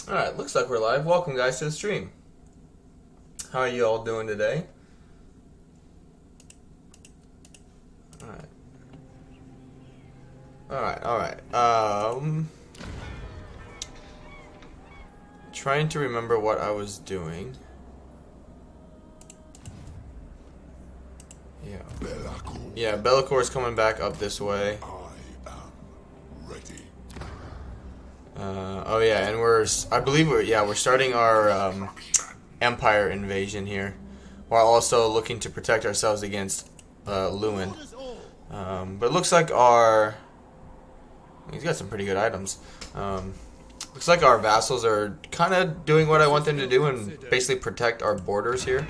Alright, looks like we're live. Welcome, guys, to the stream. How are you all doing today? Alright. Trying to remember what I was doing. Yeah. Belakor. Yeah, Belakor is coming back up this way. I am ready. Oh yeah, and we're starting our Empire invasion here, while also looking to protect ourselves against Lewin. But it looks like he's got some pretty good items. Looks like our vassals are kind of doing what I want them to do and basically protect our borders here,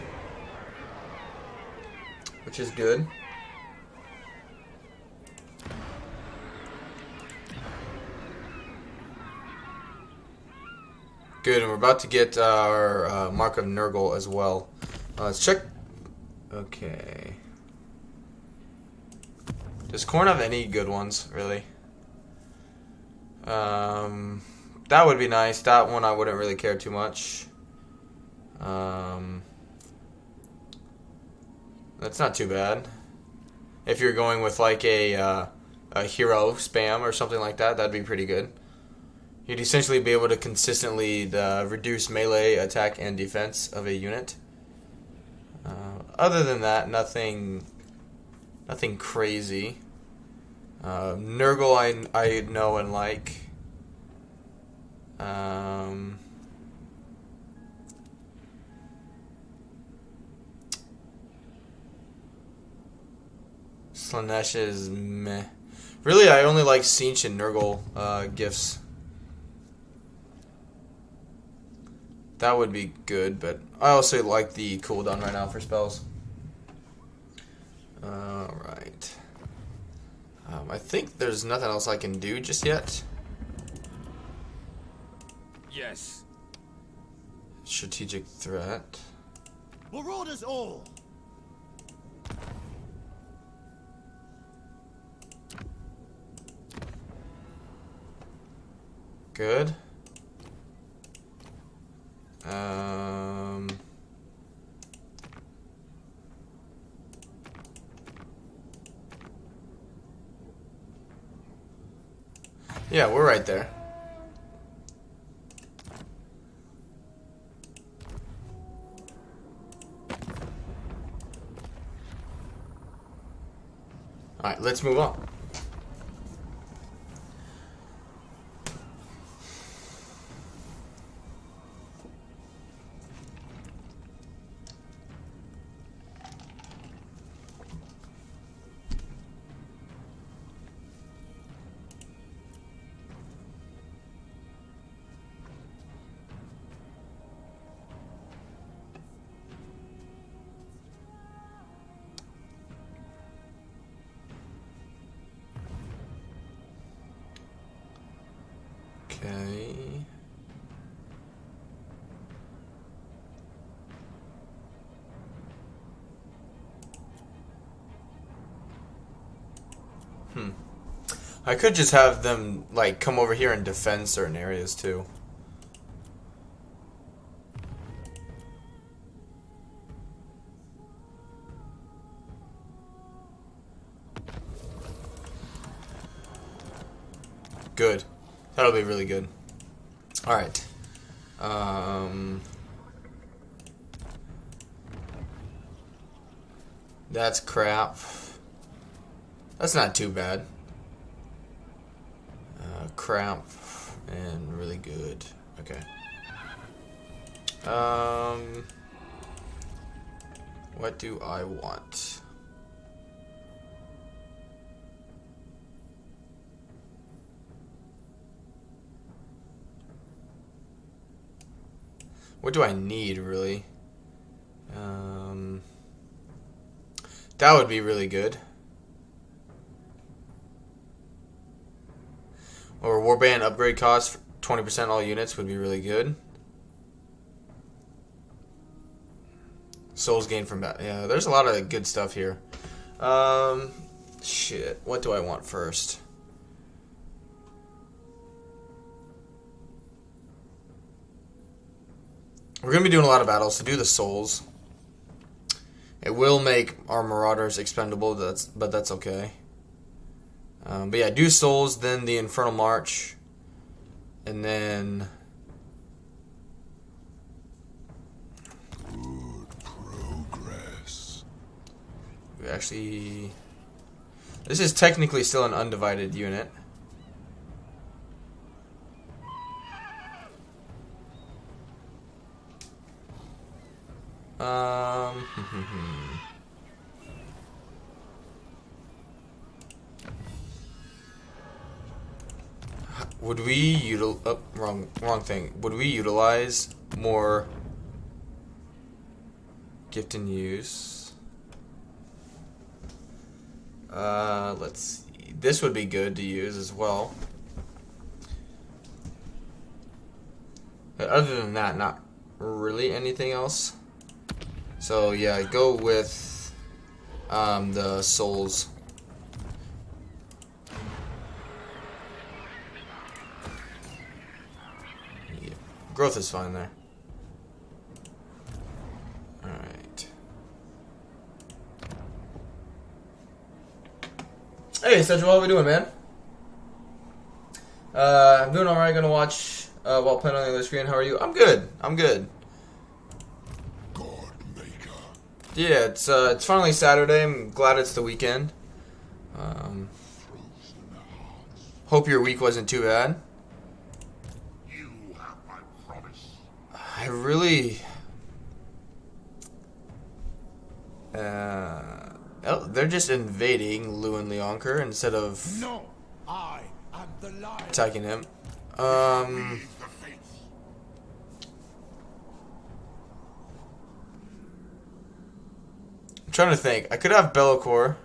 which is good. Good, and we're about to get our Mark of Nurgle as well. Let's check. Okay. Does Khorne have any good ones, really? That would be nice. That one I wouldn't really care too much. That's not too bad. If you're going with like a hero spam or something like that, that'd be pretty good. You'd essentially be able to consistently reduce melee attack and defense of a unit. Other than that, nothing crazy. Nurgle I know and like. Slanesh is meh. Really, I only like Sinch and Nurgle gifts. That would be good, but I also like the cooldown right now for spells. Alright. I think there's nothing else I can do just yet. Yes. Strategic threat. Marauders all. Good. Yeah, we're right there. Alright, let's move on. Okay. I could just have them like come over here and defend certain areas too. Good. That'll be really good. Alright. That's crap. That's not too bad. Crap and really good. Okay. What do I want? What do I need, really? That would be really good. Or warband upgrade cost, 20% all units would be really good. Souls gained from battle. Yeah, there's a lot of good stuff here. Shit. What do I want first? We're going to be doing a lot of battles, so do the souls. It will make our marauders expendable, but that's okay. But yeah, do souls, then the Infernal March, and then... Good progress. We actually... This is technically still an undivided unit. Would we wrong thing. Would we utilize more gift and use? Let's see. This would be good to use as well. But other than that, not really anything else. So yeah, go with the souls. Yeah. Growth is fine there. Alright. Hey Central, how we doing, man? I'm doing alright, gonna watch while playing on the other screen. How are you? I'm good. I'm good. Yeah, it's finally Saturday. I'm glad it's the weekend. Hope your week wasn't too bad. You have my promise. I really... oh, they're just invading Lewin Leonker instead of No, I am the lion. attacking him. Leave the fates. I'm trying to think. I could have Belakor.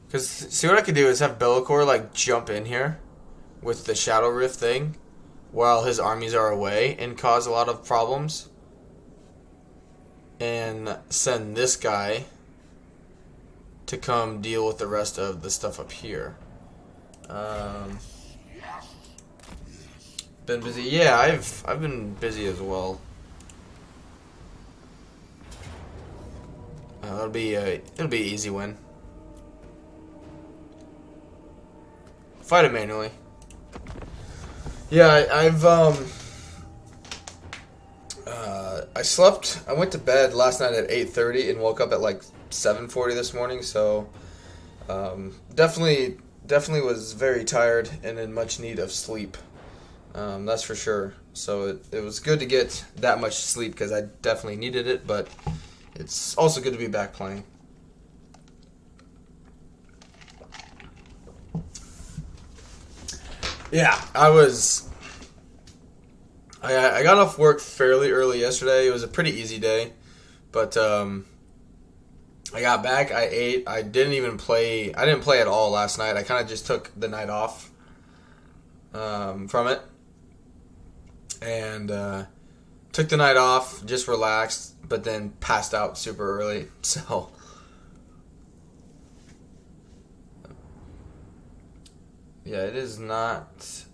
Because, see what I could do is have Belakor, like, jump in here with the Shadow Rift thing while his armies are away and cause a lot of problems. And send this guy to come deal with the rest of the stuff up here. Been busy? Yeah, I've been busy as well. It'll be an easy win. Fight it manually. Yeah, I slept. I went to bed last night at 8:30 and woke up at like 7:40 this morning. So definitely was very tired and in much need of sleep. That's for sure. So it was good to get that much sleep because I definitely needed it. But it's also good to be back playing. Yeah, I got off work fairly early yesterday. It was a pretty easy day, but I got back, I ate, I didn't play at all last night. I kind of just took the night off from it, and took the night off, just relaxed, but then passed out super early, so... Yeah, it is not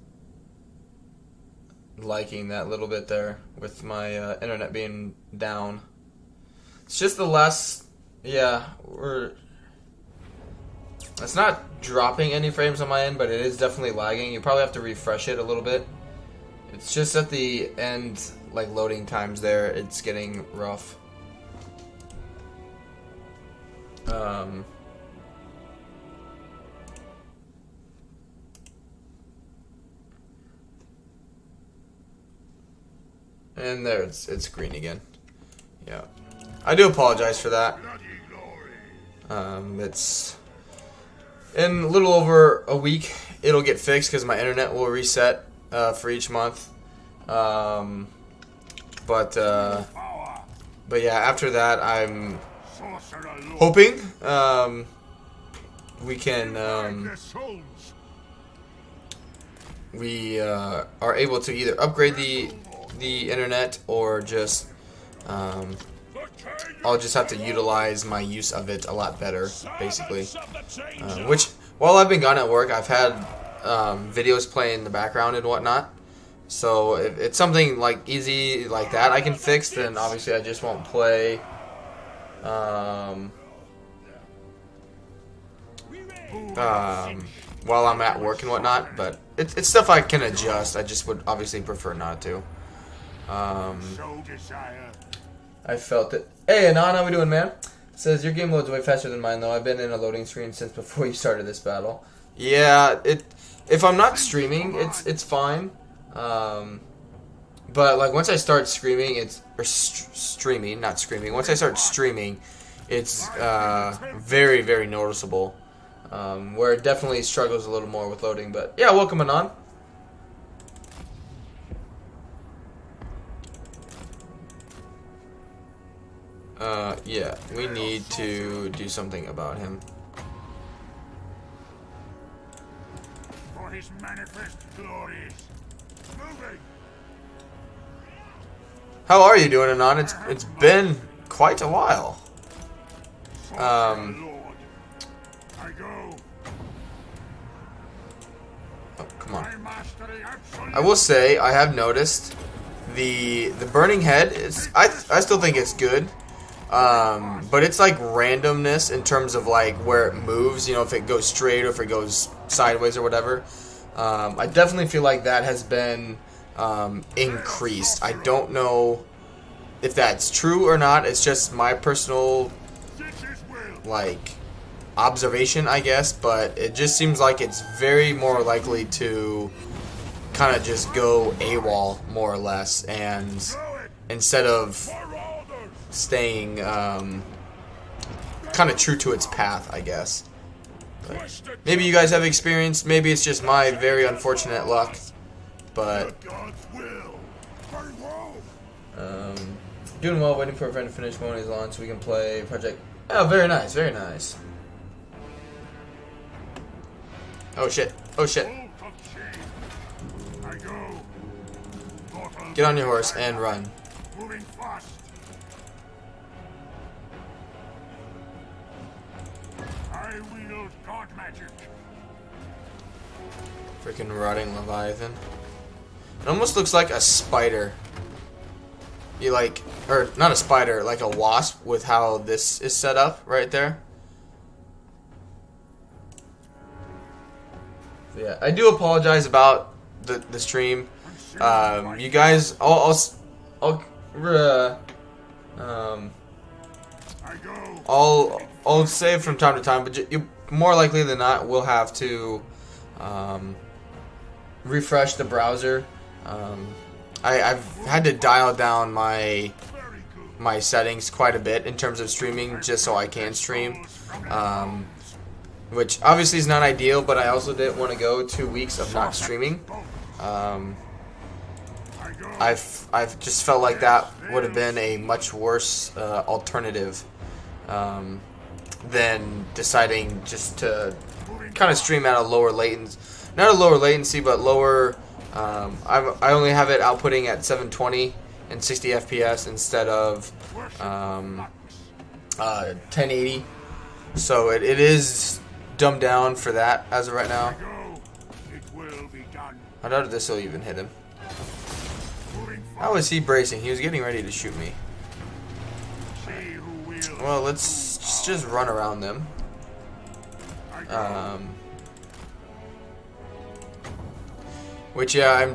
liking that little bit there with my internet being down. It's just the last... Yeah, it's not dropping any frames on my end, but it is definitely lagging. You probably have to refresh it a little bit. It's just at the end, like loading times there, it's getting rough. And there, it's green again. Yeah, I do apologize for that. It's in a little over a week. It'll get fixed because my internet will reset for each month. But yeah, after that, I'm hoping we can we are able to either upgrade the internet or just I'll just have to utilize my use of it a lot better, basically. Which, while I've been gone at work, I've had videos play in the background and whatnot, So if it's something like easy like that I can fix, then obviously I just won't play while I'm at work and whatnot. But it's stuff I can adjust. I just would obviously prefer not to. I felt it. Hey Anon, how we doing, man? Says your game loads way faster than mine though. I've been in a loading screen since before you started this battle. Yeah, if I'm not streaming, it's fine. But like once I start streaming, streaming, not screaming. Once I start streaming, it's very, very noticeable. Where it definitely struggles a little more with loading. But yeah, welcome Anon. Yeah, we need to do something about him. For his manifest glories. Moving. How are you doing, Anon? It's been quite a while. Lord, I go. Oh, come on. My mastery absolute. I will say I have noticed the burning head is I still think it's good. But it's like randomness in terms of like where it moves, you know, if it goes straight or if it goes sideways or whatever. I definitely feel like that has been increased. I don't know if that's true or not. It's just my personal like observation, I guess, but it just seems like it's very more likely to kind of just go AWOL more or less, and instead of staying kind of true to its path, I guess. But maybe you guys have experience. Maybe it's just my very unfortunate luck. But doing well, waiting for a friend to finish mowing his lawn so we can play Project. Oh, very nice, very nice. Oh shit! Oh shit! Get on your horse and run. Moving fast. I wield god magic. Freaking rotting Leviathan. It almost looks like a spider. You like, or not a spider, like a wasp with how this is set up right there. Yeah, I do apologize about the stream. You guys, I'll say it from time to time, but you more likely than not will have to refresh the browser. I've had to dial down my settings quite a bit in terms of streaming just so I can stream, which obviously is not ideal, but I also didn't want to go 2 weeks of not streaming. I've just felt like that would have been a much worse alternative than deciding just to kind of stream at a lower latency, not a lower latency, but lower. I only have it outputting at 720 and 60 FPS instead of 1080, so it is dumbed down for that as of right now. I doubt this will even hit him. How is he bracing? He was getting ready to shoot me. Well, let's just run around them. Which, yeah, I'm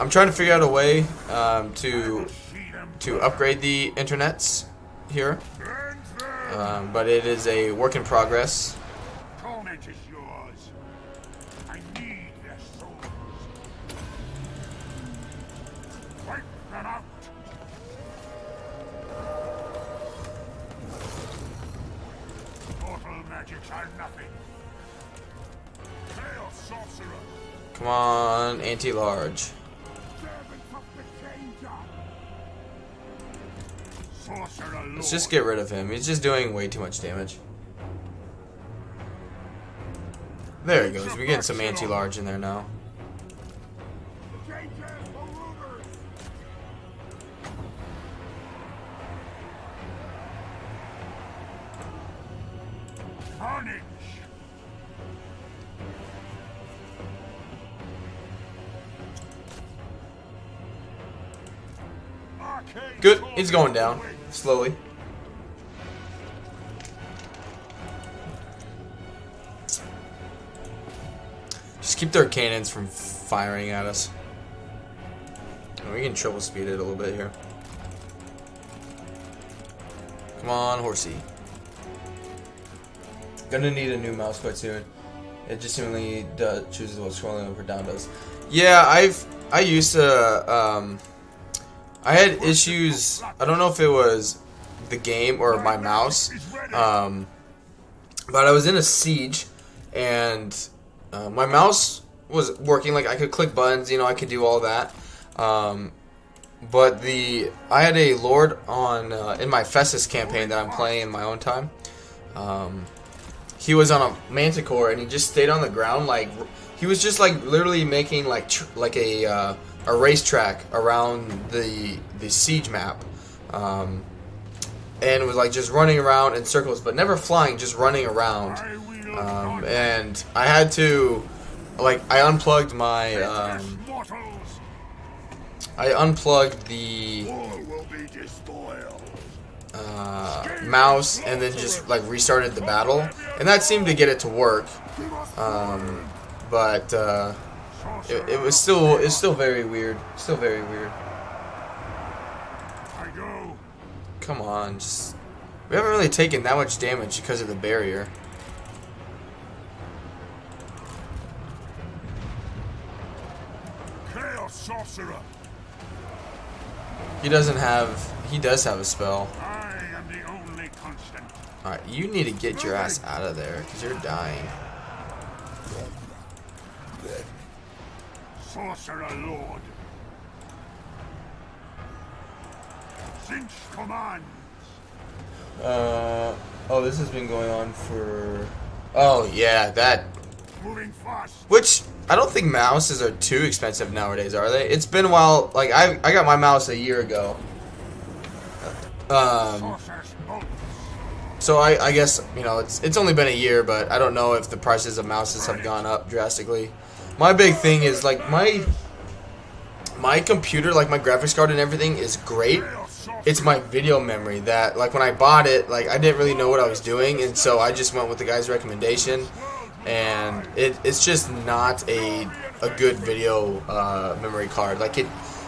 trying to figure out a way to upgrade the internets here, but it is a work in progress. Torment is yours. I need their souls. Wipe them out. Mortal magics are nothing. Hail, sorcerer. Come on, anti-large. Servants of the changer. Sorcerer Let's just get rid of him. He's just doing way too much damage. There he goes. We're getting some anti-large in there now. Carnage. Good. He's going down slowly. Just keep their cannons from firing at us. And we can triple speed it a little bit here. Come on, horsey. Gonna need a new mouse quite soon. It just simply chooses what scrolling up or down does. Yeah, I used to I had issues. I don't know if it was the game or my mouse, but I was in a siege and my mouse was working. Like I could click buttons, you know, I could do all that. But I had a lord on in my Festus campaign that I'm playing in my own time. He was on a manticore and he just stayed on the ground, like he was just like literally making like a racetrack around the siege map, and was like just running around in circles, but never flying, just running around. And I had to, like, I unplugged the mouse and then just like restarted the battle, and that seemed to get it to work. But it was still very weird. Still very weird. Come on, we haven't really taken that much damage because of the barrier. Chaos sorcerer. He does have a spell. I am the only constant. Alright, you need to get your ass out of there, because you're dying. Sorcerer Lord. Sinch commands. Oh, this has been going on for... Oh, yeah, that... Moving fast. Which, I don't think mouses are too expensive nowadays, are they? It's been a while. Like, I got my mouse a year ago. So I guess, you know, it's only been a year, but I don't know if the prices of mouses have gone up drastically. My big thing is, like, my computer, like my graphics card and everything is great. It's my video memory that, like, when I bought it, like, I didn't really know what I was doing, and so I just went with the guy's recommendation, and it's just not a good video memory card. Like, it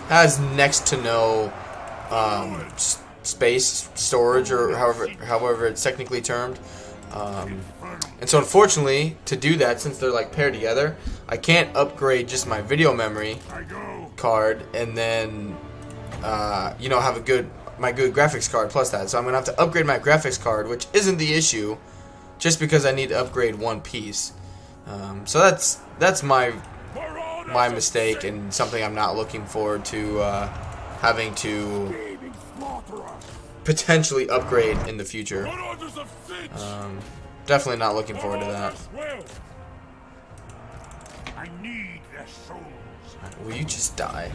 has next to no space storage, or however it's technically termed. And so unfortunately, to do that, since they're like paired together, I can't upgrade just my video memory card and then you know, have my good graphics card plus that. So I'm gonna have to upgrade my graphics card, which isn't the issue, just because I need to upgrade one piece. So that's my mistake, and something I'm not looking forward to having to potentially upgrade in the future. Definitely not looking forward to that. I need their souls. Will you just die?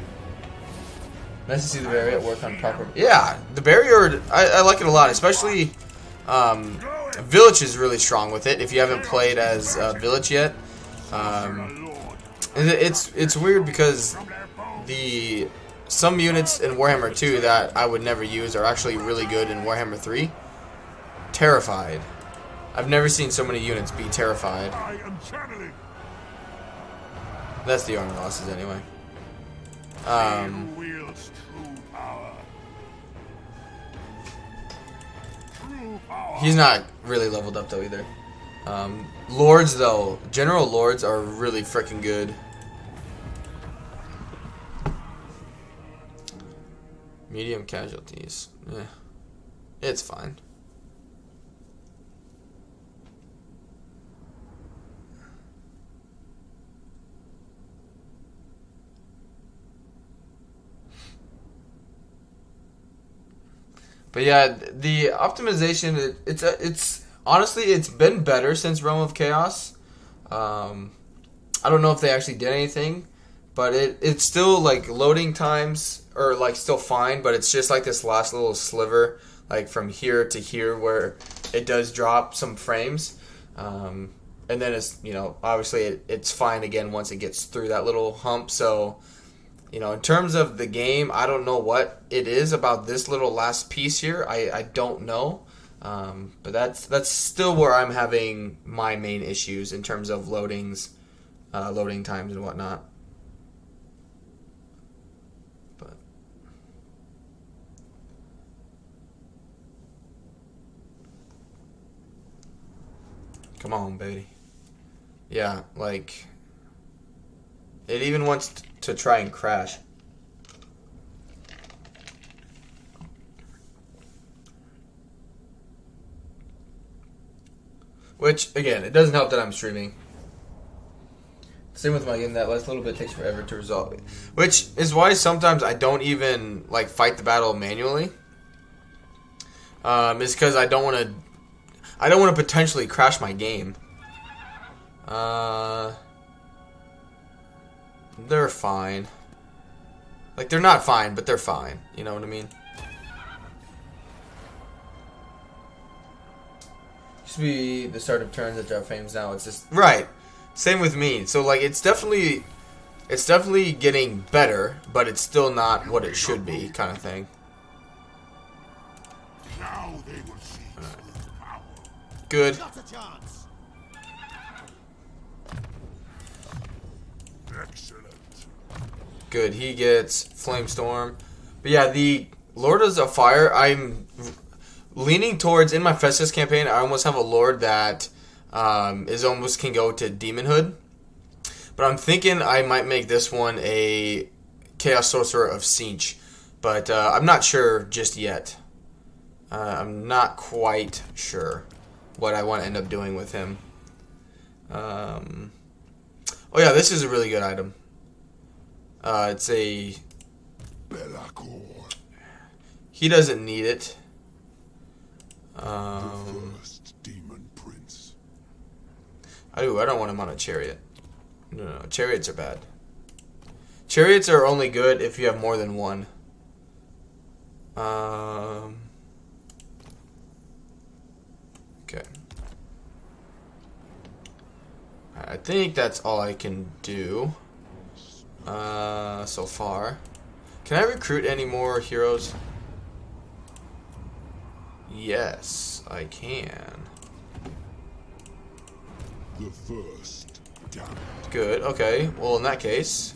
Nice to see the barrier at work on proper... Yeah, the barrier, I like it a lot, especially Village is really strong with it, if you haven't played as Village yet. It's weird because some units in Warhammer 2 that I would never use are actually really good in Warhammer 3. Terrified. I've never seen so many units be terrified. I am channeling. That's the armor losses anyway. He wields true power. True power. He's not really leveled up though either. Lords though, General Lords are really freaking good. Medium casualties. It's fine. But yeah, the optimization, it's honestly, it's been better since Realm of Chaos. I don't know if they actually did anything, but it's still like loading times are like still fine, but it's just like this last little sliver, like from here to here, where it does drop some frames. And then it's, you know, obviously it's fine again once it gets through that little hump. So you know, in terms of the game, I don't know what it is about this little last piece here. I don't know. But that's still where I'm having my main issues in terms of loading times and whatnot. But come on, baby. Yeah, like it even wants to try and crash. Which, again, it doesn't help that I'm streaming. Same with my game, that last little bit takes forever to resolve it. Which is why sometimes I don't even, like, fight the battle manually. Is because I don't want to potentially crash my game. They're fine. Like, they're not fine, but they're fine. You know what I mean? Used to be the start of turns that drop frames. Now it's just right. Same with me. So like it's definitely getting better, but it's still not what it should be, kind of thing. Now they will see power. Good. Not a chance. Excellent. Good. He gets Flame Storm. But yeah, the Lords of Fire, I'm leaning towards, in my Festus campaign, I almost have a Lord that is almost can go to Demonhood. But I'm thinking I might make this one a Chaos Sorcerer of Siege. But I'm not sure just yet. I'm not quite sure what I want to end up doing with him. Oh yeah, this is a really good item. It's a... Belakor. He doesn't need it. The first demon prince. I don't want him on a chariot. No, chariots are bad. Chariots are only good if you have more than one. Okay. I think that's all I can do. So far. Can I recruit any more heroes? Yes, I can. The first damned. Good, okay. Well, in that case,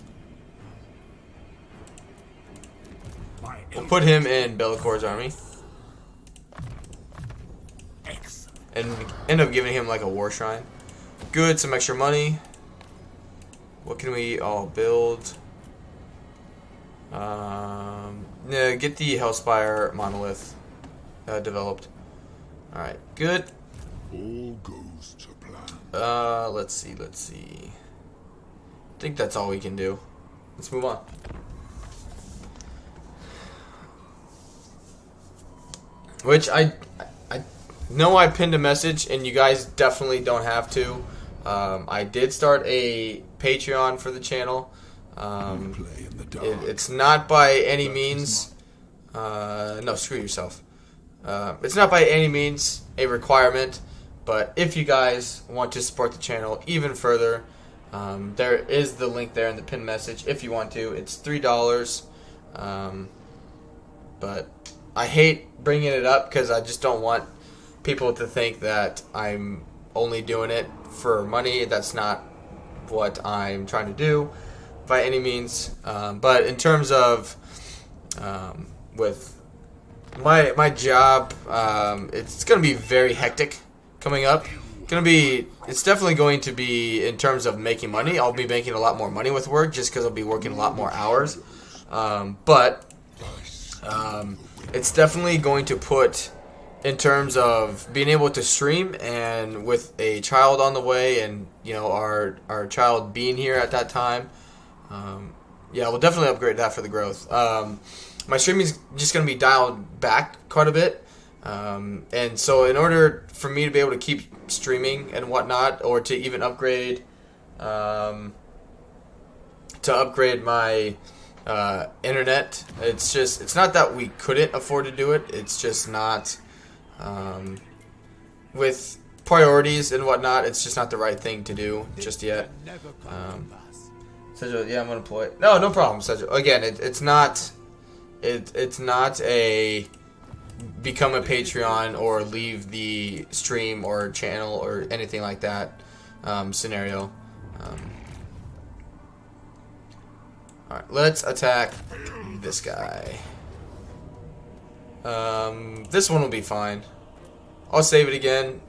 we'll put him in Belakor's army. And end up giving him like a war shrine. Good, some extra money. What can we all build? Yeah, get the Hellspire monolith developed. Alright, good. All goes to plan. Let's see. I think that's all we can do. Let's move on. Which I know I pinned a message, and you guys definitely don't have to. I did start a Patreon for the channel. It's not by any means... no, screw yourself. It's not by any means a requirement, but if you guys want to support the channel even further, there is the link there in the pinned message if you want to. It's $3. But I hate bringing it up because I just don't want people to think that I'm only doing it for money. That's not what I'm trying to do by any means. But in terms of with my job, it's going to be very hectic coming up. It's definitely going to be, in terms of making money, I'll be making a lot more money with work just because I'll be working a lot more hours. But it's definitely going to put, in terms of being able to stream, and with a child on the way, and our child being here at that time, yeah, we'll definitely upgrade that for the growth. My streaming is just going to be dialed back quite a bit, and so in order for me to be able to keep streaming and whatnot, or to even upgrade my internet, it's not that we couldn't afford to do it. It's just not, with priorities and whatnot, it's just not the right thing to do just yet. Sedgwick, yeah, I'm gonna play. No, no problem, Sedgwick. Again, it's not a become a Patreon or leave the stream or channel or anything like that scenario. Alright, let's attack this guy. This one will be fine. I'll save it again.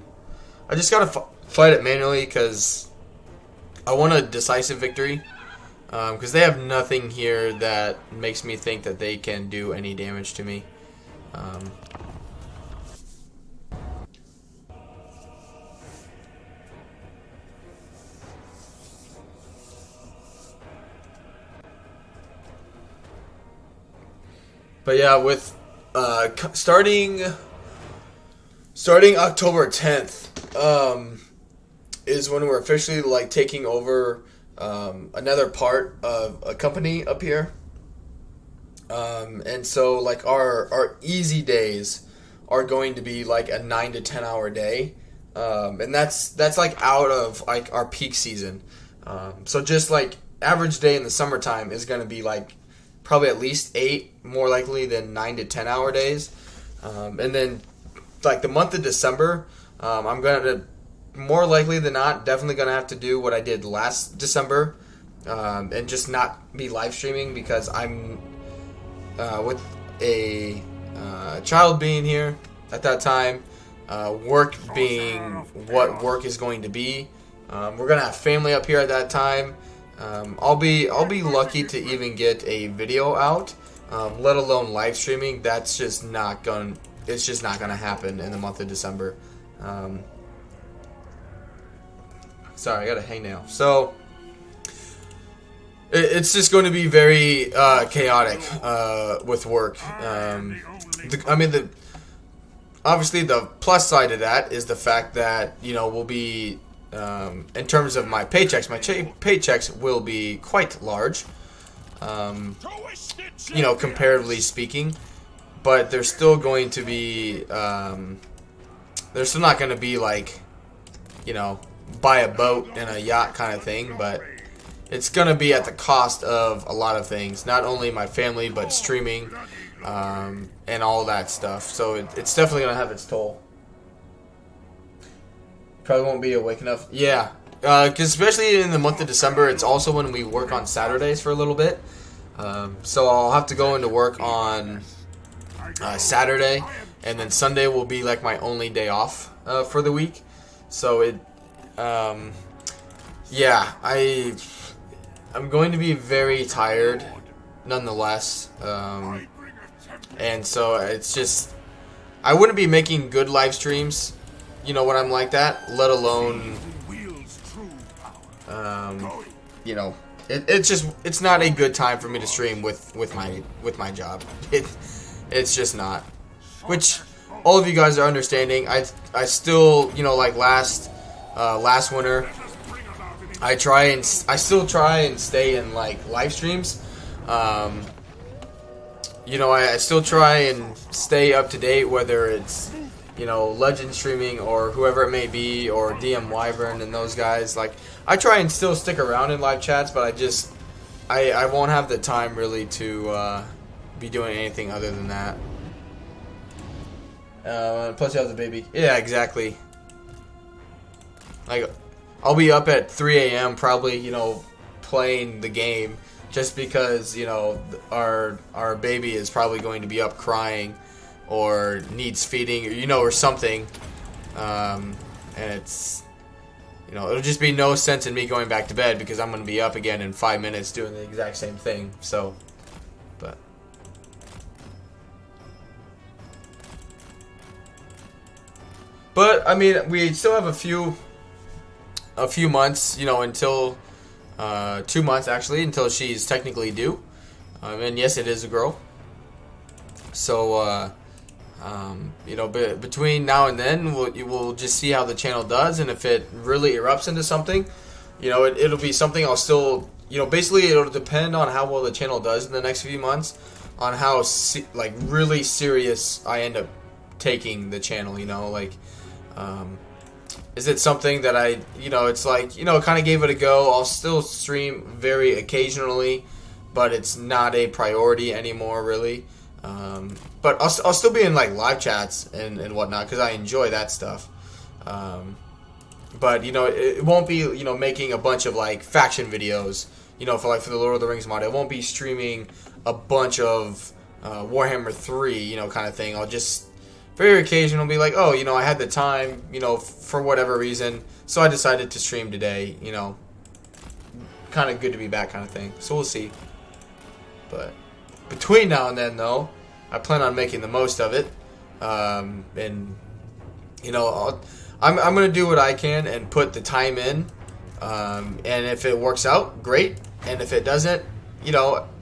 I just gotta fight it manually because I want a decisive victory. Because they have nothing here that makes me think that they can do any damage to me. But yeah, with starting October 10th is when we're officially like taking over another part of a company up here. And so like our easy days are going to be like a 9 to 10 hour day. And that's like out of like our peak season. So just like average day in the summertime is going to be like probably at least 8, more likely than 9 to 10 hour days. And then like the month of December, I'm going to more likely than not definitely going to have to do what I did last December, and just not be live streaming because I'm with a child being here at that time, work being what work is going to be. We're going to have family up here at that time. I'll be lucky to even get a video out, let alone live streaming. That's just not going. It's just not going to happen in the month of December. Sorry, I got a hangnail. So it's just going to be very chaotic with work. Obviously the plus side of that is the fact that we'll be. In terms of my paychecks, paychecks will be quite large, comparatively speaking. But they're still going to be, they're still not going to be like, buy a boat and a yacht kind of thing. But it's going to be at the cost of a lot of things, not only my family, but streaming, and all that stuff. So it's definitely going to have its toll. Probably won't be awake enough. Yeah, because especially in the month of December, it's also when we work on Saturdays for a little bit. So I'll have to go into work on Saturday, and then Sunday will be like my only day off for the week. So I'm going to be very tired, nonetheless. And so it's just I wouldn't be making good live streams. When I'm like that, let alone, it's not a good time for me to stream with my job. It's just not. Which all of you guys are understanding. I still, like last winter, I still try and stay in like live streams. I still try and stay up to date, whether it's Legend streaming or whoever it may be, or DM Wyvern and those guys. Like, I try and still stick around in live chats, but I won't have the time really to be doing anything other than that. Plus you have the baby. Yeah, exactly. Like, I'll be up at 3 a.m. probably, playing the game, just because, our baby is probably going to be up crying, or needs feeding, or something, and it's, it'll just be no sense in me going back to bed because I'm going to be up again in 5 minutes doing the exact same thing. So, but I mean, we still have a few months, until 2 months actually, until she's technically due, and yes, it is a girl. So, between now and then, we'll just see how the channel does, and if it really erupts into something, it'll be something I'll still, basically it'll depend on how well the channel does in the next few months, on how really serious I end up taking the channel, Is it something that I, it's like, kind of gave it a go. I'll still stream very occasionally, but it's not a priority anymore, really. But I'll still be in like live chats and whatnot because I enjoy that stuff. But it won't be making a bunch of like faction videos. For the Lord of the Rings mod, I won't be streaming a bunch of Warhammer 3, kind of thing. I'll just very occasional be like, oh, I had the time, for whatever reason, so I decided to stream today. Kind of good to be back, kind of thing. So we'll see. But between now and then, though, I plan on making the most of it. And I'm gonna do what I can and put the time in. And if it works out, great. And if it doesn't,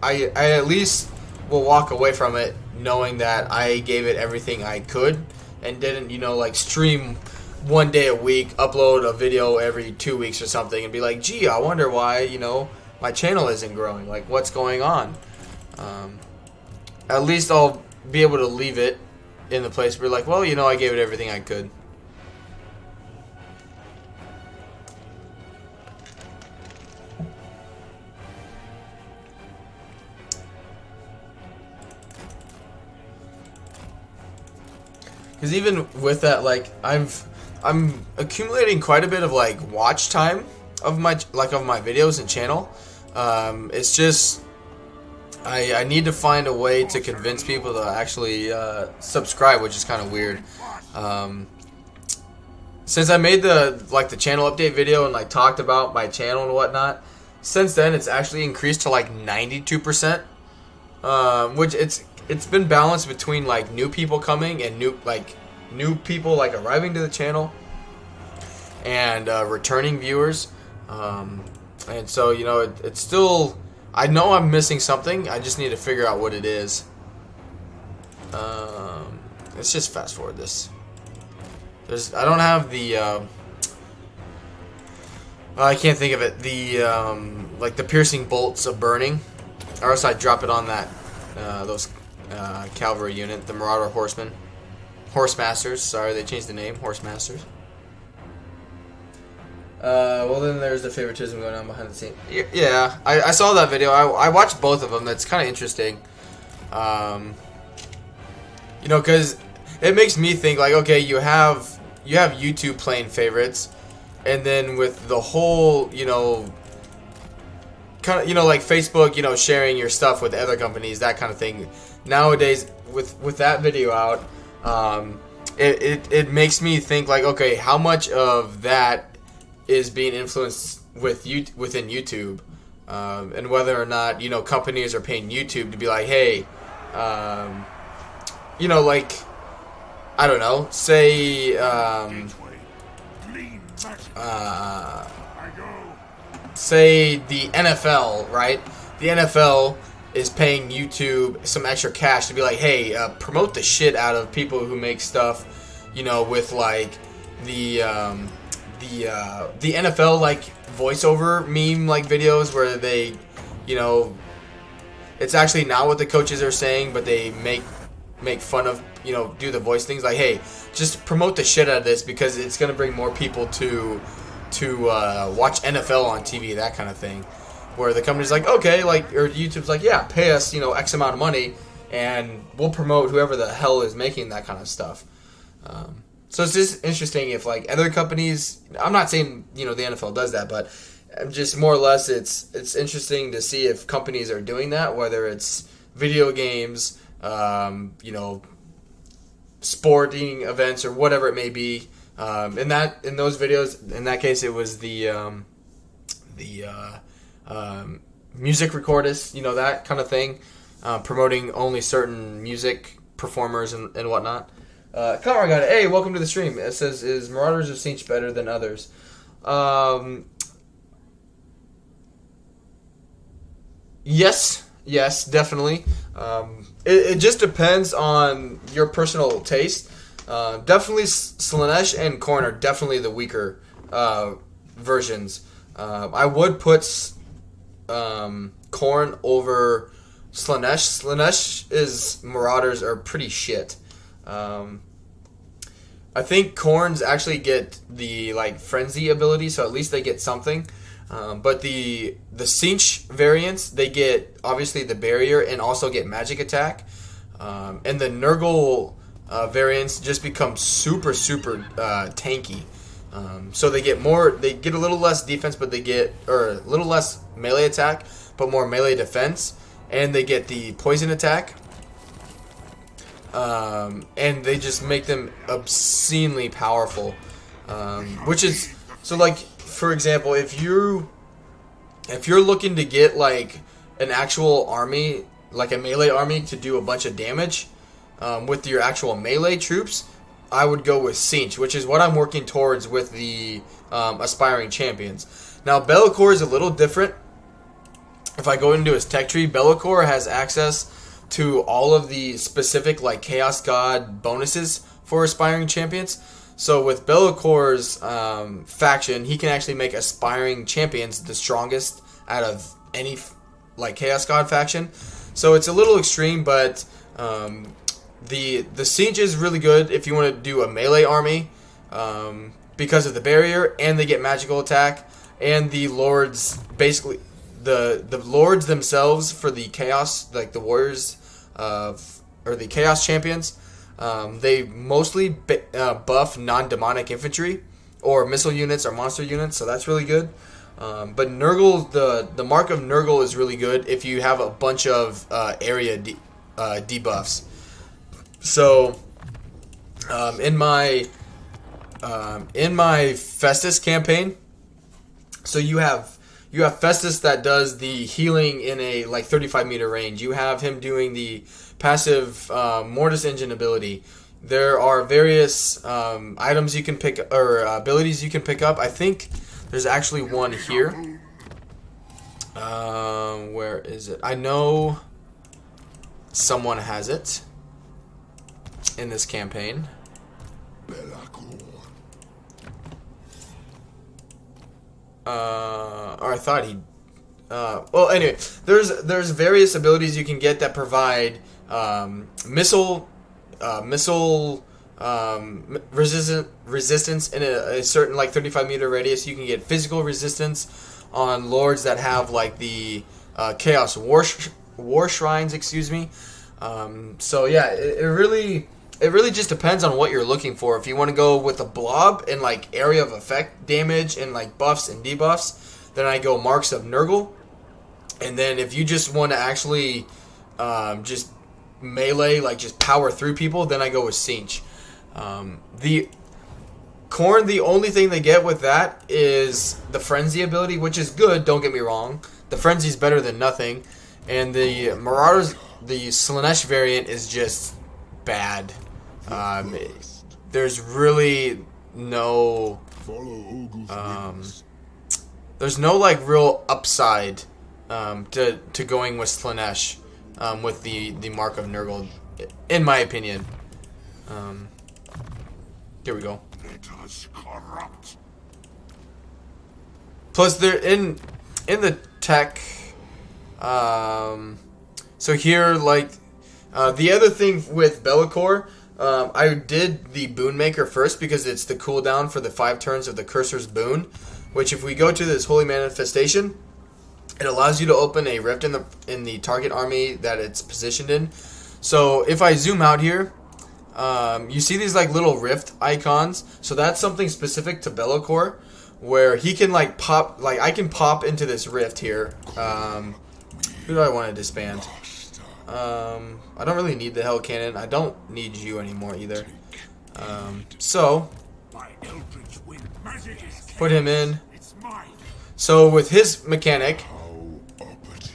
I at least will walk away from it knowing that I gave it everything I could and didn't, like stream one day a week, upload a video every 2 weeks or something, and be like, gee, I wonder why, my channel isn't growing. Like, what's going on? At least I'll be able to leave it in the place where, like, well, I gave it everything I could. Because even with that, like, I'm accumulating quite a bit of like watch time of my videos and channel. It's just I need to find a way to convince people to actually subscribe, which is kind of weird. Since I made the channel update video and like talked about my channel and whatnot, since then it's actually increased to like 92%, which it's been balanced between like new people coming and new people like arriving to the channel and returning viewers, and so it's still, I know I'm missing something. I just need to figure out what it is. Let's just fast forward this. I don't have the I can't think of it, the like the piercing bolts of burning, or else I drop it on that those cavalry unit, the Marauder Horsemen. Horsemasters, sorry, they changed the name, Horsemasters. Well, then there's the favoritism going on behind the scenes. Yeah, I saw that video. I watched both of them. That's kind of interesting. Because it makes me think, like, okay, you have YouTube playing favorites, and then with the whole, kind of, like Facebook, sharing your stuff with other companies, that kind of thing. Nowadays, with that video out, it makes me think, like, okay, how much of that is being influenced within YouTube, and whether or not companies are paying YouTube to be like, hey, like, I don't know, say say the NFL, right? The NFL is paying YouTube some extra cash to be like, hey, promote the shit out of people who make stuff, with like the NFL like voiceover meme like videos where they, it's actually not what the coaches are saying, but they make fun of, do the voice things, like, hey, just promote the shit out of this because it's gonna bring more people to watch NFL on TV, that kind of thing. Where the company's like, okay, like, or YouTube's like, yeah, pay us, X amount of money, and we'll promote whoever the hell is making that kind of stuff. So it's just interesting if, like, other companies, I'm not saying, the NFL does that, but just more or less it's interesting to see if companies are doing that, whether it's video games, sporting events, or whatever it may be. In those videos, in that case, it was the music recordists, that kind of thing, promoting only certain music performers and whatnot. Conrad got it. Hey, welcome to the stream. It says, is Marauders of Siege better than others? Yes, definitely. It just depends on your personal taste. Definitely Slaanesh and Khorne are definitely the weaker versions. I would put Khorne over Slaanesh. Slanesh's Marauders are pretty shit. I think Corns actually get the like frenzy ability, so at least they get something. But the Cinch variants, they get obviously the barrier and also get magic attack. And the Nurgle variants just become super tanky. So they get a little less defense, but they get a little less melee attack, but more melee defense, and they get the poison attack. And they just make them obscenely powerful, which is so. Like for example, if you're looking to get like an actual army, like a melee army, to do a bunch of damage with your actual melee troops, I would go with Cinch, which is what I'm working towards with the aspiring champions. Now Belakor is a little different. If I go into his tech tree, Belakor has access to all of the specific like Chaos God bonuses for aspiring champions. So with Belakor's faction, he can actually make aspiring champions the strongest out of any like Chaos God faction. So it's a little extreme, but the Siege is really good if you want to do a melee army because of the barrier, and they get magical attack, and the lords basically the lords themselves for the chaos, like the warriors or the chaos champions, they mostly buff non-demonic infantry or missile units or monster units, so that's really good. But Nurgle, the mark of Nurgle is really good if you have a bunch of area debuffs. So in my Festus campaign, so you have Festus that does the healing in a like 35-meter range. You have him doing the passive Mortis Engine ability. There are various items you can pick, or abilities you can pick up. I think there's actually one here. Where is it? I know someone has it in this campaign. Or I thought he. Well, anyway, there's various abilities you can get that provide missile resistance in a certain like 35-meter radius. You can get physical resistance on lords that have like the Chaos War Shrines. Excuse me. So yeah, it really just depends on what you're looking for. If you want to go with a blob and like area of effect damage and like buffs and debuffs, then I go Marks of Nurgle. And then if you just want to actually just melee, like just power through people, then I go with Cinch. The Khorne, the only thing they get with that is the Frenzy ability, which is good, don't get me wrong. The Frenzy's better than nothing. And the Marauders, the Slaanesh variant is just bad. There's really no there's no like real upside to going with Slaanesh with the Mark of Nurgle, in my opinion. Here we go. Plus they're in the tech. So here, like the other thing with Belakor, I did the Boon Maker first because it's the cooldown for the 5 turns of the Cursor's Boon, which if we go to this Holy Manifestation, it allows you to open a rift in the target army that it's positioned in. So if I zoom out here, you see these like little rift icons. So that's something specific to Belakor, where he can like pop, like I can pop into this rift here. Who do I want to disband? I don't really need the Hell Cannon. I don't need you anymore either. So put him in. So with his mechanic,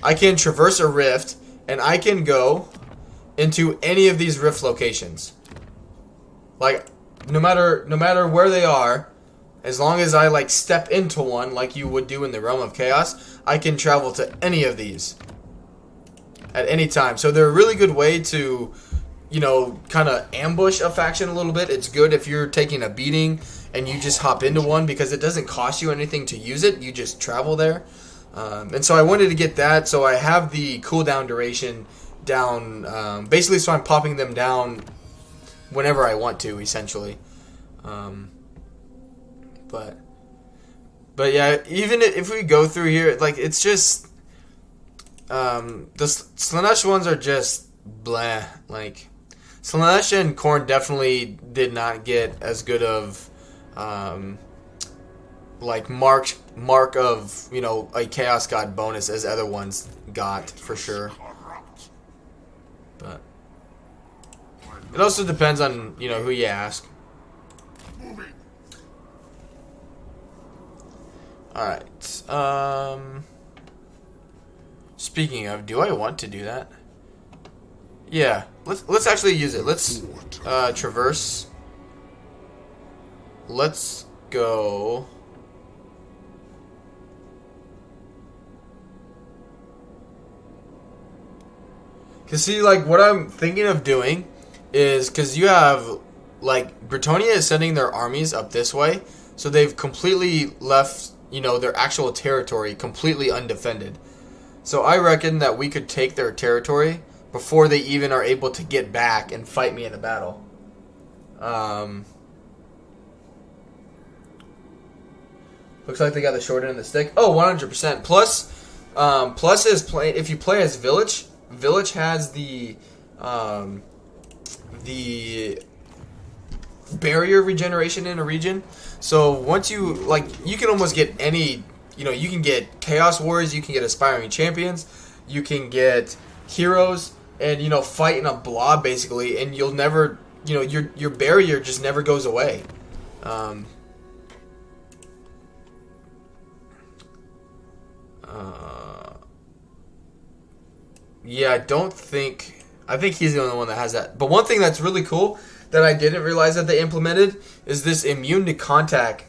I can traverse a rift and I can go into any of these rift locations. Like no matter where they are, as long as I like step into one like you would do in the Realm of Chaos, I can travel to any of these at any time. So they're a really good way to, you know, kind of ambush a faction a little bit. It's good if you're taking a beating and you just hop into one because it doesn't cost you anything to use it. You just travel there. And so I wanted to get that. So I have the cooldown duration down, basically so I'm popping them down whenever I want to, essentially. But yeah, even if we go through here, like, it's just the Slanesh ones are just blah. Like, Slanesh and Khorne definitely did not get as good of like mark of, you know, a Chaos God bonus as other ones got, for sure. But it also depends on, you know, who you ask. Alright. Speaking of, do I want to do that? Yeah. Let's actually use it. Let's traverse. Let's go. Cause see, like, what I'm thinking of doing is, cause you have, like, Bretonnia is sending their armies up this way, so they've completely left, you know, their actual territory completely undefended. So I reckon that we could take their territory before they even are able to get back and fight me in a battle. Looks like they got the short end of the stick. Oh, 100%. Plus is play, if you play as Village. Village has the barrier regeneration in a region. So once you, like, you can almost get any, you know, you can get Chaos Warriors, you can get Aspiring Champions, you can get Heroes, and, you know, fight in a blob basically, and you'll never, you know, your barrier just never goes away. Yeah, I think he's the only one that has that. But one thing that's really cool that I didn't realize that they implemented is this immune to contact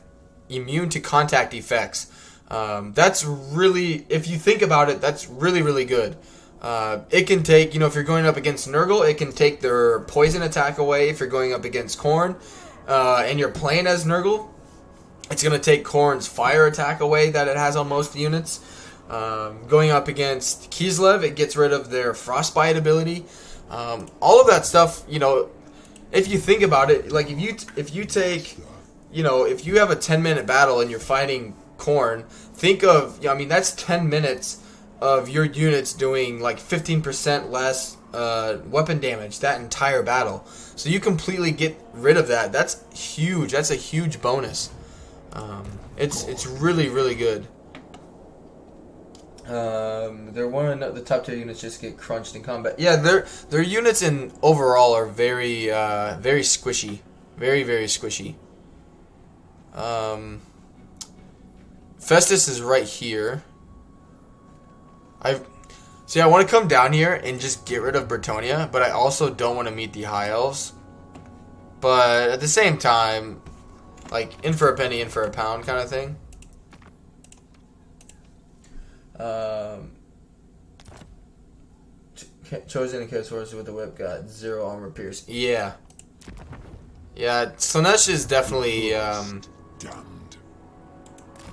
effects. That's really, if you think about it, that's really, really good. It can take, you know, if you're going up against Nurgle, it can take their poison attack away. If you're going up against Khorne, and you're playing as Nurgle, it's going to take Khorne's fire attack away that it has on most units. Going up against Kislev, it gets rid of their frostbite ability. All of that stuff, you know, if you think about it, like, if you take, you know, if you have a 10-minute battle and you're fighting Khorne, think of, you know, I mean, that's 10 minutes of your units doing like 15% less weapon damage that entire battle. So you completely get rid of that. That's huge. That's a huge bonus. It's really, really good. They're one of the top tier units just get crunched in combat. Yeah, their units in overall are very very squishy, very, very squishy. Festus is right here. I want to come down here and just get rid of Bretonnia, but I also don't want to meet the High Elves. But at the same time, like, in for a penny, in for a pound kind of thing. Chosen and Chaos Warriors with the whip got 0 armor pierce. Yeah. Yeah, Slanesh is definitely, Damned.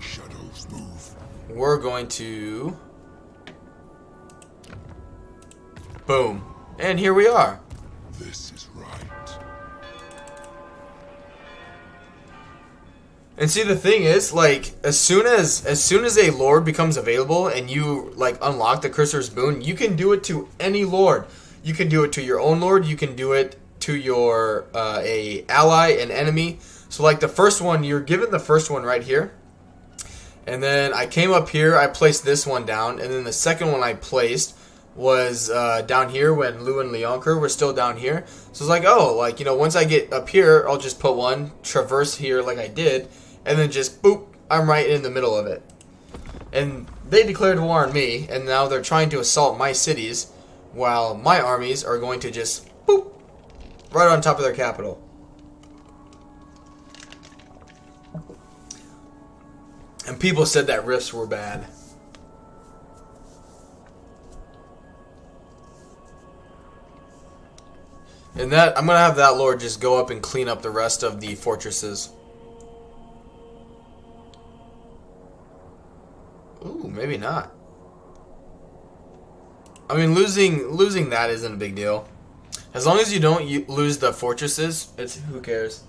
Shadows move. We're going to... Boom. And here we are. This is right. And see, the thing is, like, as soon as a lord becomes available and you, like, unlock the Cursor's Boon, you can do it to any lord. You can do it to your own lord. You can do it to your a ally, an enemy. So, like, the first one, you're given the first one right here. And then I came up here, I placed this one down, and then the second one I placed was down here when Lou and Leonker were still down here. So it's like, oh, like, you know, once I get up here, I'll just put one, traverse here like I did, and then just, boop, I'm right in the middle of it. And they declared war on me, and now they're trying to assault my cities, while my armies are going to just, boop, right on top of their capital. And people said that rifts were bad. And that, I'm going to have that lord just go up and clean up the rest of the fortresses. Ooh, maybe not. I mean, losing that isn't a big deal. As long as you don't lose the fortresses, who cares?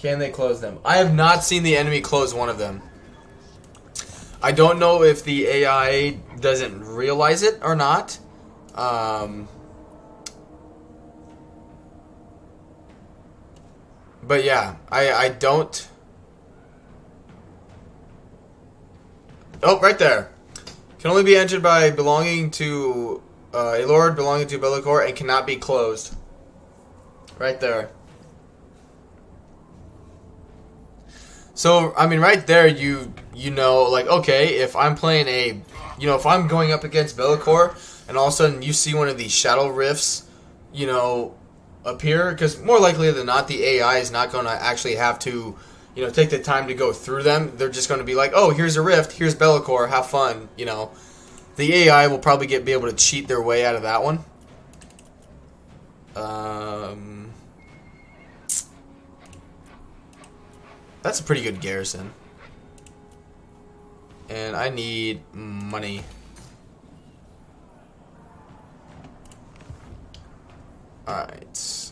Can they close them? I have not seen the enemy close one of them. I don't know if the AI doesn't realize it or not. But yeah, I don't... Oh, right there. Can only be entered by belonging to a lord belonging to Belakor and cannot be closed. Right there. So, I mean, right there, you know, like, okay, if I'm playing a, you know, if I'm going up against Belakor, and all of a sudden you see one of these shadow rifts, you know, appear, because more likely than not, the AI is not going to actually have to, you know, take the time to go through them. They're just going to be like, oh, here's a rift, here's Belakor, have fun, you know. The AI will probably be able to cheat their way out of that one. That's a pretty good garrison. And I need money. Alright.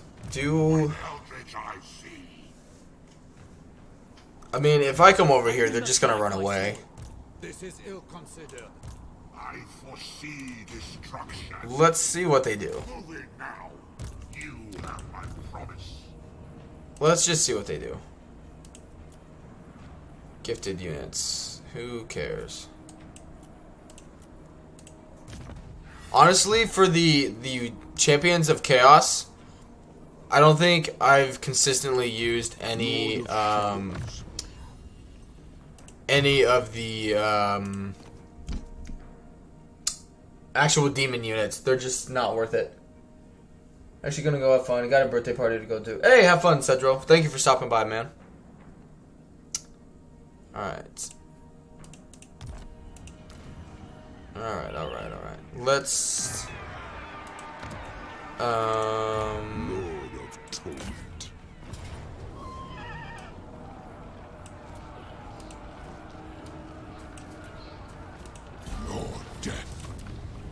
I mean, if I come over here, they're just gonna run away. This is ill considered. I foresee destruction. Let's see what they do. Move it now. You have my promise. Let's just see what they do. Gifted units. Who cares? Honestly, for the Champions of Chaos, I don't think I've consistently used any of the actual demon units. They're just not worth it. Actually gonna go have fun. I got a birthday party to go to. Hey, have fun, Cedro. Thank you for stopping by, man. Alright. Alright. Let's... Lord of Torment. Your death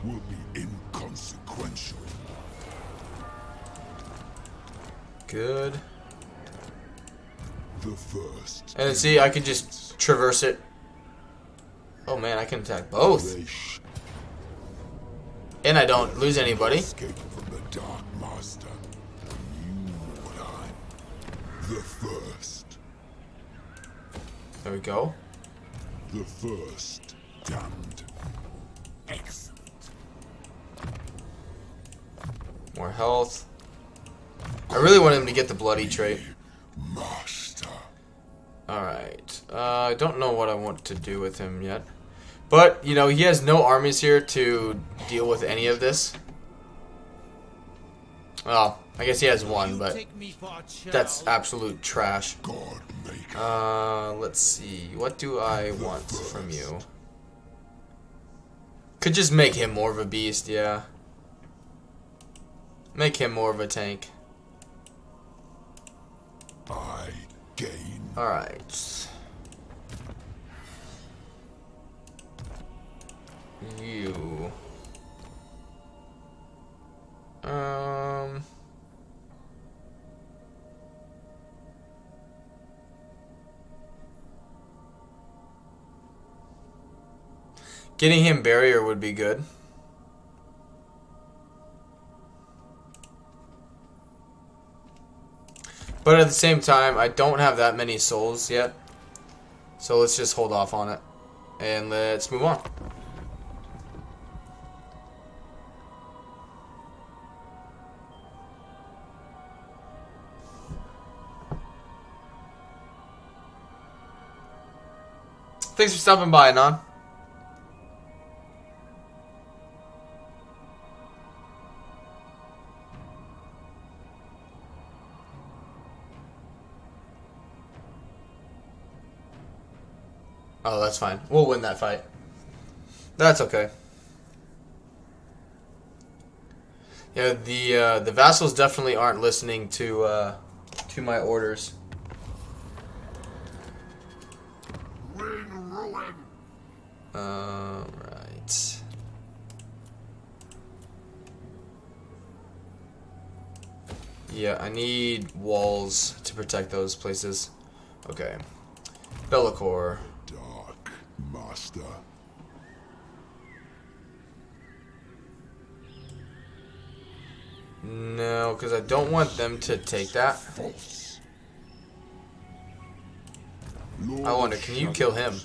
will be inconsequential. Good. The first. And then see, I can just traverse it. Oh man, I can attack both. And I don't lose anybody. Escape from the Dark Master. You and I. The first. There we go. The first damned. Excellent. More health. I really want him to get the bloody trait. Master. Alright. I don't know what I want to do with him yet. But, you know, he has no armies here to deal with any of this. Well, I guess he has one, but that's absolute trash. God maker. Let's see. What do I want from you? Could just make him more of a beast, yeah. Make him more of a tank. I gain. Alright. You. Getting him barrier would be good. But at the same time, I don't have that many souls yet. So let's just hold off on it. And let's move on. Thanks for stopping by, Anon. Oh, that's fine. We'll win that fight. That's okay. Yeah, the vassals definitely aren't listening to my orders. Bring ruin. Right. Yeah, I need walls to protect those places. Okay. Belakor. Dark Master. No, because I don't want them to take that. False. I wonder, can you kill him?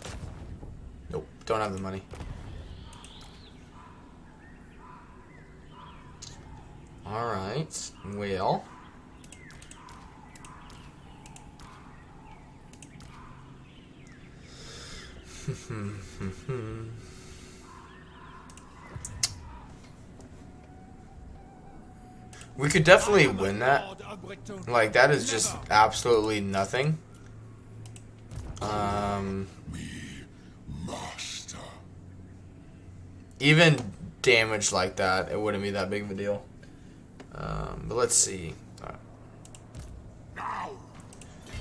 Nope, don't have the money. Alright, well. We could definitely win that. Like, that is just absolutely nothing. Master. Even damage like that, it wouldn't be that big of a deal. But let's see.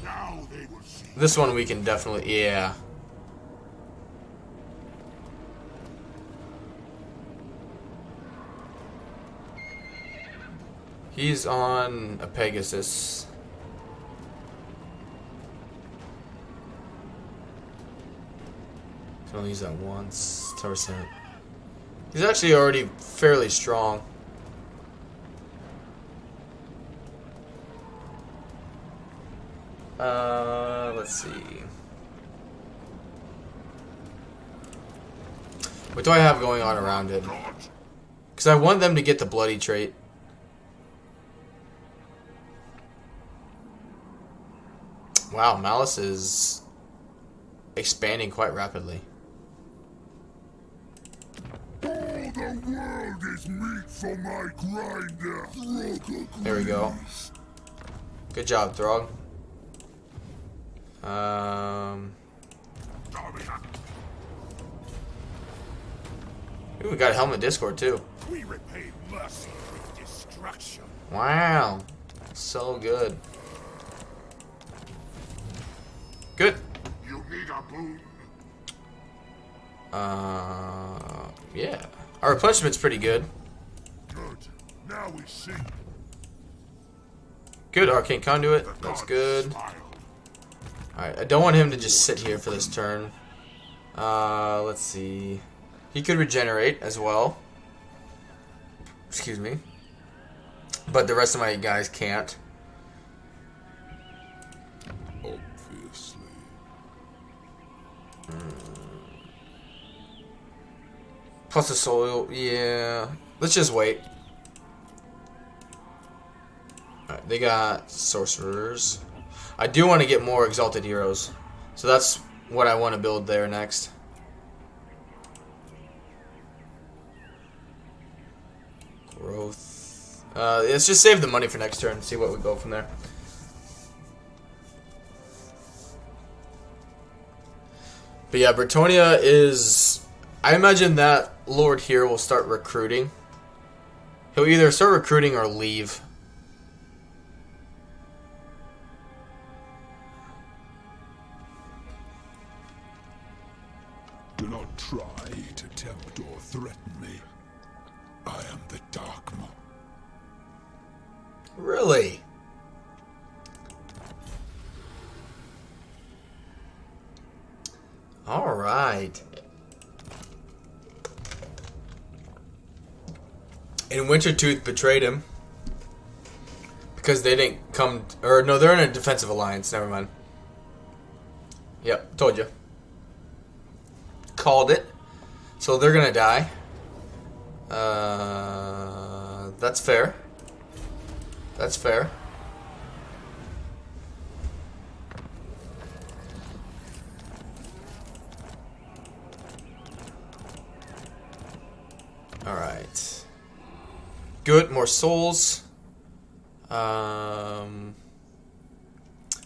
Now they will see. This one we can definitely, yeah. He's on a Pegasus. Can only use that once. 10%. He's actually already fairly strong. Let's see. What do I have going on around it? Because I want them to get the bloody trait. Wow, Malice is expanding quite rapidly. All the world is meat for my grinder. There we go. Good job, Throg. Ooh, we got a helmet Discord too. We repay mercy with destruction. Wow, so good. Good. You need a boon. Yeah. Our punishment's pretty good. Good. Now we see. Good, Arcane Conduit. That's good. Alright, I don't want him to just sit here for this turn. Let's see. He could regenerate as well. Excuse me. But the rest of my guys can't. Obviously. Plus the soil, yeah. Let's just wait. Alright, they got sorcerers. I do want to get more exalted heroes. So that's what I want to build there next. Growth. Let's just save the money for next turn and see what we go from there. But yeah, Bretonia is... I imagine that Lord here will start recruiting. He'll either start recruiting or leave. Do not try to tempt or threaten me. I am the Dark Master. Really? Alright. And Wintertooth betrayed him. Because they didn't come... Or, no, they're in a defensive alliance. Never mind. Yep, told you. Called it. So they're gonna die. That's fair. That's fair. Alright. Good, more souls. And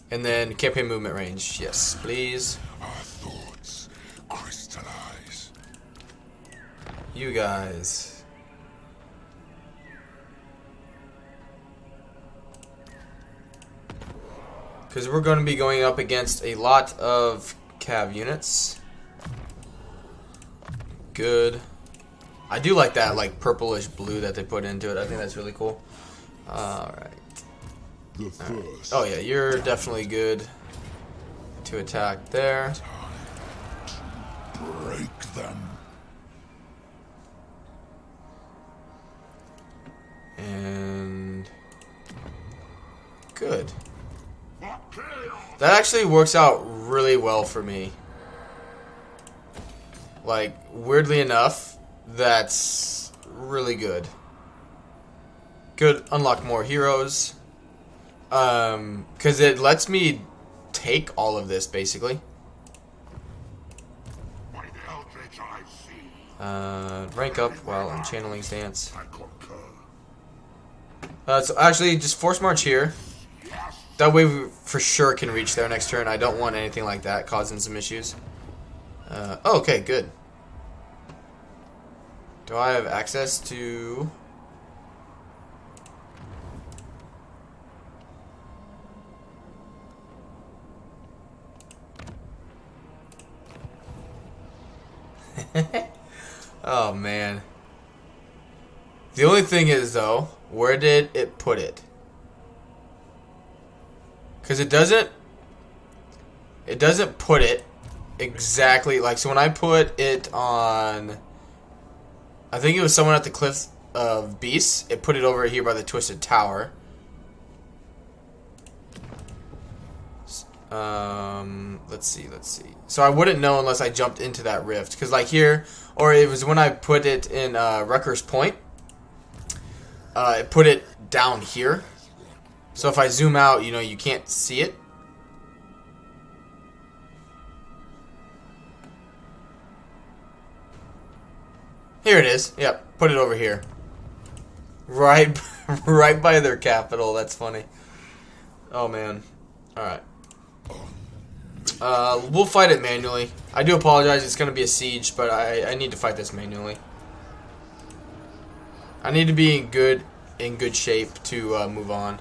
then campaign movement range. Yes, please. Our thoughts crystallize. You guys. Because we're going to be going up against a lot of cav units. Good. I do like that like purplish blue that they put into it. I think that's really cool. Alright. The first. Oh yeah, you're definitely good to attack there. Break them. And good. That actually works out really well for me. Like, weirdly enough, that's really good. Good, unlock more heroes. Because it lets me take all of this, basically. Rank up while I'm channeling stance. So actually, just force march here. That way we for sure can reach there next turn. I don't want anything like that causing some issues. Oh, okay, good. Do I have access to... Oh, man. The only thing is, though, where did it put it? Because it doesn't put it exactly, like, so when I put it on, I think it was someone at the Cliff of Beasts, it put it over here by the Twisted Tower. Let's see. So I wouldn't know unless I jumped into that rift, because like here, or it was when I put it in Wrecker's Point, it put it down here. So if I zoom out, you know, you can't see it. Here it is. Yep, put it over here. Right, right by their capital. That's funny. Oh man. All right. We'll fight it manually. I do apologize. It's going to be a siege, but I need to fight this manually. I need to be in good shape to move on.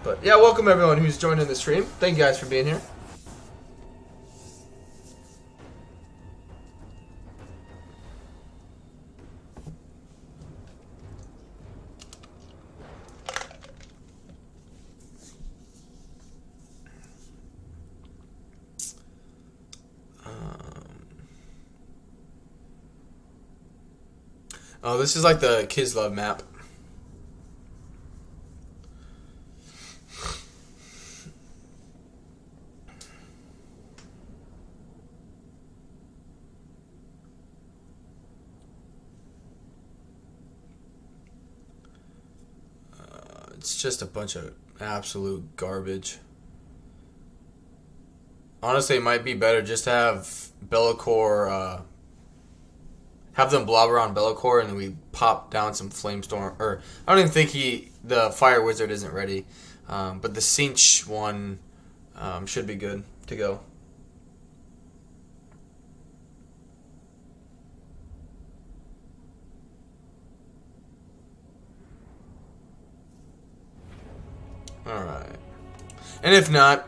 But yeah, welcome everyone who's joining the stream. Thank you guys for being here. Oh, this is like the Kislev map. It's just a bunch of absolute garbage. Honestly, it might be better just to have Belakor, have them blob around Belakor, and then we pop down some Flamestorm. Or I don't even think the Fire Wizard isn't ready, but the Cinch one should be good to go. All right, and if not,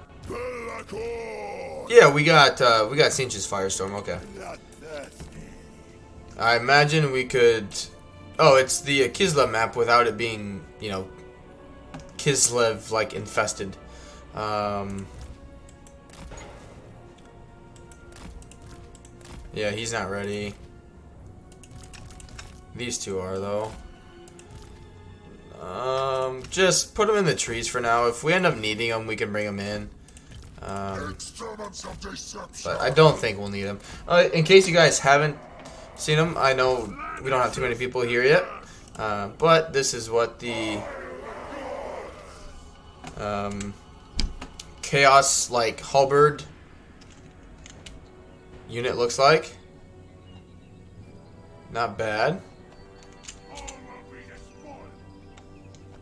yeah, we got Cinch's Firestorm. Okay. I imagine we could... Oh, it's the Kislev map without it being, you know, Kislev, like, infested. Yeah, he's not ready. These two are, though. Just put them in the trees for now. If we end up needing them, we can bring them in. But I don't think we'll need them. In case you guys haven't seen them, I know we don't have too many people here yet, but this is what the chaos like halberd unit looks like. Not bad.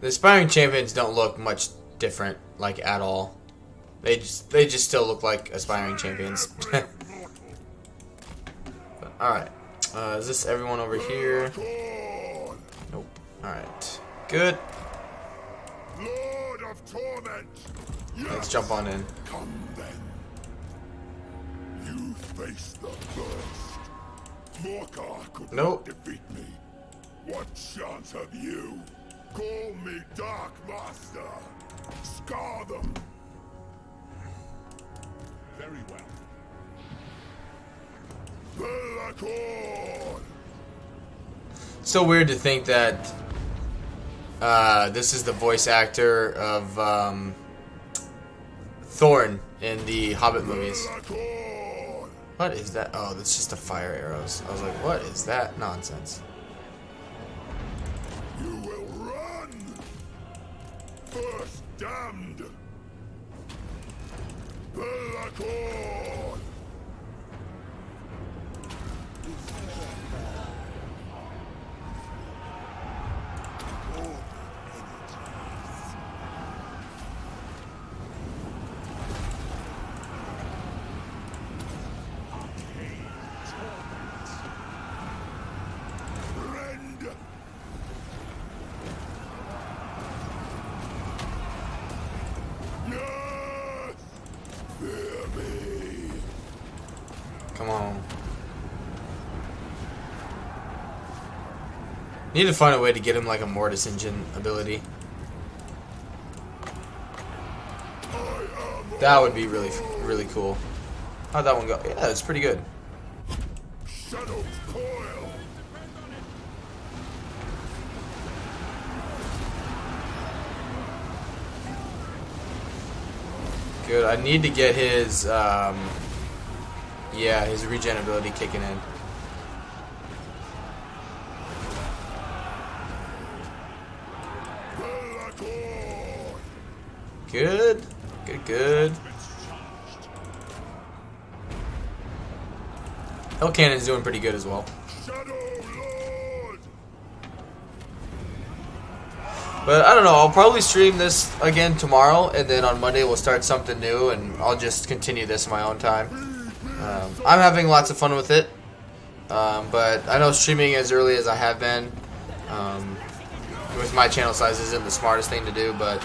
The aspiring champions don't look much different, like at all. They just still look like aspiring champions. All right. Is this everyone over here? Nope. Alright. Good. Lord of Torment. Let's jump on in. Come then. You face the first. Morcar could Nope. not defeat me. What chance have you? Call me Dark Master. Scar them. Very well. Belakor. So weird to think that this is the voice actor of Thorn in the Hobbit movies. Belakor. What is that? Oh, that's just the fire arrows. I was like, what is that nonsense? You will run. First damned. Belakor. Rend. Yes. Fear me. Come on. Need to find a way to get him like a Mortis Engine ability. That would be really, really cool. How'd that one go? Yeah, it's pretty good. Shadows coil. Good. I need to get his, yeah, his regen ability kicking in. Belakor. Good. Good, good. Hell Cannon's doing pretty good as well. Shadow Lord. But I don't know, I'll probably stream this again tomorrow, and then on Monday we'll start something new, and I'll just continue this in my own time. I'm having lots of fun with it, but I know streaming as early as I have been, with my channel size isn't the smartest thing to do, but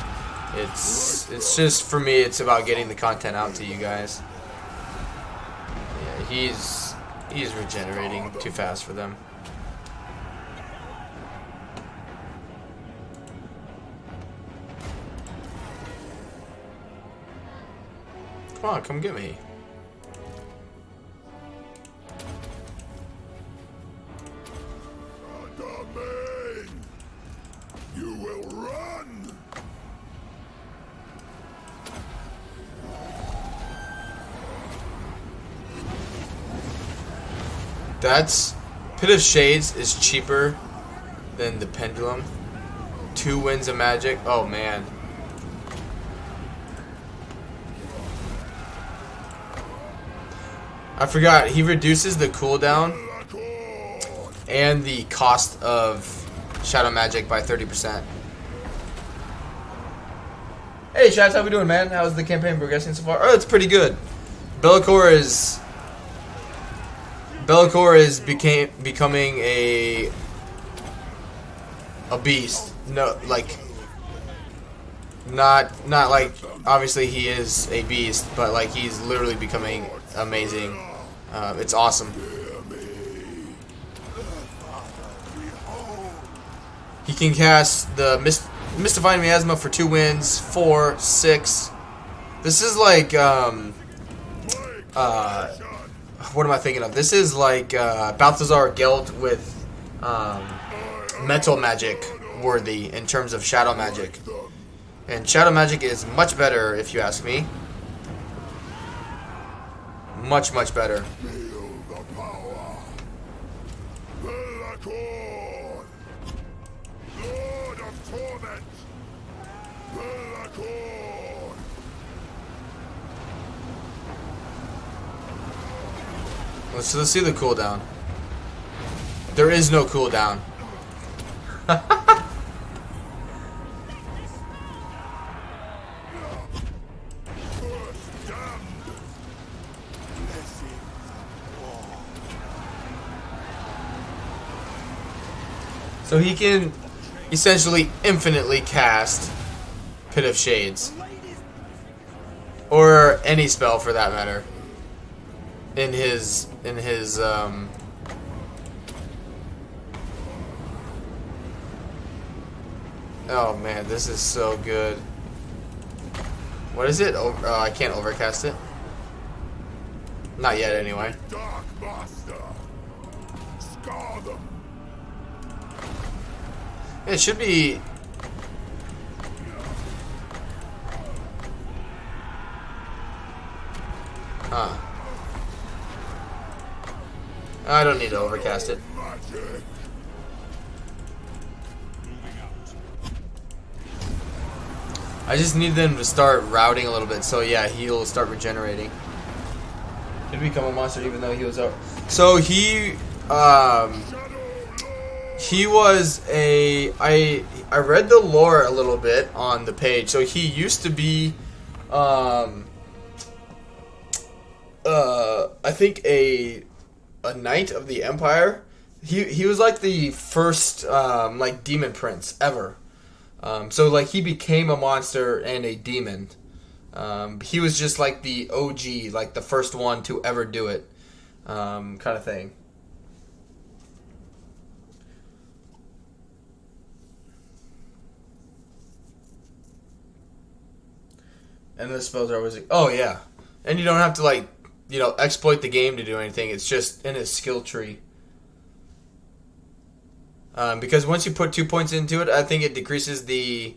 it's just, for me, it's about getting the content out to you guys. Yeah, he's regenerating too fast for them. Come on, come get me. Domain. You will run. That's Pit of Shades is cheaper than the Pendulum. 2 Winds of Magic. Oh man. I forgot, he reduces the cooldown Belakor. and the cost of Shadow Magic by 30%. Hey Shaz, how we doing, man? How's the campaign progressing so far? Oh, it's pretty good. Belakor is becoming a beast. No, like not like, obviously he is a beast, but like he's literally becoming amazing. It's awesome. He can cast the Mystifying Miasma for 2 wins, 4, 6. This is like what am I thinking of? This is like Balthazar Gelt with mental magic worthy in terms of shadow magic. And shadow magic is much better, if you ask me. Much, much better. Feel the power. Belakor. Lord of Torment. Belakor. Let's see the cooldown. There is no cooldown. First damned. So he can essentially infinitely cast Pit of Shades. Or any spell for that matter. In his Oh man, this is so good. What is it? I can't overcast it. Not yet, anyway. Dark Master. Scar them. It should be. Huh. I don't need to overcast it. Magic. I just need them to start routing a little bit, so yeah, he'll start regenerating. He'll become a monster even though he was out. So he was a I read the lore a little bit on the page. So he used to be I think a knight of the Empire. He was like the first like demon prince ever. So like he became a monster and a demon. He was just like the OG, like the first one to ever do it, kind of thing. And the spells are always like, oh yeah, and you don't have to like, you know, exploit the game to do anything. It's just in his skill tree. Because once you put 2 points into it, I think it decreases the.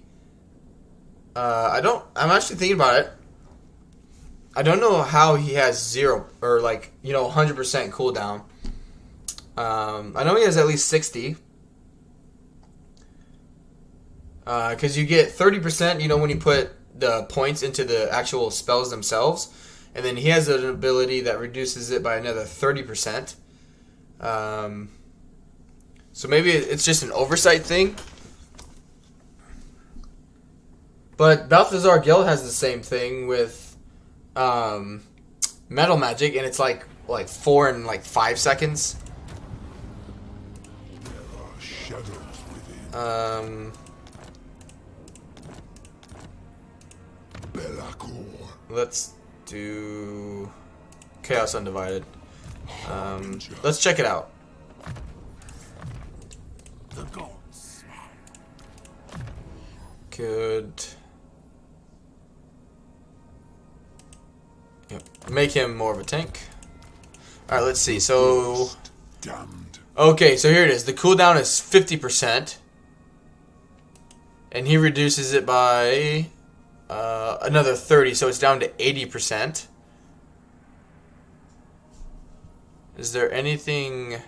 I'm actually thinking about it. I don't know how he has 0 or like, you know, 100% cooldown. I know he has at least 60. Because you get 30%, you know, when you put the points into the actual spells themselves, and then he has an ability that reduces it by another 30%. So maybe it's just an oversight thing. But Balthazar Guild has the same thing with metal magic, and it's like 4 and like 5 seconds. There are shadows within. Belakor. Let's do Chaos Undivided. Let's check it out. The gods. Could make him more of a tank. Alright, let's see. So Damned. okay, so here it is. The cooldown is 50%. And he reduces it by another 30, so it's down to 80%. Is there anything?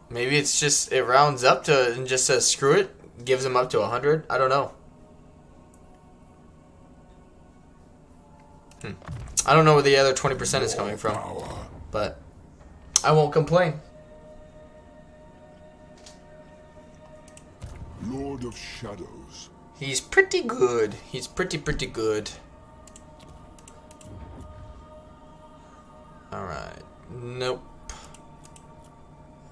Maybe it's just it rounds up to and just says screw it, gives him up to 100. I don't know. I don't know where the other 20% is coming from, Power. but I won't complain. Lord of Shadows. He's pretty good. He's pretty good. Alright. Nope.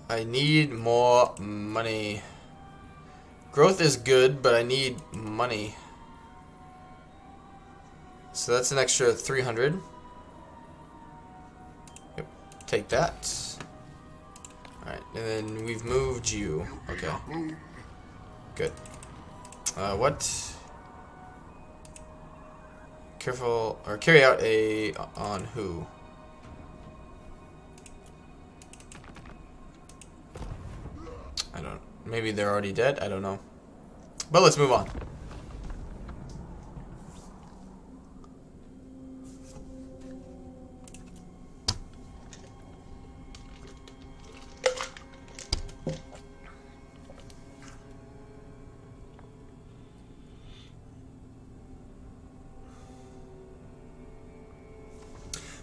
I need more money. Growth is good, but I need money. So that's an extra 300. Yep. Take that. Alright, and then we've moved you. Okay. Good. What? Careful, or carry out a on who? I don't. Maybe they're already dead. I don't know. But let's move on.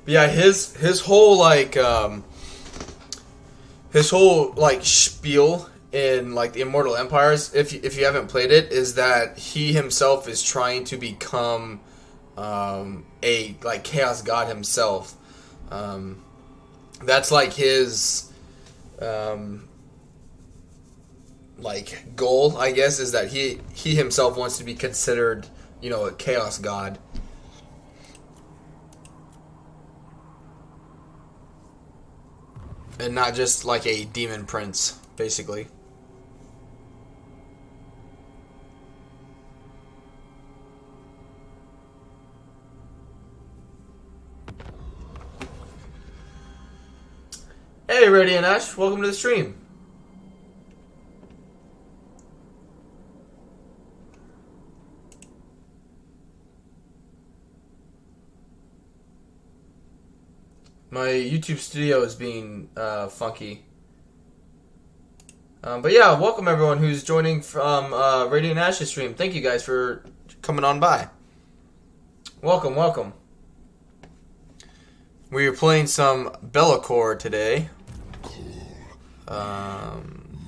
But yeah, his whole like spiel in like the Immortal Empires, if you haven't played it, is that he himself is trying to become a like chaos god himself. That's like his like goal, I guess, is that he himself wants to be considered, you know, a chaos god. And not just like a demon prince, basically. Radiant Ash, welcome to the stream. My YouTube studio is being funky. But yeah, welcome everyone who's joining from Radiant Ash's stream. Thank you guys for coming on by. Welcome, welcome. We are playing some Belakor today.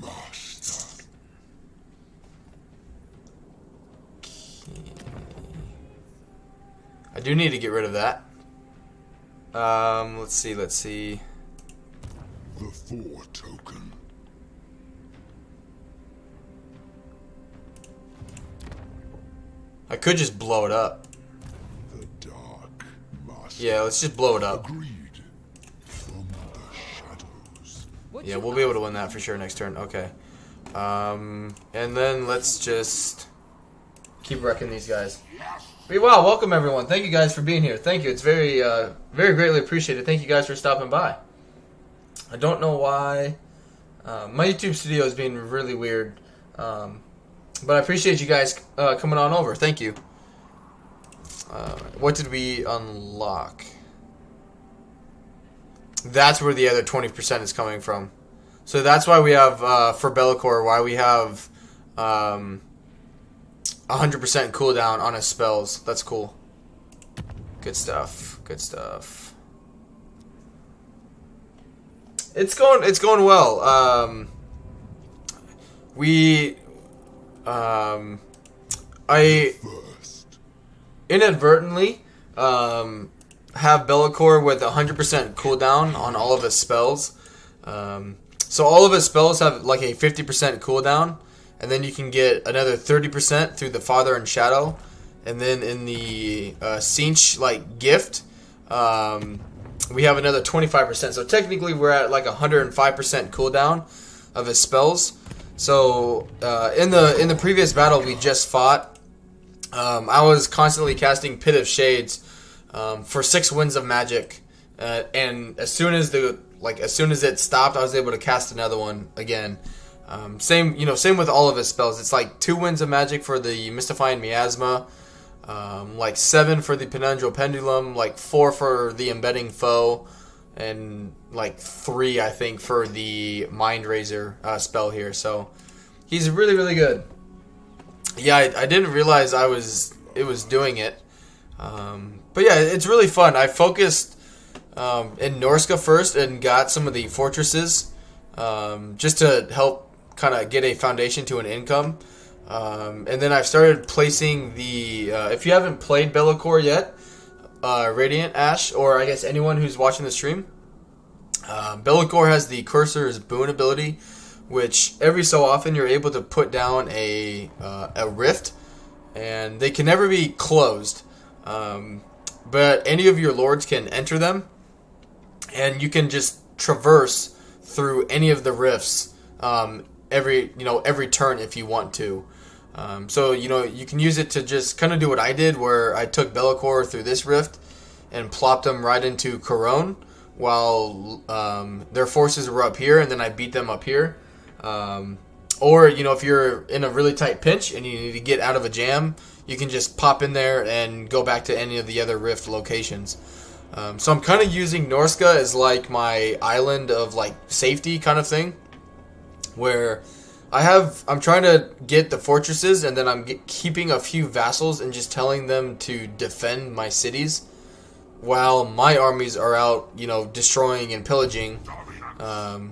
Master. I do need to get rid of that. Let's see. The 4 token. I could just blow it up. The Dark Master. Yeah, let's just blow it up. Agreed. From the shadows. Yeah, we'll be able to win that for sure next turn. Okay. And then let's just keep wrecking these guys. But wow, welcome everyone. Thank you guys for being here. Thank you. It's very, very greatly appreciated. Thank you guys for stopping by. I don't know why. My YouTube studio is being really weird. But I appreciate you guys coming on over. Thank you. What did we unlock? That's where the other 20% is coming from. So that's why we have, for Belakor, why we have 100% cooldown on his spells. That's cool. Good stuff. Good stuff. It's going well. I inadvertently have Belakor with 100% cooldown on all of his spells. So all of his spells have like a 50% cooldown, and then you can get another 30% through the Father and Shadow, and then in the Cinch like gift, we have another 25%. So technically, we're at like 105% cooldown of his spells. So in the previous battle we just fought, I was constantly casting Pit of Shades for 6 winds of magic, and as soon as it stopped, I was able to cast another one again. Same with all of his spells. It's like 2 winds of magic for the Mystifying Miasma, like 7 for the Penundral Pendulum, like 4 for the Embedding Foe, and like 3 I think for the Mind Razor spell here. So he's really, really good. Yeah, I didn't realize it was doing it. But yeah, it's really fun. I focused in Norska first and got some of the fortresses just to help kind of get a foundation to an income. And then I've started placing the... if you haven't played Belakor yet, Radiant Ash, or I guess anyone who's watching the stream, Belakor has the Cursor's Boon ability, which every so often you're able to put down a rift, and they can never be closed. But any of your lords can enter them, and you can just traverse through any of the rifts every turn if you want to. So you can use it to just kind of do what I did, where I took Belakor through this rift and plopped them right into Corone while their forces were up here, and then I beat them up here. Or if you're in a really tight pinch and you need to get out of a jam, you can just pop in there and go back to any of the other rift locations. So I'm kind of using Norska as like my island of like safety kind of thing, where I'm trying to get the fortresses, and then I'm keeping a few vassals and just telling them to defend my cities while my armies are out, destroying and pillaging.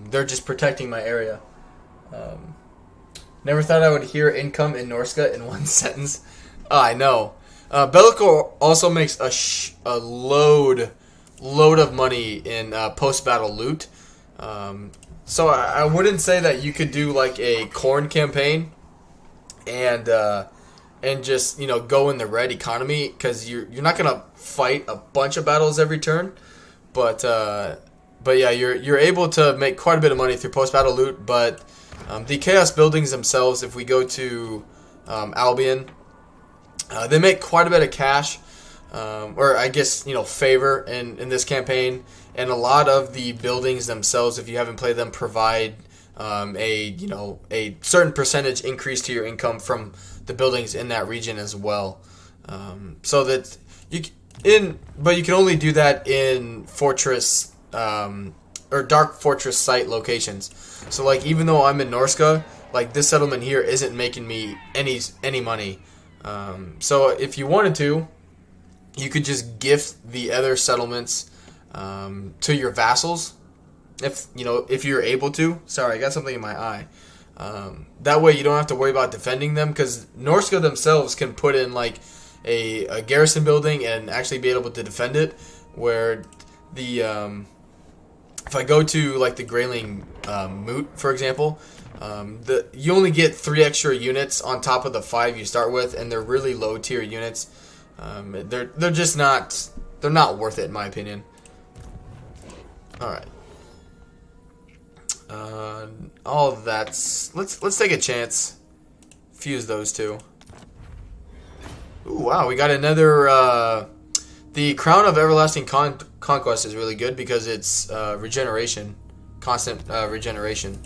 They're just protecting my area. Never thought I would hear income in Norska in one sentence. I know. Belakor also makes a load of money in post-battle loot. So I wouldn't say that you could do like a corn campaign and just go in the red economy, because you're not gonna fight a bunch of battles every turn. But yeah, you're able to make quite a bit of money through post-battle loot. But the chaos buildings themselves, if we go to Albion, they make quite a bit of cash, or I guess favor in this campaign, and a lot of the buildings themselves, if you haven't played them, provide a certain percentage increase to your income from the buildings in that region as well. So that but you can only do that in fortress or dark fortress site locations. So like even though I'm in Norska, like this settlement here isn't making me any money. So if you wanted to, you could just gift the other settlements to your vassals, if you're able to. Sorry, I got something in my eye. That way you don't have to worry about defending them, because Norska themselves can put in like a garrison building and actually be able to defend it. Where the if I go to like the Grayling Moot, for example, you only get 3 extra units on top of the 5 you start with, and they're really low tier units. They're just not worth it in my opinion. All right. All of that's let's take a chance. Fuse those two. Ooh, wow, we got another. The Crown of Everlasting Conquest is really good because it's regeneration, constant regeneration.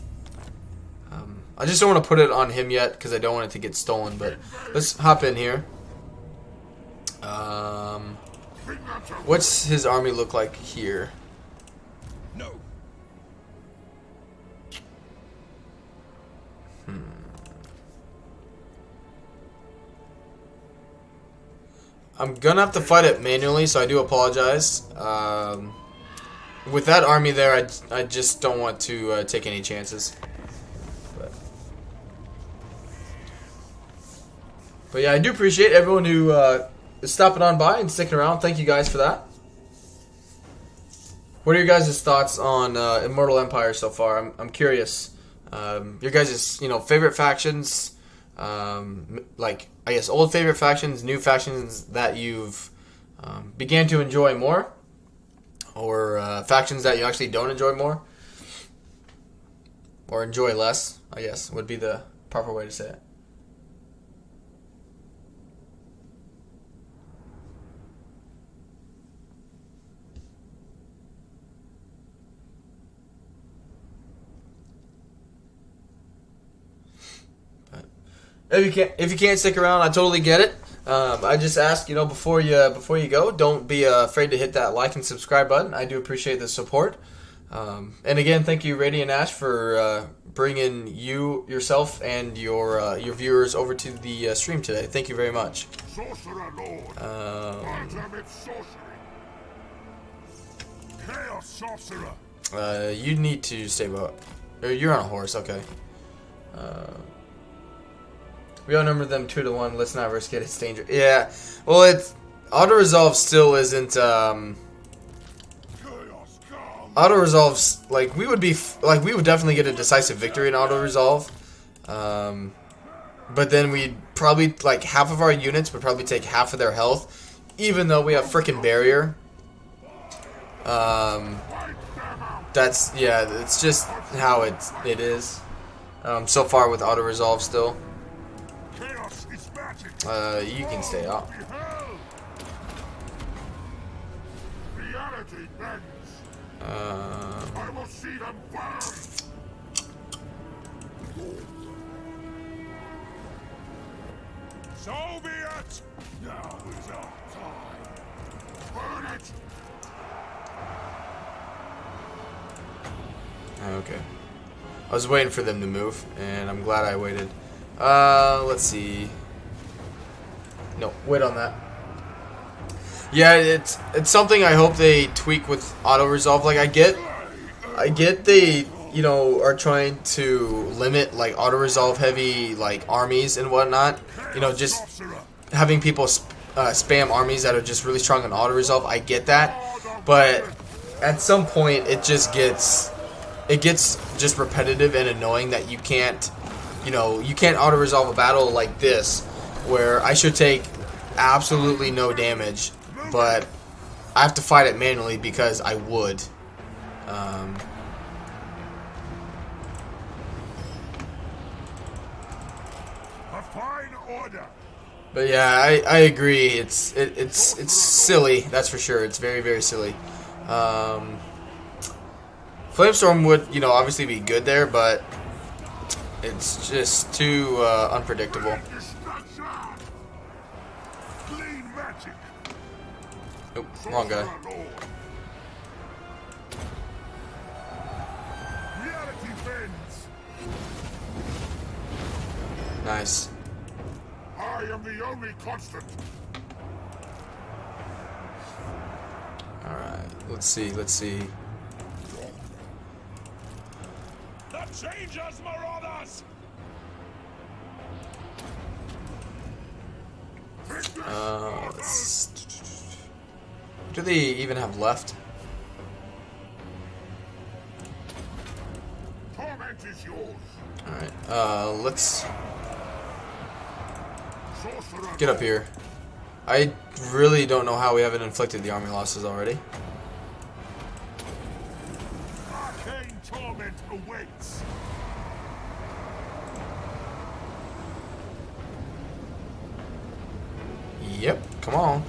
I just don't want to put it on him yet because I don't want it to get stolen. But let's hop in here. What's his army look like here? No. I'm gonna have to fight it manually, so I do apologize. With that army there, I just don't want to take any chances. But yeah, I do appreciate everyone who is stopping on by and sticking around. Thank you guys for that. What are your guys' thoughts on Immortal Empire so far? I'm curious. Your guys' favorite factions, like I guess old favorite factions, new factions that you've began to enjoy more, or factions that you actually don't enjoy more, or enjoy less, I guess would be the proper way to say it. If you can't stick around, I totally get it. I just ask, before you go, don't be afraid to hit that like and subscribe button. I do appreciate the support. And again, thank you, Radiant Ash, for bringing yourself and your viewers over to the stream today. Thank you very much. Sorcerer Lord. Chaos Sorcerer. You need to stay about. You're on a horse, okay. We outnumber them 2-1. Let's not risk it. It's dangerous. Yeah. Well, it's auto resolve still isn't. Auto resolves we would definitely get a decisive victory in auto resolve. But then we'd probably half of our units would probably take half of their health, even though we have frickin' barrier. It's just how it is. So far with auto resolve still. You can stay out. I will see them burn. So be it. Now is our time. Burn it. Okay. I was waiting for them to move, and I'm glad I waited. Let's see. No, wait on that. Yeah, it's something I hope they tweak with auto resolve. I get they are trying to limit auto resolve heavy armies and whatnot. Just having people spam armies that are just really strong on auto resolve. I get that, but at some point it gets just repetitive and annoying that you can't auto resolve a battle like this, where I should take absolutely no damage, but I have to fight it manually because I would. A fine order. But yeah, I agree. It's silly. That's for sure. It's very, very silly. Flamestorm would, you know, obviously be good there, but it's just too unpredictable. Nope, wrong guy. Nice. I am the only constant. Alright, let's see, let's see. The Changers, Marauders! Do they even have left? Torment is yours. Alright, let's Sorcerer. get up here. I really don't know how we haven't inflicted the army losses already. Arcane torment awaits. Yep, come on.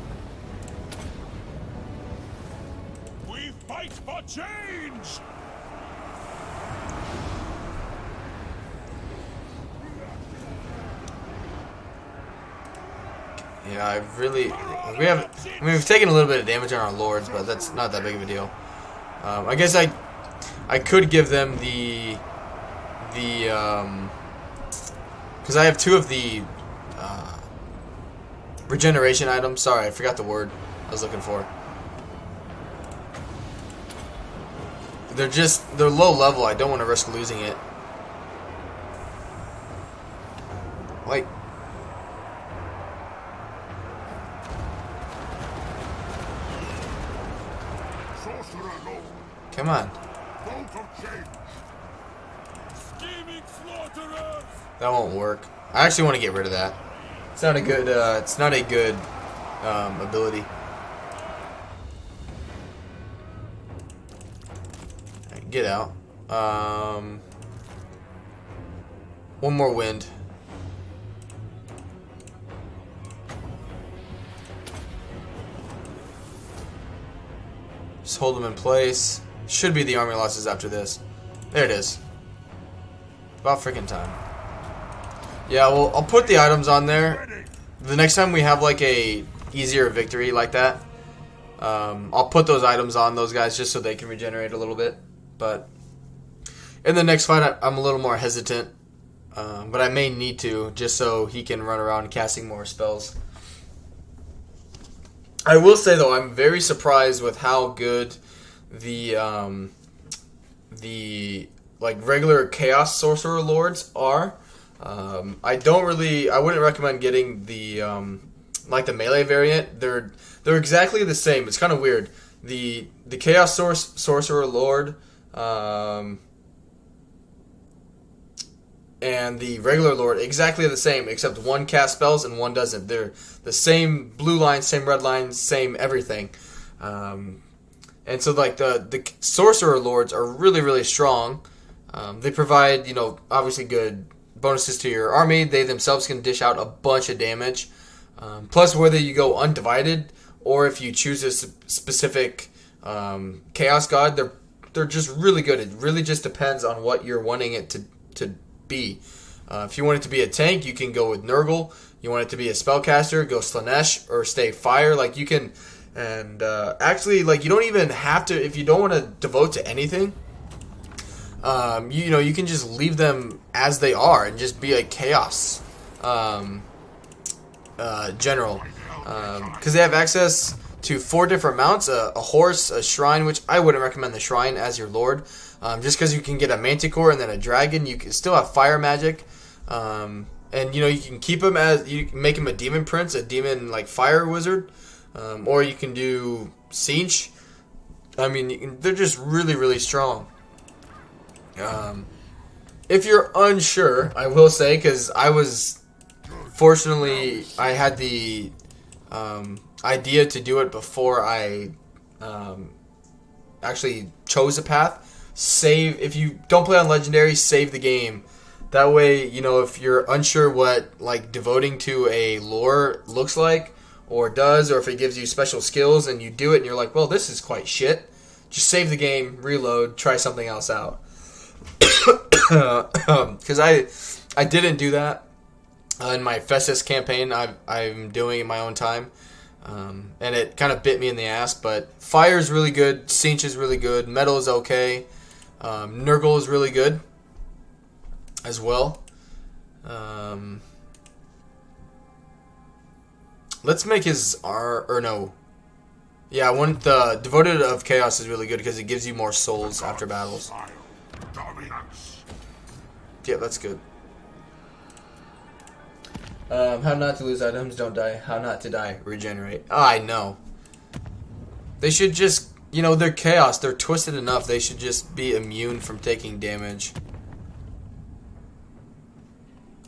We fight for change. Yeah, I really... we've taken a little bit of damage on our lords, but that's not that big of a deal. I guess I could give them the because I have 2 of the regeneration items. Sorry, I forgot the word I was looking for. They're low level. I don't want to risk losing it. Like, Sorcerer low. come on. Bolt of change. Scheming slaughterers. That won't work. I actually want to get rid of that. It's not a good. It's not a good ability. Alright, get out. One more wind. Just hold them in place. Should be the army losses after this. There it is. About freaking time. Yeah, well, I'll put the items on there. The next time we have like a easier victory like that, I'll put those items on those guys just so they can regenerate a little bit. But in the next fight, I'm a little more hesitant. But I may need to just so he can run around casting more spells. I will say though, I'm very surprised with how good the like regular Chaos Sorcerer Lords are. I wouldn't recommend getting the like the melee variant. They're exactly the same. It's kind of weird. The Chaos Sorcerer Lord and the regular Lord exactly the same, except one casts spells and one doesn't. They're the same blue line, same red line, same everything. And so like the Sorcerer Lords are really, really strong. They provide, you know, obviously good bonuses to your army. They themselves can dish out a bunch of damage. Plus, whether you go undivided or if you choose a specific Chaos God, they're just really good. It really just depends on what you're wanting it to be. If you want it to be a tank, you can go with Nurgle. You want it to be a spellcaster, go Slanesh or stay fire. Like you can, and actually, like you don't even have to if you don't want to devote to anything. You know, you can just leave them as they are and just be a chaos general, because they have access to 4 different mounts: a horse, a shrine, which I wouldn't recommend the shrine as your lord, just because you can get a manticore and then a dragon. You can still have fire magic, and you know you can keep him as you can make him a demon prince, a demon like fire wizard, or you can do siege. I mean, they're just really, really strong. If you're unsure, I will say, because fortunately, I had the idea to do it before I actually chose a path. If you don't play on Legendary, save the game. That way, you know, if you're unsure what like devoting to a lore looks like or does, or if it gives you special skills and you do it and you're like, well, this is quite shit. just save the game, reload, try something else out. Because I didn't do that in my Festus campaign. I'm doing in my own time, and it kind of bit me in the ass. But fire is really good, cinch is really good, metal is okay, Nurgle is really good as well. Let's make his no. Yeah, the Devoted of Chaos is really good because it gives you more souls after battles. Yeah, that's good. How not to lose items, don't die. How not to die, regenerate. Oh, I know. They should just, they're chaos. They're twisted enough. They should just be immune from taking damage.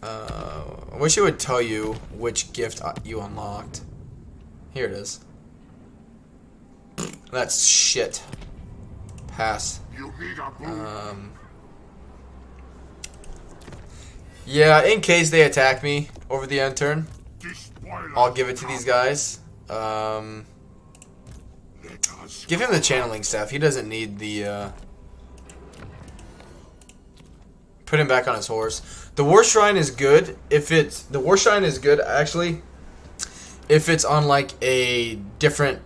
I wish it would tell you which gift you unlocked. Here it is. That's shit. Pass. Yeah, in case they attack me over the end turn, I'll give it to these guys. Give him the channeling staff. He doesn't need the... Put him back on his horse. The War Shrine is good the War Shrine is good actually if it's on like a different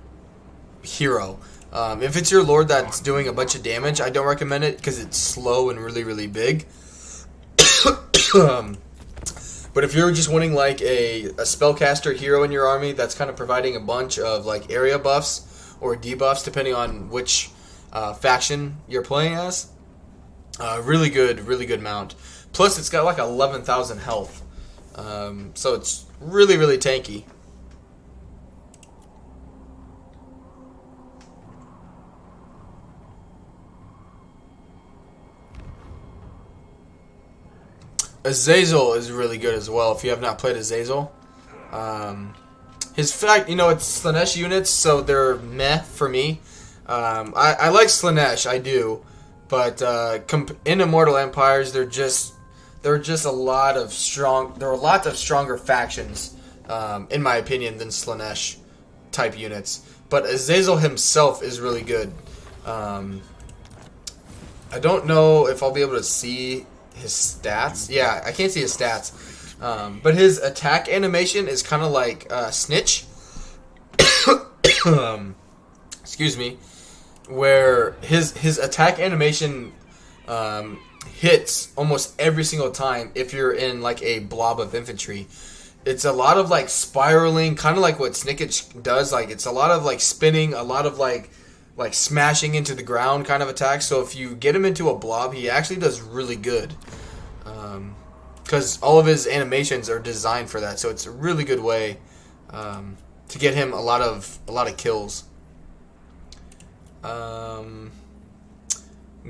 hero. If it's your lord that's doing a bunch of damage, I don't recommend it because it's slow and really, really big. But if you're just wanting like a spellcaster hero in your army that's kind of providing a bunch of like area buffs or debuffs depending on which faction you're playing as, really good mount. Plus it's got like 11,000 health, so it's really, really tanky. Azazel is really good as well if you have not played Azazel. His fact, it's Slanesh units, so they're meh for me. I like Slanesh, I do, but in Immortal Empires, there are a lot of stronger factions, in my opinion, than Slanesh type units. But Azazel himself is really good. I don't know if I'll be able to see his stats. Yeah, I can't see his stats. But his attack animation is kind of like Snitch. Excuse me. Where his attack animation hits almost every single time if you're in like a blob of infantry. It's a lot of like spiraling, kind of like what Snickage does. Like it's a lot of like spinning, a lot of like smashing into the ground kind of attack. So if you get him into a blob, he actually does really good. Because all of his animations are designed for that. So it's a really good way to get him a lot of kills.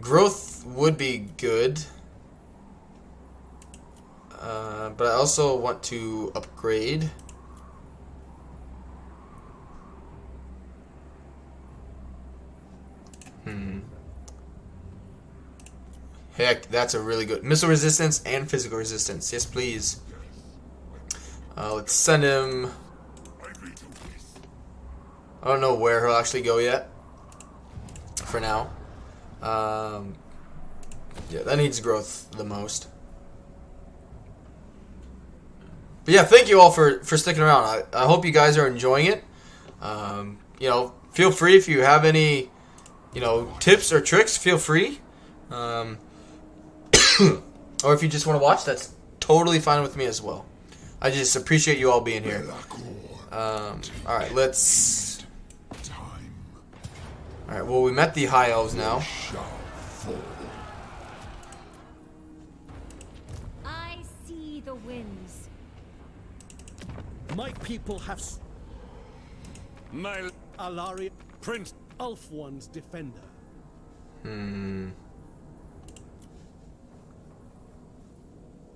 Growth would be good. But I also want to upgrade. Heck, that's a really good missile resistance and physical resistance. Yes, please. Let's send him. I don't know where he'll actually go yet. For now. Yeah, that needs growth the most. But yeah, thank you all for sticking around. I hope you guys are enjoying it. Feel free if you have any, tips or tricks. Feel free. Or if you just want to watch, that's totally fine with me as well. I just appreciate you all being here. Alright, let's... Alright, well, we met the High Elves now. I see the winds. My people have... My Alari Prince Ulf-One's defender.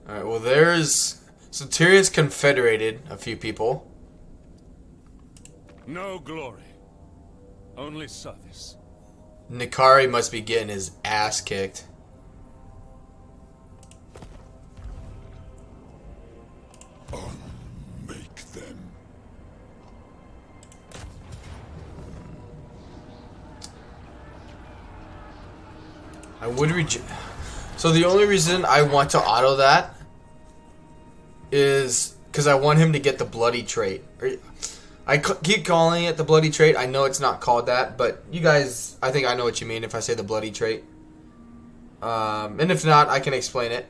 Alright, well there's... So Tyrion's confederated a few people. No glory. Only service. Nikari must be getting his ass kicked. Make them. I would So the only reason I want to auto that is because I want him to get the bloody trait. I keep calling it the bloody trait. I know it's not called that, but you guys, I think I know what you mean if I say the bloody trait. And if not, I can explain it.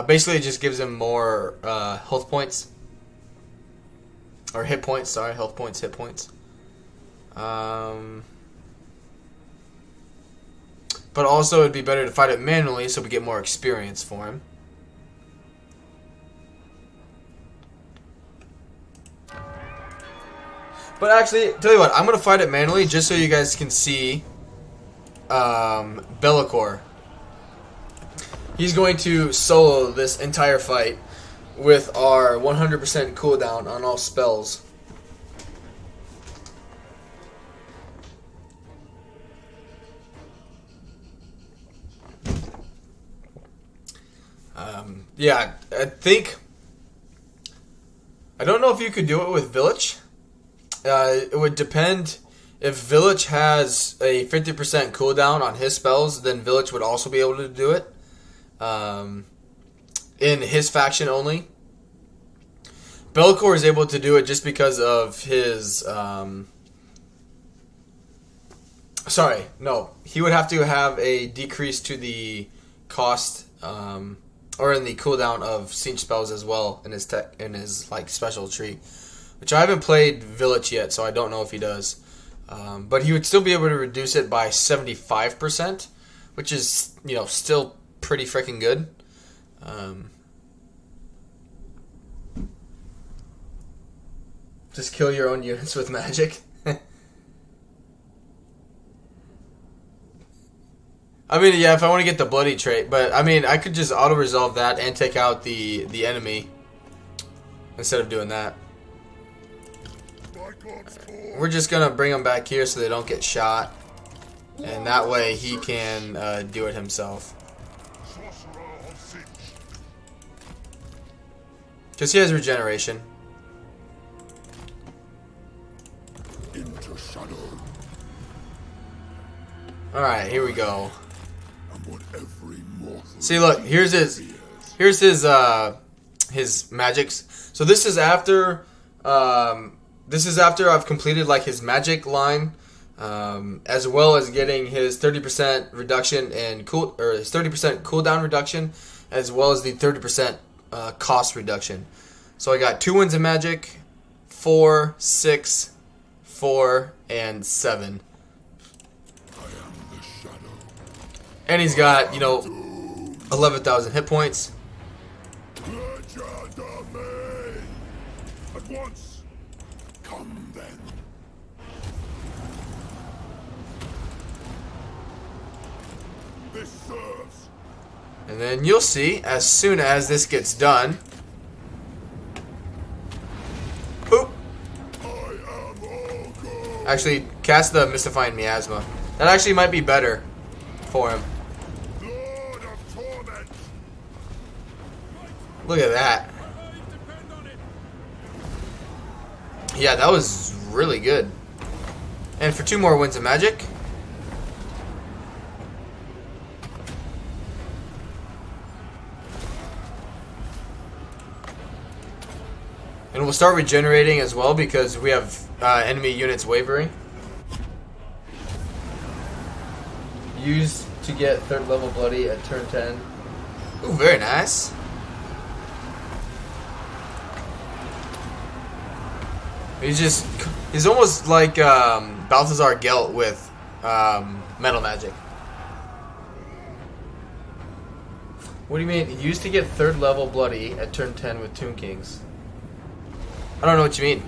Basically, it just gives him more health points. Or hit points, sorry. Health points, hit points. But also, it'd be better to fight it manually so we get more experience for him. But actually, tell you what, I'm going to fight it manually just so you guys can see Belakor. He's going to solo this entire fight with our 100% cooldown on all spells. Yeah, I don't know if you could do it with Village. It would depend. If Village has a 50% cooldown on his spells, then Village would also be able to do it. In his faction only. Belakor is able to do it just because of his... Sorry, no. He would have to have a decrease to the cost... or in the cooldown of siege spells as well in his like special tree, which I haven't played Village yet, so I don't know if he does. But he would still be able to reduce it by 75%, which is still pretty freaking good. Just kill your own units with magic. I mean, yeah, if I want to get the bloody trait, but I mean, I could just auto-resolve that and take out the enemy instead of doing that. We're just gonna bring them back here so they don't get shot, and that way he can do it himself. Because he has regeneration. Alright, here we go. See, look, here's his magics. So this is after I've completed like his magic line, as well as getting his 30% reduction in his 30% cooldown reduction, as well as the 30% cost reduction. So I got 2 wins in magic, 4, 6, 4, and 7. And he's got, 11,000 hit points. At once. Come then. This serves. And then you'll see, as soon as this gets done, boop. Actually, cast the Mystifying Miasma. That actually might be better for him. Lord of Torment. Look at that. Yeah, that was really good. And for 2 more wins of magic. And we'll start regenerating as well because we have enemy units wavering. Use to get 3rd level bloody at turn 10. Ooh, very nice. He's almost like Balthazar Gelt with metal magic. What do you mean? Use to get 3rd level bloody at turn 10 with Tomb Kings. I don't know what you mean.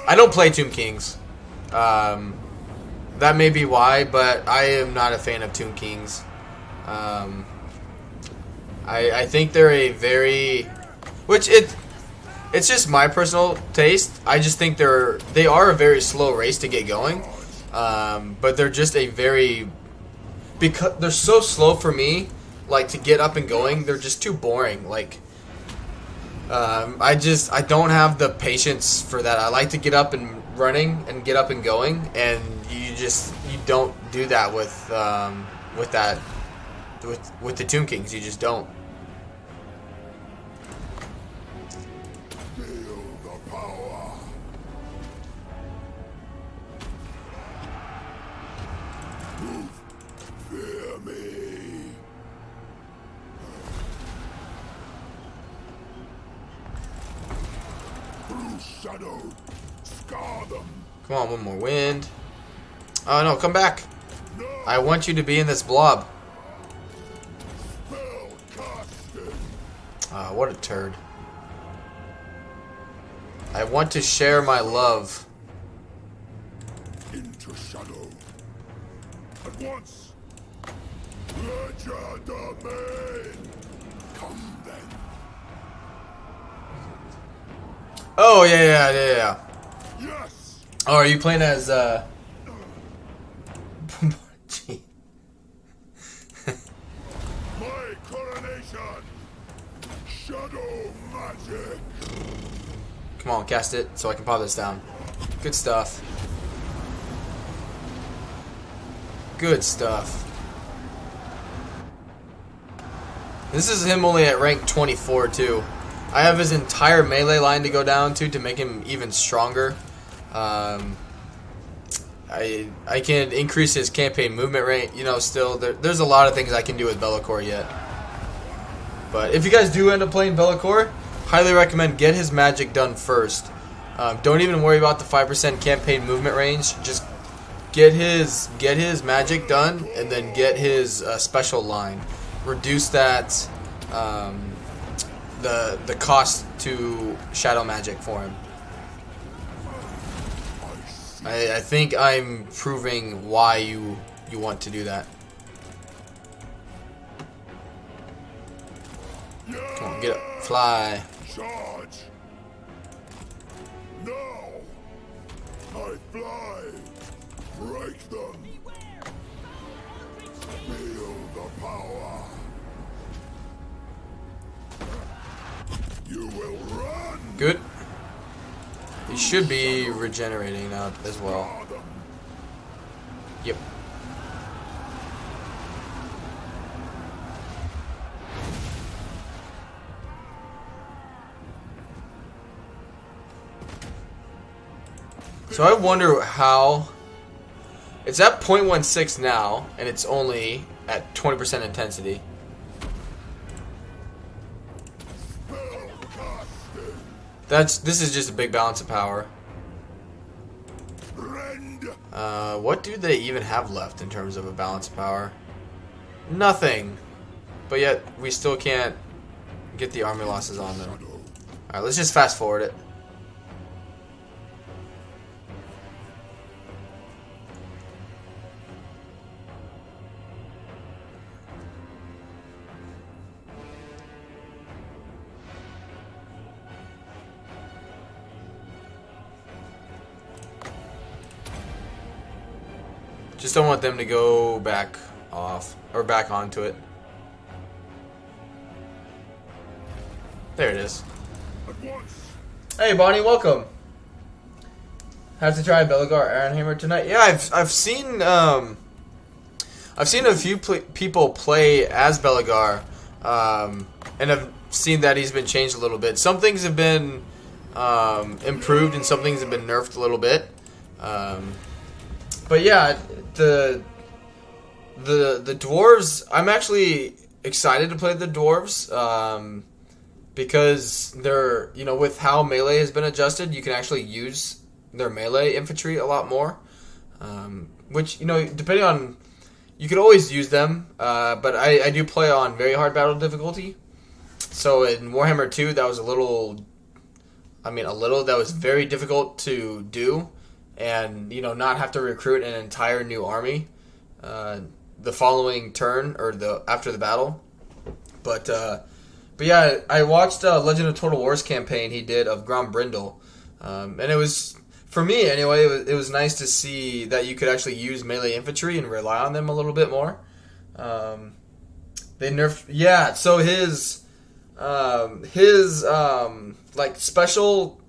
I don't play Tomb Kings. That may be why, but I am not a fan of Tomb Kings. I think they're a very... It's just my personal taste. I just think they are a very slow race to get going. But they're just a very... Because they're so slow for me, like, to get up and going, they're just too boring. Like... I don't have the patience for that. I like to get up and running and get up and going, and you don't do that with with that, with the Tomb Kings. You just don't. Feel the power. Move. Fear me. Through shadow. Scar them. Come on, one more wind. Oh no, come back. No. I want you to be in this blob. Spell casting. Ah, what a turd. I want to share my love. Into shadow. At once. Ledger domain. Come then. Oh yeah. Yes. Oh, are you playing as Gee. My coronation. Shadow magic. Come on, cast it so I can pop this down. Good stuff. Good stuff. This is him only at rank 24 too. I have his entire melee line to go down to make him even stronger. I can increase his campaign movement rate. You know, still there's a lot of things I can do with Belakor yet. But if you guys do end up playing Belakor, highly recommend get his magic done first. Don't even worry about the 5% campaign movement range. Just get his magic done, and then get his special line. Reduce that the cost to shadow magic for him. I think I'm proving why you want to do that. Come on, get up, fly. Charge. Now. I fly. Break them. Feel the power. You will run. Good. He should be regenerating now as well. Scar them. Yep. So I wonder how it's at 0.16 now, and it's only at 20% intensity. Spell casting. This is just a big balance of power. Rend. What do they even have left in terms of a balance of power? Nothing. But yet we still can't get the army losses on them. Shadow. Alright, let's just fast forward it. Just don't want them to go back off or back onto it. There it is. At once. Hey Bonnie, welcome. Have to try Belakor Ironhammer tonight. Yeah, I've seen a few people play as Belakor, and I've seen that he's been changed a little bit. Some things have been improved, and some things have been nerfed a little bit. But yeah, the dwarves. I'm actually excited to play the dwarves because they're, you know, with how melee has been adjusted, you can actually use their melee infantry a lot more. Which, you know, depending on, you could always use them, but I do play on very hard battle difficulty. So in Warhammer 2, that was that was very difficult to do. And, you know, not have to recruit an entire new army the following turn or after the battle. But yeah, I watched Legend of Total War's campaign he did of Grombrindle, and it was, for me anyway, it was nice to see that you could actually use melee infantry and rely on them a little bit more. They nerfed, yeah. So his like special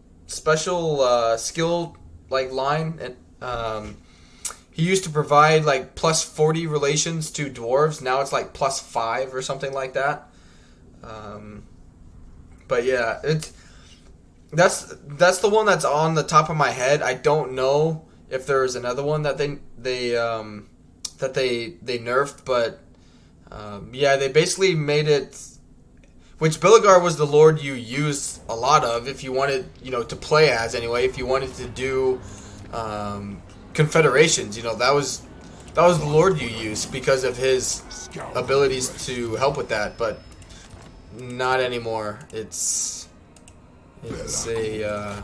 skill like line, and he used to provide like plus 40 relations to dwarves. Now it's like plus 5 or something like that. But yeah, that's the one that's on the top of my head. I don't know if there's another one that they nerfed, but yeah, they basically made it. Which Belakor was the lord you used a lot of if you wanted, to play as anyway. If you wanted to do confederations, that was the lord you used because of his abilities to help with that. But not anymore. It's a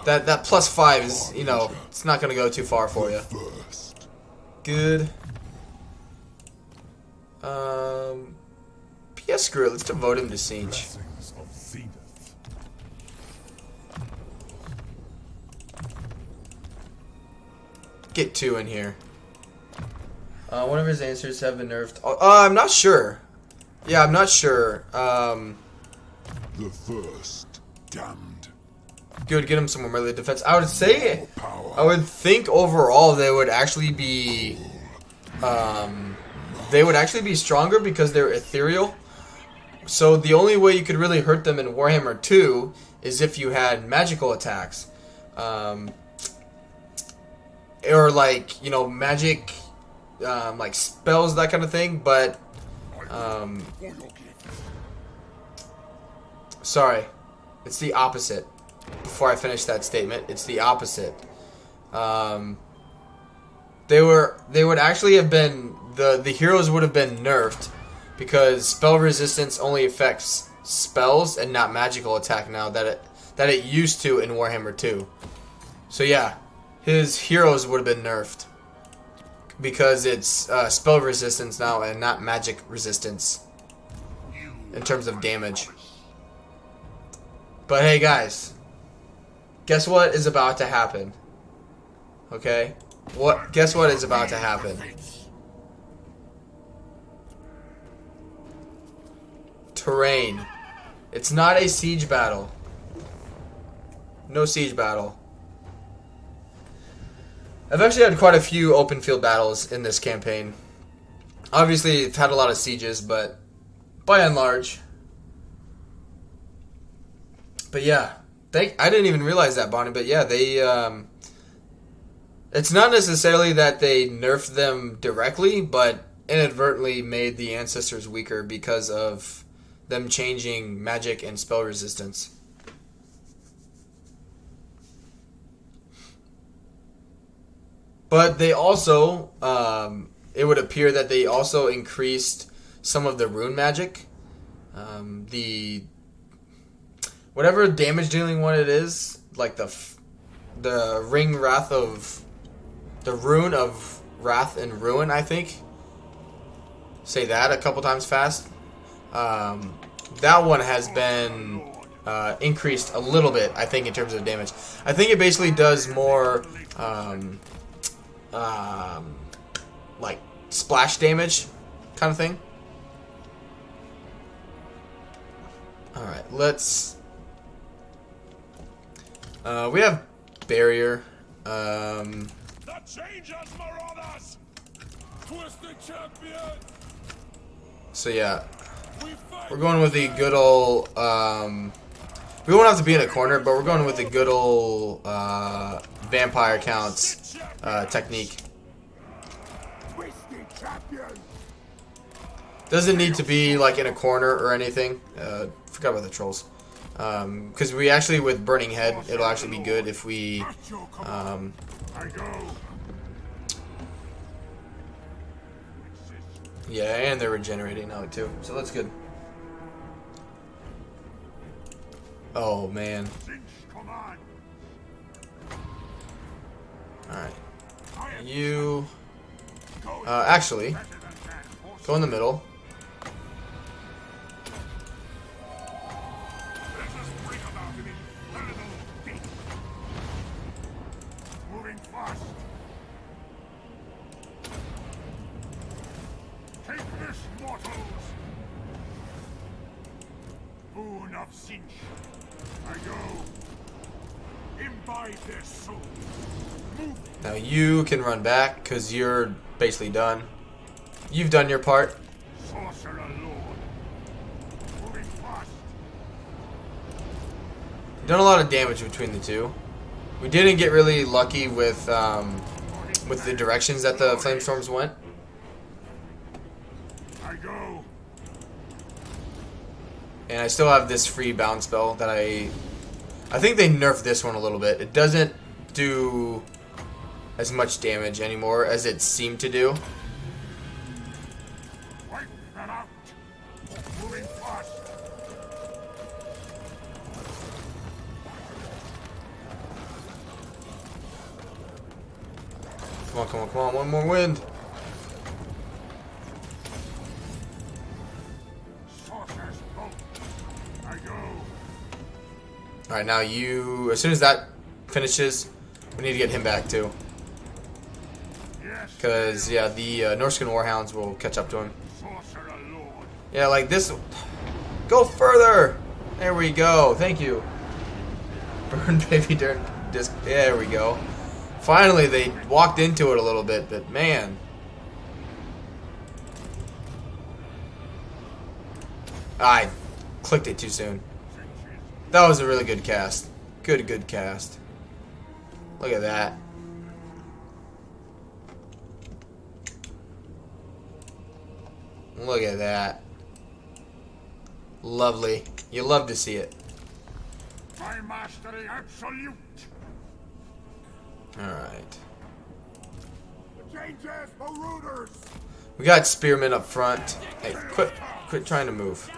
that plus 5 is it's not gonna go too far for you. Good. Yeah, screw it. Let's devote him to siege. Get 2 in here. One of his answers have been nerfed. I'm not sure. Yeah, I'm not sure. The first damned. Good, get him some more melee defense. I would say, I would think overall they would actually be, stronger because they're ethereal. So the only way you could really hurt them in Warhammer 2 is if you had magical attacks, or like magic, like spells, that kind of thing. But sorry, it's the opposite. Before I finish that statement, it's the opposite. They would actually have been the heroes would have been nerfed because spell resistance only affects spells and not magical attack now that it used to in Warhammer 2. So yeah, his heroes would have been nerfed because it's spell resistance now and not magic resistance in terms of damage. But hey guys, guess what is about to happen? Okay? Guess what is about to happen? Terrain. It's not a siege battle. No siege battle. I've actually had quite a few open field battles in this campaign. Obviously, I've had a lot of sieges, but by and large. But yeah, I didn't even realize that, Bonnie. But yeah, they. It's not necessarily that they nerfed them directly, but inadvertently made the ancestors weaker because of them changing magic and spell resistance. But they also, it would appear that they also increased some of the rune magic. The whatever damage dealing one it is, like the ring wrath of the rune of wrath and ruin, I think. Say that a couple times fast. That one has been increased a little bit, I think, in terms of damage. I think it basically does more like splash damage kind of thing. Alright, let's we have barrier. So yeah, we're going with the good old we won't have to be in a corner, but we're going with the good old vampire counts technique. Doesn't need to be like in a corner or anything. Forgot about the trolls. Because we actually, with Burning Head, it'll actually be good if we yeah, and they're regenerating now too, so that's good. Oh man. Alright. You actually go in the middle. Imbibe their soul. Move. Now you can run back because you're basically done. You've done your part. Sorcerer Lord. Moving fast. Done a lot of damage between the two. We didn't get really lucky with the directions that the flamestorms went. I go. And I still have this free bounce spell that I think they nerfed this one a little bit. It doesn't do as much damage anymore as it seemed to do. Wipe that out. Moving fast. Come on, come on, come on. One more wind. Sorcerer's boat. I go. Alright, now you... As soon as that finishes, we need to get him back too. Yes. Because, yeah, the Norscan Warhounds will catch up to him. Sorcerer Lord. Yeah, like this... Go further! There we go. Thank you. Burn baby during disc... There we go. Finally, they walked into it a little bit, but man. I clicked it too soon. That was a really good cast. Good cast. Look at that. Look at that. Lovely. You love to see it. My mastery absolute. Alright. Changes, marauders. We got spearmen up front. Hey, quit trying to move.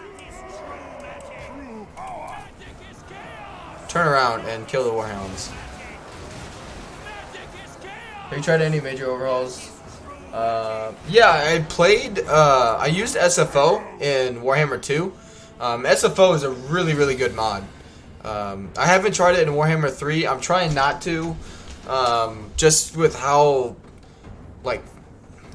True power. Turn around and kill the warhounds. Have you tried any major overhauls? Yeah, I played. I used SFO in Warhammer 2. SFO is a really good mod. I haven't tried it in Warhammer 3. I'm trying not to. Just with how, like,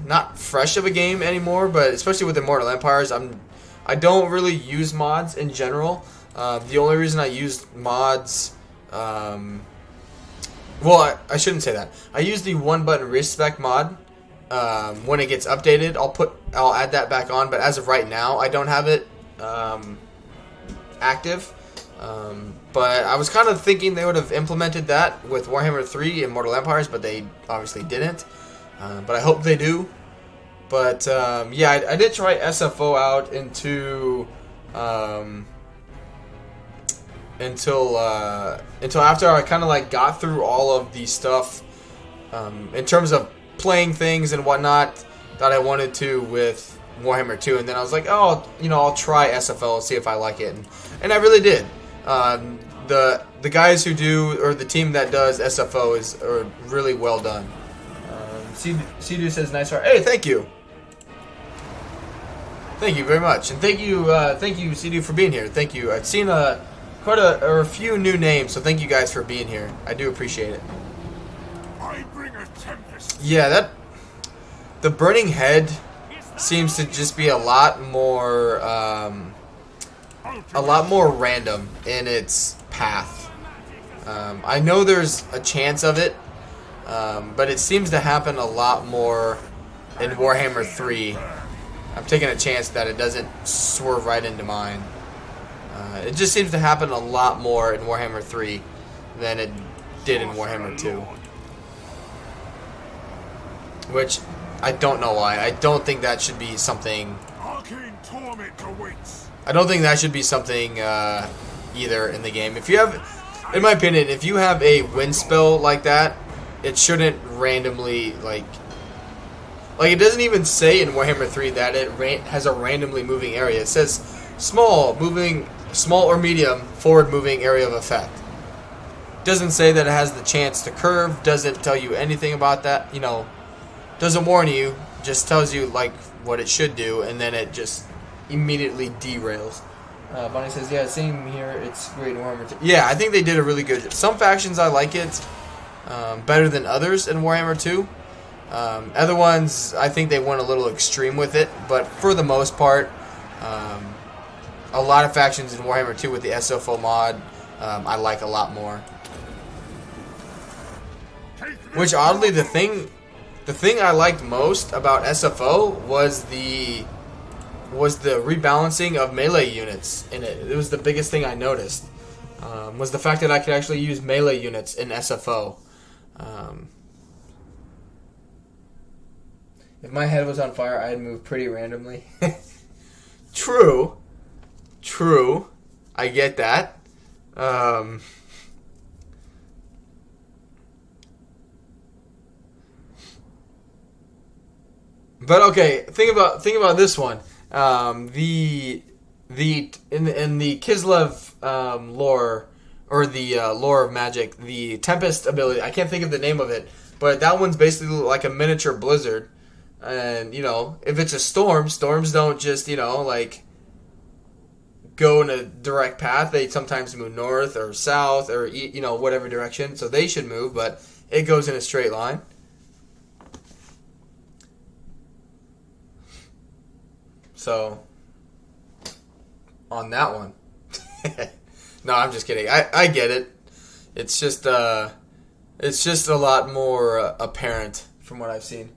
not fresh of a game anymore, but especially with Immortal Empires, I don't really use mods in general. The only reason I use mods, well, I shouldn't say that. I use the one button respec mod. When it gets updated, I'll add that back on. But as of right now, I don't have it active. But I was kind of thinking they would have implemented that with Warhammer 3 Immortal Empires, but they obviously didn't. But I hope they do. But yeah, I did try SFO out until after I kind of like got through all of the stuff in terms of playing things and whatnot that I wanted to with Warhammer 2, and then I was like, oh, I'll try SFO, see if I like it, and I really did. The guys who do, or the team that does SFO are really well done. Sea-Doo says nice art. Hey, thank you. Thank you very much, and thank you, Sea-Doo, for being here. Thank you. I've seen quite a few new names, so thank you guys for being here. I do appreciate it. I bring a tempest. Yeah, the Burning Head seems to just be a lot more random in its path. I know there's a chance of it, but it seems to happen a lot more in Warhammer 3. I'm taking a chance that it doesn't swerve right into mine. It just seems to happen a lot more in Warhammer 3 than it did in Warhammer 2. Which, I don't know why. I don't think that should be something... Arcane torment awaits. I don't think that should be something either in the game. If you have, in my opinion, if you have a wind spell like that, it shouldn't randomly, like it doesn't even say in Warhammer 3 that it has a randomly moving area. It says small or medium forward moving area of effect. Doesn't say that it has the chance to curve, doesn't tell you anything about that, doesn't warn you, just tells you like what it should do, and then it just immediately derails. Bonnie says, yeah, same here, it's great in Warhammer 2. Yeah, I think they did a really good... Some factions I like it better than others in Warhammer 2. Other ones, I think they went a little extreme with it, but for the most part, a lot of factions in Warhammer 2 with the SFO mod, I like a lot more. Which oddly, the thing I liked most about SFO was the rebalancing of melee units in it. It was the biggest thing I noticed. Was the fact that I could actually use melee units in SFO. If my head was on fire, I'd move pretty randomly. True. I get that. But okay, think about this one. In the Kislev lore, or the lore of magic, the Tempest ability, I can't think of the name of it, but that one's basically like a miniature blizzard. And, you know, if it's a storm, storms don't just, you know, like, go in a direct path. They sometimes move north or south or, you know, whatever direction. So they should move, but it goes in a straight line. So, on that one. No, I'm just kidding. I get it. It's just a lot more apparent from what I've seen.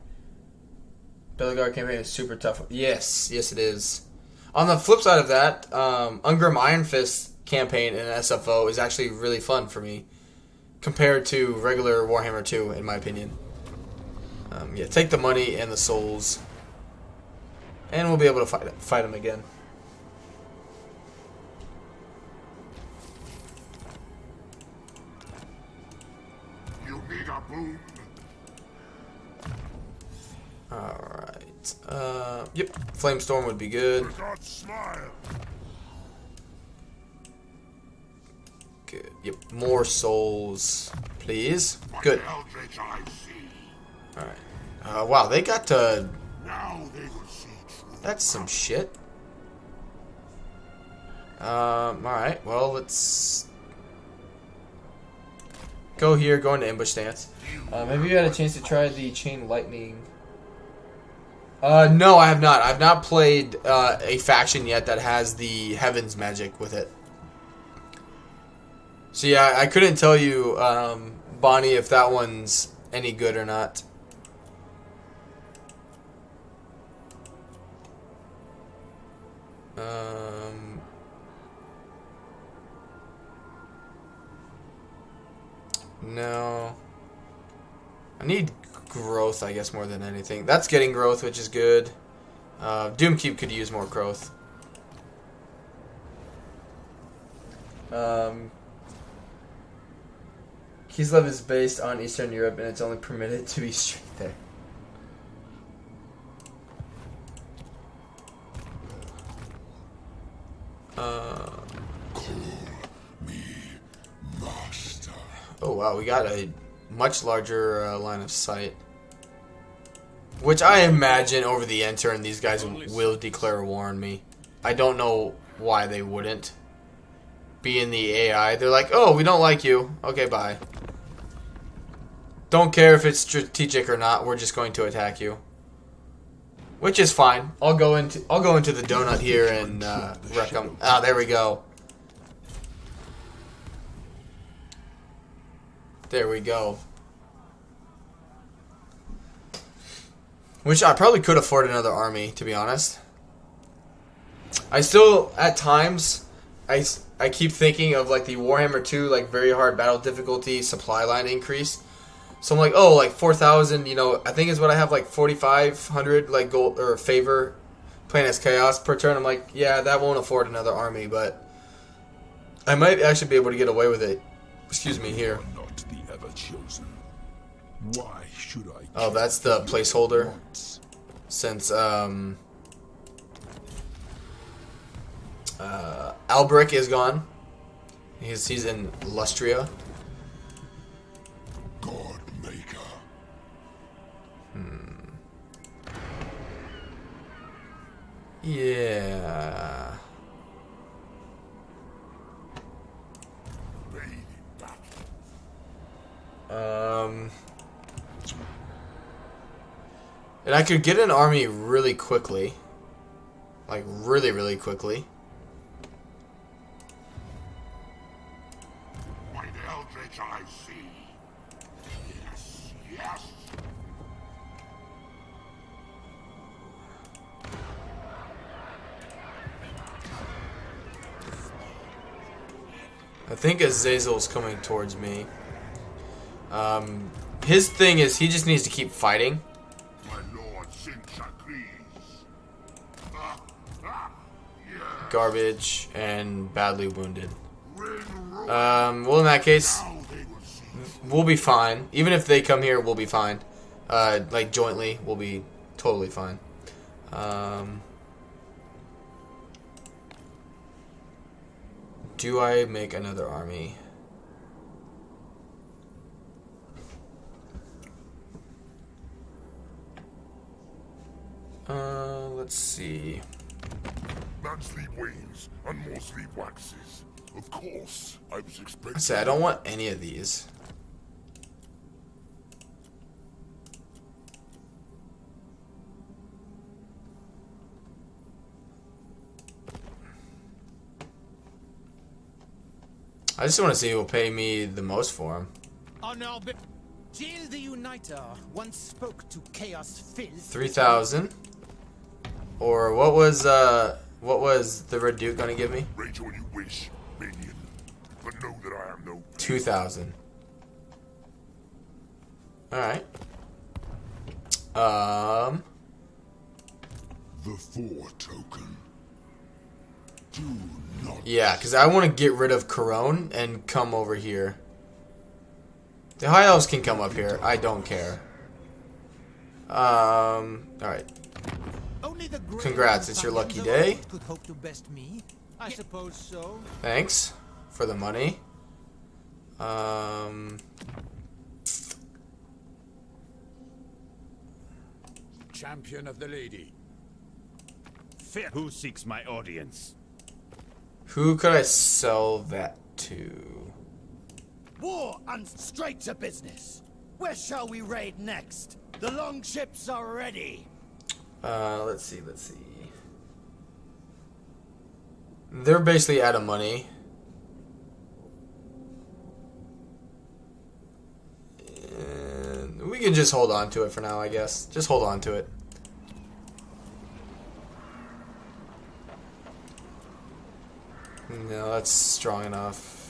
Belakor campaign is super tough. Yes, it is. On the flip side of that, Ungrim Iron Fist campaign in SFO is actually really fun for me compared to regular Warhammer 2, in my opinion. Yeah, take the money and the souls, and we'll be able to fight them again. You need a boon. Alright. Yep. Flamestorm would be good. God smile. Good. Yep. More souls, please. Good. Eldritch I see. Alright. Wow, they got to... Now they will see truth. That's some shit. Alright. Well, let's... go here, go into ambush stance. Have you had a chance to try the chain lightning? No, I have not. I've not played a faction yet that has the heavens magic with it. So yeah, I couldn't tell you, Bonnie, if that one's any good or not. No. I need growth, I guess, more than anything. That's getting growth, which is good. Doomkeep could use more growth. Kislev is based on Eastern Europe, and it's only permitted to be straight there. Call me master. Oh wow, we got a much larger line of sight. Which I imagine over the end turn these guys will declare war on me. I don't know why they wouldn't. Being the AI, they're like, oh, we don't like you. Okay, bye. Don't care if it's strategic or not, we're just going to attack you. Which is fine. I'll go into the donut here and wreck them. Ah, there we go. There we go. Which I probably could afford another army, to be honest. I still, at times, I keep thinking of like the Warhammer 2, like very hard battle difficulty supply line increase. So I'm like, oh, like 4,000, you know, I think is what I have, like 4,500 like gold or favor playing as chaos per turn. I'm like, yeah, that won't afford another army, but I might actually be able to get away with it. Excuse me, here. Not the ever chosen. Why should I? Oh, that's the placeholder. Since Albric is gone. He's in Lustria. God maker. Yeah. And I could get an army really quickly. Like, really, really quickly. By the Eldritch I see. Yes. I think Azazel's coming towards me. His thing is he just needs to keep fighting. My lord Sinchakris. Garbage and badly wounded. Well, in that case, we'll be fine. Even if they come here, we'll be fine. Like jointly, we'll be totally fine. Do I make another army? Let's see. Man sleep wanes and more sleep waxes. Of course, I was expecting. I don't want any of these. I just want to see who will pay me the most for him. Jill the Uniter once spoke to Chaos Filth. 3,000. Or what was the Red Duke gonna give me? Rage all you wish, minion. But know that I am no 2,000. Alright. The 4 token. Do not. Yeah, because I want to get rid of Corone and come over here. The High Elves can come up here. I don't care. Alright. Congrats, it's your lucky day. Could hope to best me. I suppose so. Thanks for the money. Champion of the lady. Fear who seeks my audience. Who could I sell that to? War and straight to business. Where shall we raid next? The longships are ready. Let's see. They're basically out of money. And we can just hold on to it for now, I guess. Just hold on to it. No, that's strong enough.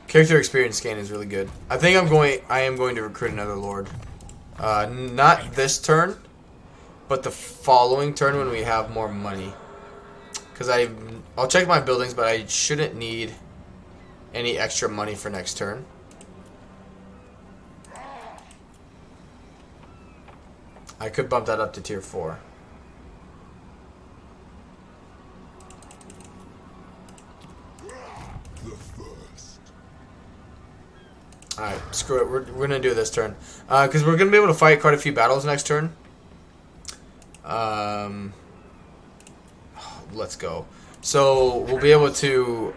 Character experience gain is really good. I think I am going to recruit another lord. Not this turn, but the following turn when we have more money. Because I'll check my buildings, but I shouldn't need any extra money for next turn. I could bump that up to tier 4. Alright, screw it. We're going to do this turn. Because we're going to be able to fight quite a few battles next turn. Let's go. So, we'll be able to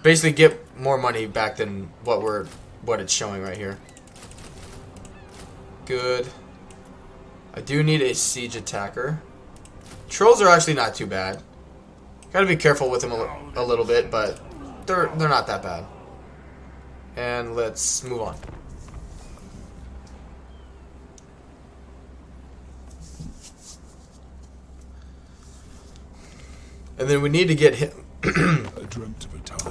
basically get more money back than what it's showing right here. Good. I do need a siege attacker. Trolls are actually not too bad. Gotta be careful with them a little bit, but they're not that bad. And let's move on. And then we need to get him.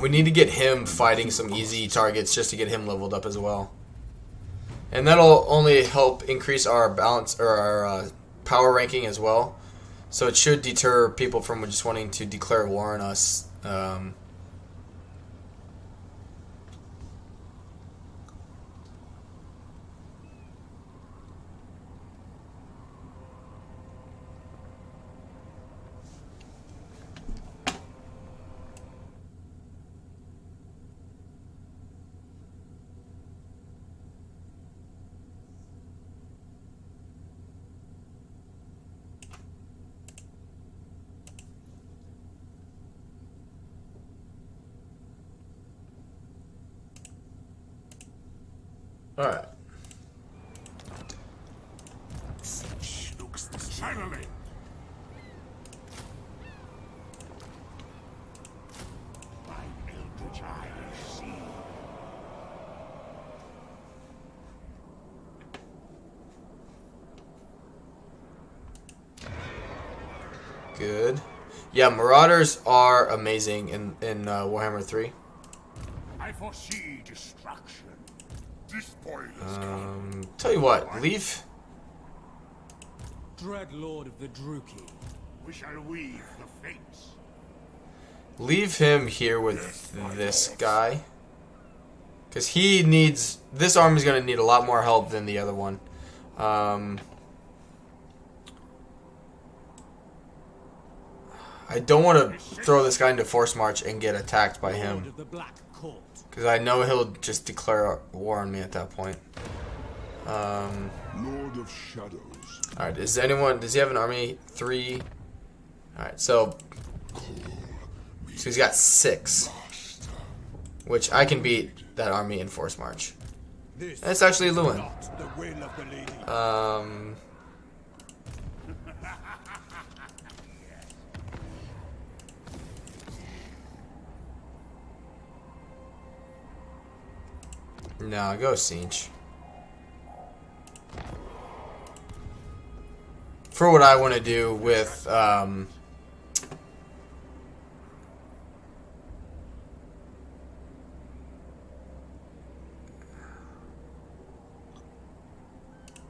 We need to get him fighting some easy targets just to get him leveled up as well. And that'll only help increase our balance or our power ranking as well. So it should deter people from just wanting to declare war on us. Alright. Finally! My eldritch eyes see. Good. Yeah, Marauders are amazing in Warhammer 3. I foresee destruction. This point is Tell you what, leave. Dread Lord of the Druki. We shall weave the fates. Leave him here with this guy. Because he needs... This army's going to need a lot more help than the other one. I don't want to throw this guy into Force March and get attacked by Lord him. of the Black Court. Because I know he'll just declare war on me at that point. Lord of Shadows. Alright, does he have an army? 3? Alright, so he's got 6. Which I can beat that army in Force March. This And it's actually Lewin. not the will of the lady. No, go Siege. For what I want to do with, yeah,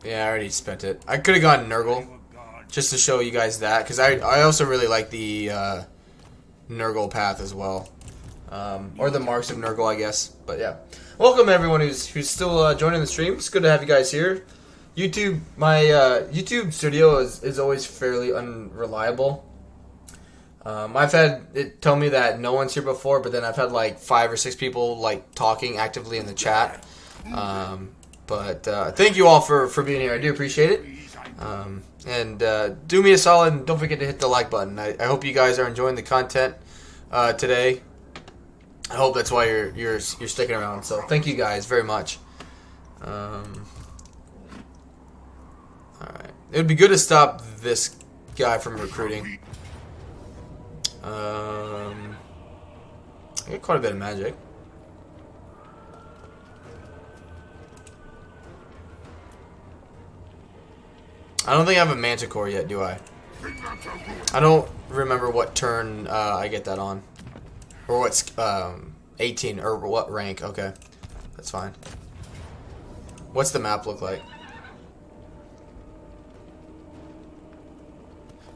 I already spent it. I could have gone Nurgle, just to show you guys that, because I also really like the Nurgle path as well. Or the Marks of Nurgle, I guess. But yeah. Welcome everyone who's still joining the stream. It's good to have you guys here. YouTube, my YouTube studio is always fairly unreliable. I've had it tell me that no one's here before, but then I've had like 5 or 6 people like talking actively in the chat. But thank you all for being here. I do appreciate it. And do me a solid and don't forget to hit the like button. I hope you guys are enjoying the content today. I hope that's why you're sticking around. So thank you guys very much. All right, it would be good to stop this guy from recruiting. I get quite a bit of magic. I don't think I have a Manticore yet, do I? I don't remember what turn I get that on. Or what's 18 or what rank? Okay, that's fine. What's the map look like?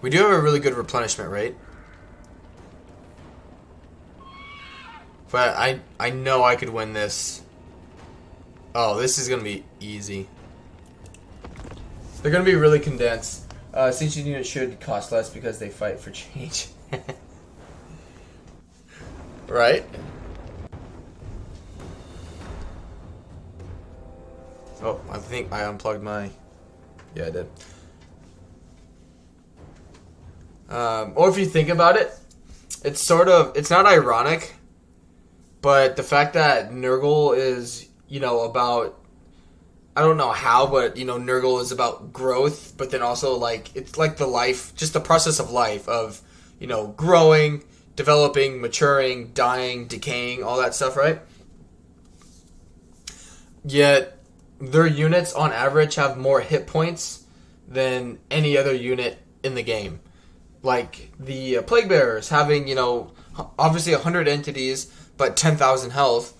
We do have a really good replenishment rate, but I know I could win this. Oh, this is gonna be easy. They're gonna be really condensed. Siege units should cost less because they fight for change. Right? Oh, I think I unplugged my... Yeah, I did. Or if you think about it, it's sort of... It's not ironic, but the fact that Nurgle is, you know, about... I don't know how, but, you know, Nurgle is about growth, but then also, like, it's like the life... Just the process of life of, you know, growing... Developing, maturing, dying, decaying, all that stuff, right? Yet, their units, on average, have more hit points than any other unit in the game. Like, the Plague Bearers having, you know, obviously 100 entities, but 10,000 health.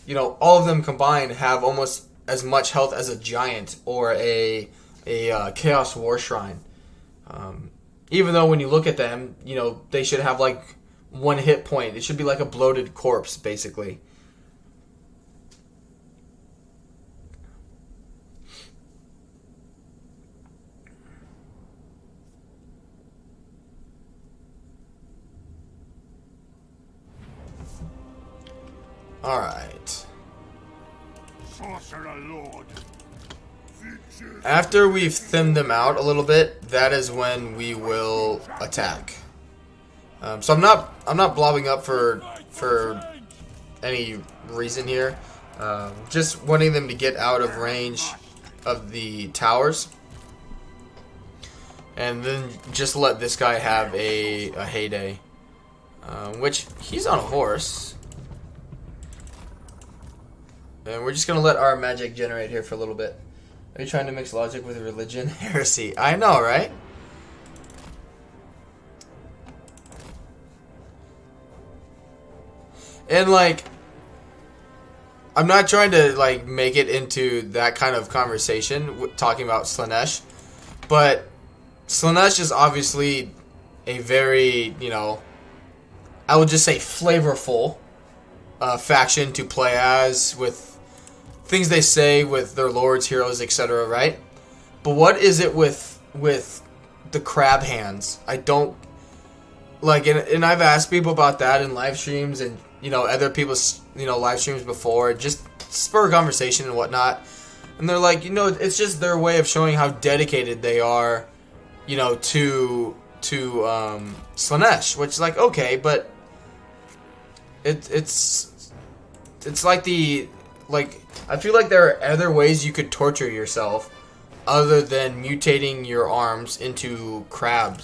You know, all of them combined have almost as much health as a Giant or a Chaos War Shrine. Even though when you look at them, you know, they should have, like... 1 hit point. It should be like a bloated corpse, basically. Alright. Sorcerer Lord. After we've thinned them out a little bit, that is when we will attack. So I'm not blobbing up for any reason here. Just wanting them to get out of range of the towers. and then just let this guy have a heyday. Which, he's on a horse. And we're just going to let our magic generate here for a little bit. Are you trying to mix logic with religion? Heresy. I know, right? And, like, I'm not trying to, like, make it into that kind of conversation, talking about Slaanesh. But Slaanesh is obviously a very, you know, I would just say flavorful faction to play as, with things they say with their lords, heroes, etc., right? But what is it with the crab hands? I don't, like, and I've asked people about that in live streams and, you know, other people's, you know, live streams before, just spur conversation and whatnot. And they're like, you know, it's just their way of showing how dedicated they are, you know, to Slaanesh, which is like, okay, but it's like I feel like there are other ways you could torture yourself other than mutating your arms into crab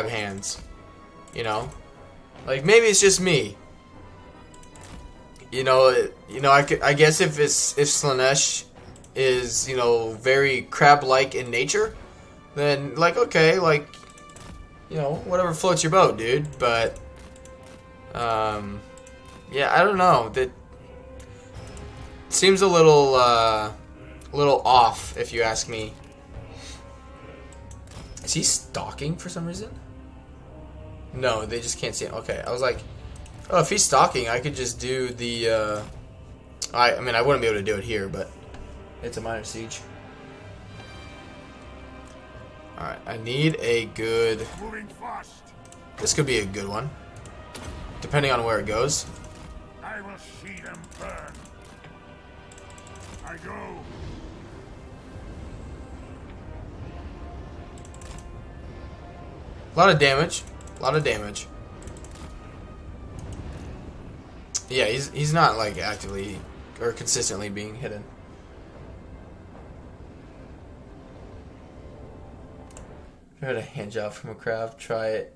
hands, you know? Like, maybe it's just me. You know, I guess if Slaanesh is, you know, very crab-like in nature, then, like, okay, like, you know, whatever floats your boat, dude. But, yeah, I don't know. That seems a little off, if you ask me. Is he stalking for some reason? No, they just can't see him. Okay, I was like, oh, if he's stalking, I could just do the, I mean, I wouldn't be able to do it here, but it's a minor siege. Alright, I need a good... This could be a good one, depending on where it goes. I will see them burn. I go. A lot of damage. A lot of damage. Yeah, he's not, like, actively or consistently being hidden. If you heard a hand job from a crab, try it.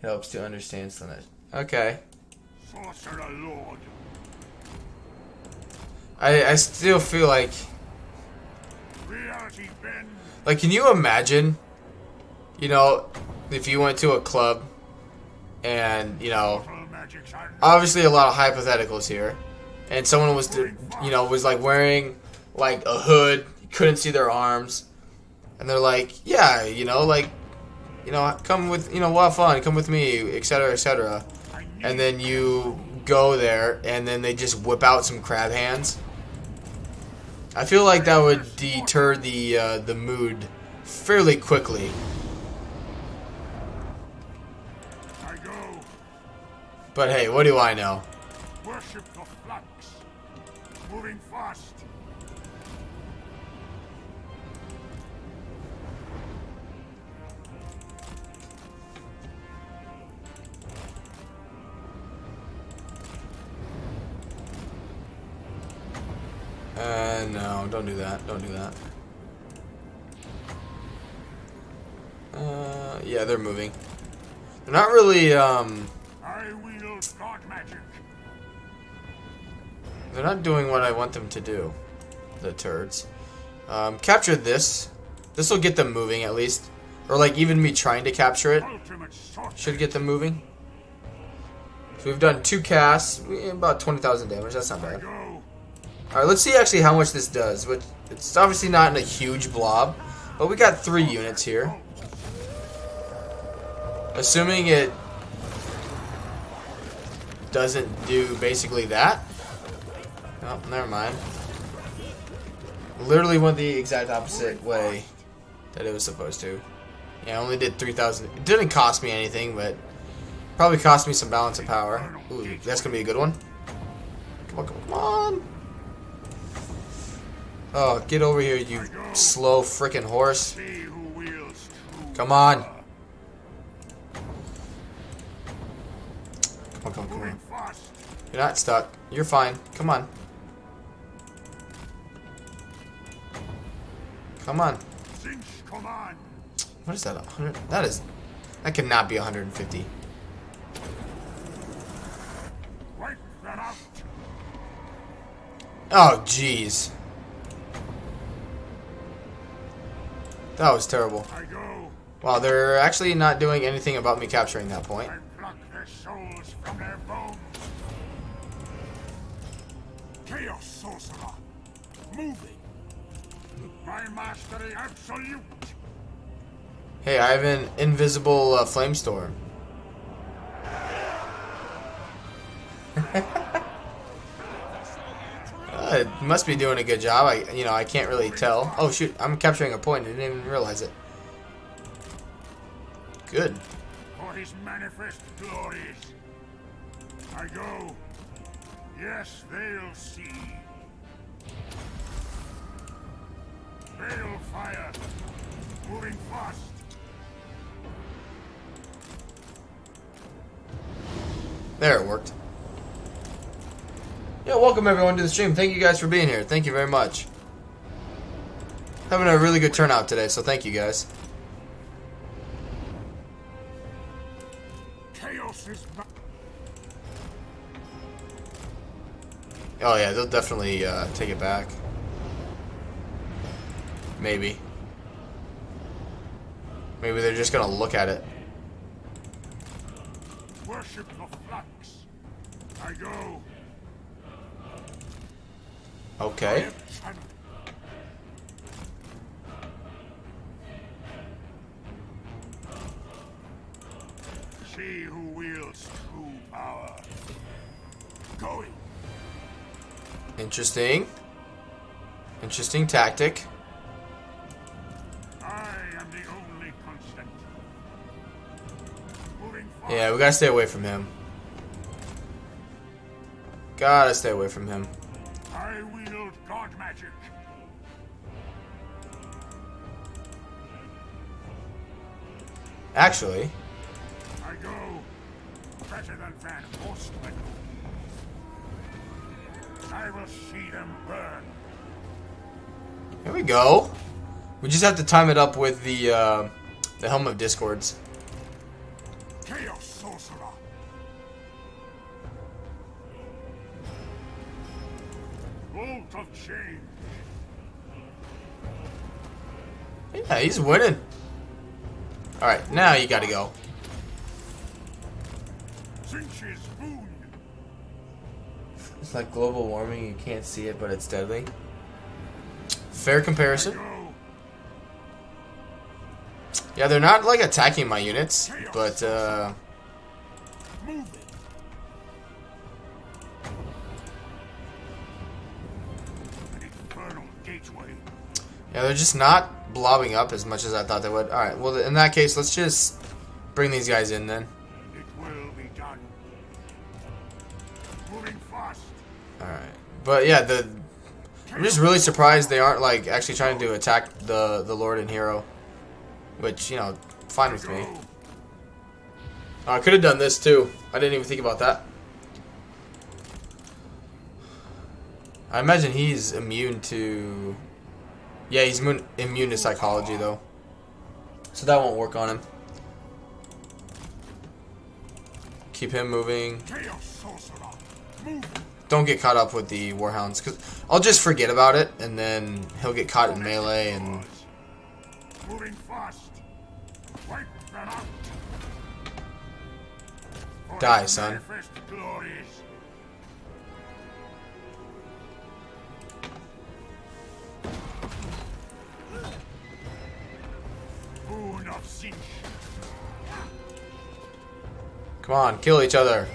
It helps to understand Slaanesh. Okay. Sorcerer Lord. I still feel like... Reality bends. Like, can you imagine, you know, if you went to a club and, you know, obviously a lot of hypotheticals here, and someone was, you know, was like wearing like a hood, you couldn't see their arms, and they're like, yeah, you know, like, you know, come with, you know, we'll have fun, come with me, etc., etc. And then you go there, and then they just whip out some crab hands. I feel like that would deter the mood fairly quickly. I go. But hey, what do I know? Worship the flux. Moving fast. No, don't do that. Don't do that. Yeah, they're moving. They're not really, I wield God magic. they're not doing what I want them to do. The turds. Capture this. This will get them moving at least. Or like even me trying to capture it Ultimate sorcerer. should get them moving. So we've done 2 casts, about 20,000 damage. That's not bad. Go. Alright, let's see actually how much this does. Which it's obviously not in a huge blob, but we got 3 units here. Assuming it doesn't do basically that. Oh, never mind. Literally went the exact opposite way that it was supposed to. Yeah, I only did 3,000. It didn't cost me anything, but probably cost me some balance of power. Ooh, that's gonna be a good one. Come on, come on, come on. Oh, get over here, you slow frickin' horse. See who wields true. Come on. Come on, come on, come on. Fast. You're not stuck. You're fine. Come on. Come on. Cinch command. What is that? 100? That cannot be 150. Wipe them out. Oh, jeez. That was terrible. I go. Wow, they're actually not doing anything about me capturing that point. I pluck their souls from their bones. Chaos sorcerer. Moving. My mastery absolute. Hey, I have an invisible flame storm. It must be doing a good job. I can't really tell. Oh shoot, I'm capturing a point. I didn't even realize it. Good. For his manifest glories. I go. Yes, they'll see. Veil fire. Moving fast. There, it worked. Yeah, welcome everyone to the stream. Thank you guys for being here. Thank you very much. Having a really good turnout today, so thank you guys. Chaos is back. Oh yeah, they'll definitely take it back. Maybe. Maybe they're just gonna look at it. Worship the flux. I go. Okay. See who wields true power. Going. Interesting. Interesting tactic. I am the only constant. Moving fast. Yeah, we gotta stay away from him. Gotta stay away from him. I wield god magic. Actually, I go. Better than Van Horstman. I will see them burn. here we go. We just have to time it up with the Helm of Discords. Chaos sorcerer. Bolt of change. Yeah, he's winning. Alright, now you gotta go. Cinches wound. It's like global warming, you can't see it, but it's deadly. Fair comparison. Go. Yeah, they're not like attacking my units, but Moving. An infernal gateway. yeah, they're just not blobbing up as much as I thought they would. Alright, well in that case, let's just bring these guys in then. It will be done. Moving fast. Alright. But yeah, I'm just really surprised they aren't like actually trying to attack the Lord and Hero. Which, you know, fine with me. I could have done this too. I didn't even think about that. I imagine he's immune to... Yeah, he's immune to psychology though. So that won't work on him. Keep him moving. Chaos sorcerer. Moving. Don't get caught up with the Warhounds, because I'll just forget about it, and then he'll get caught in melee, and... Moving fast. Wipe them out. For Die, his son. manifest glories. Boon of Sinch. Come on, kill each other.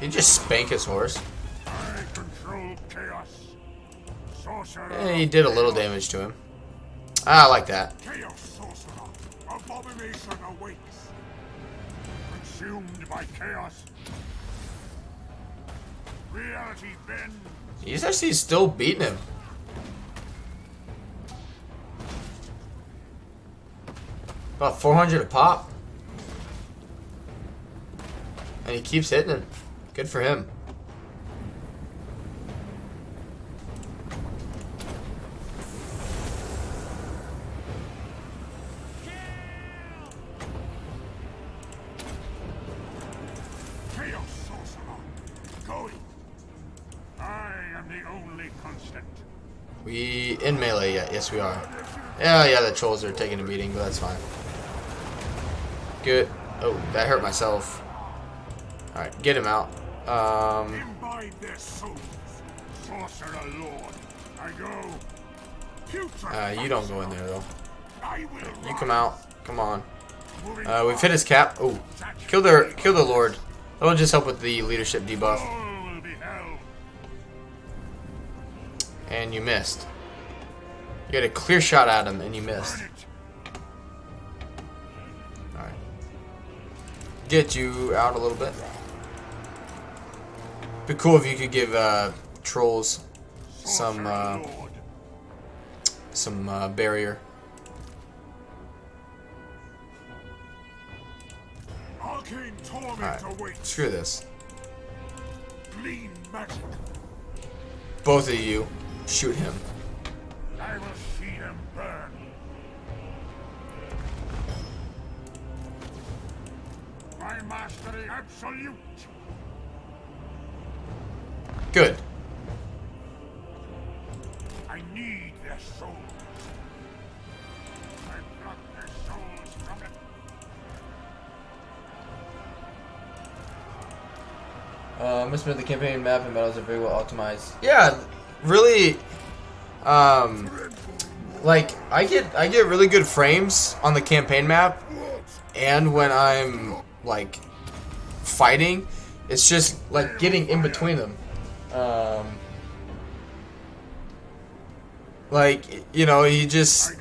He just spank his horse. I control chaos. Sorcerer. And he did a little damage to him. I like that. Chaos sorcerer. Abomination awaits. Consumed by chaos. Reality bends. He's actually still beating him. About 400 a pop. And he keeps hitting him. Good for him. am the only constant. We in melee yet? Yes, we are. Yeah, the trolls are taking a beating, but that's fine. Good. Oh, that hurt myself. Alright, get him out. Imbibe their souls, sorcerer lord. I go. You don't go in there though. I will You come out. Come on. We've hit his cap. Oh, kill the lord. That'll just help with the leadership debuff. all will be hell. And you missed. You had a clear shot at him and you missed. Burn it. Alright. Get you out a little bit. Be cool if you could give trolls some barrier. Arcane torment Alright. awaits. Screw this. Lean magic. Both of you, shoot him. I will see him burn. My mastery absolute. Good. I need their souls. I pluck their souls from it. Must admit the campaign map and battles are very well optimized. Yeah, really. Like I get really good frames on the campaign map, and when I'm like fighting, it's just like getting in between them. Like you know, you just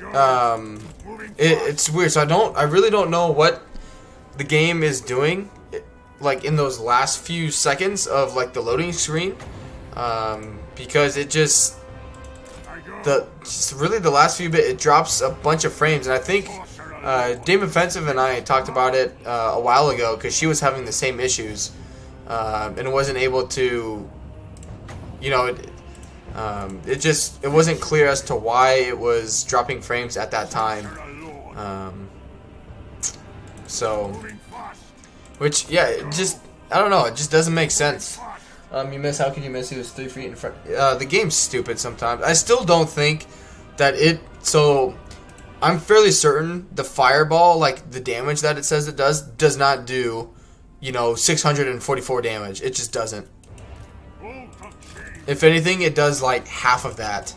it's weird. So I really don't know what the game is doing. Like in those last few seconds of like the loading screen, because it just really the last few bit it drops a bunch of frames, and I think Dame Offensive and I talked about it a while ago because she was having the same issues and wasn't able to, you know, it wasn't clear as to why it was dropping frames at that time. So. Which, yeah, it just, I don't know, it just doesn't make sense. You miss, how could you miss? He was 3 feet in front. The game's stupid sometimes. I still don't think that so, I'm fairly certain the fireball, like, the damage that it says it does not do, you know, 644 damage. It just doesn't. If anything, it does, like, half of that.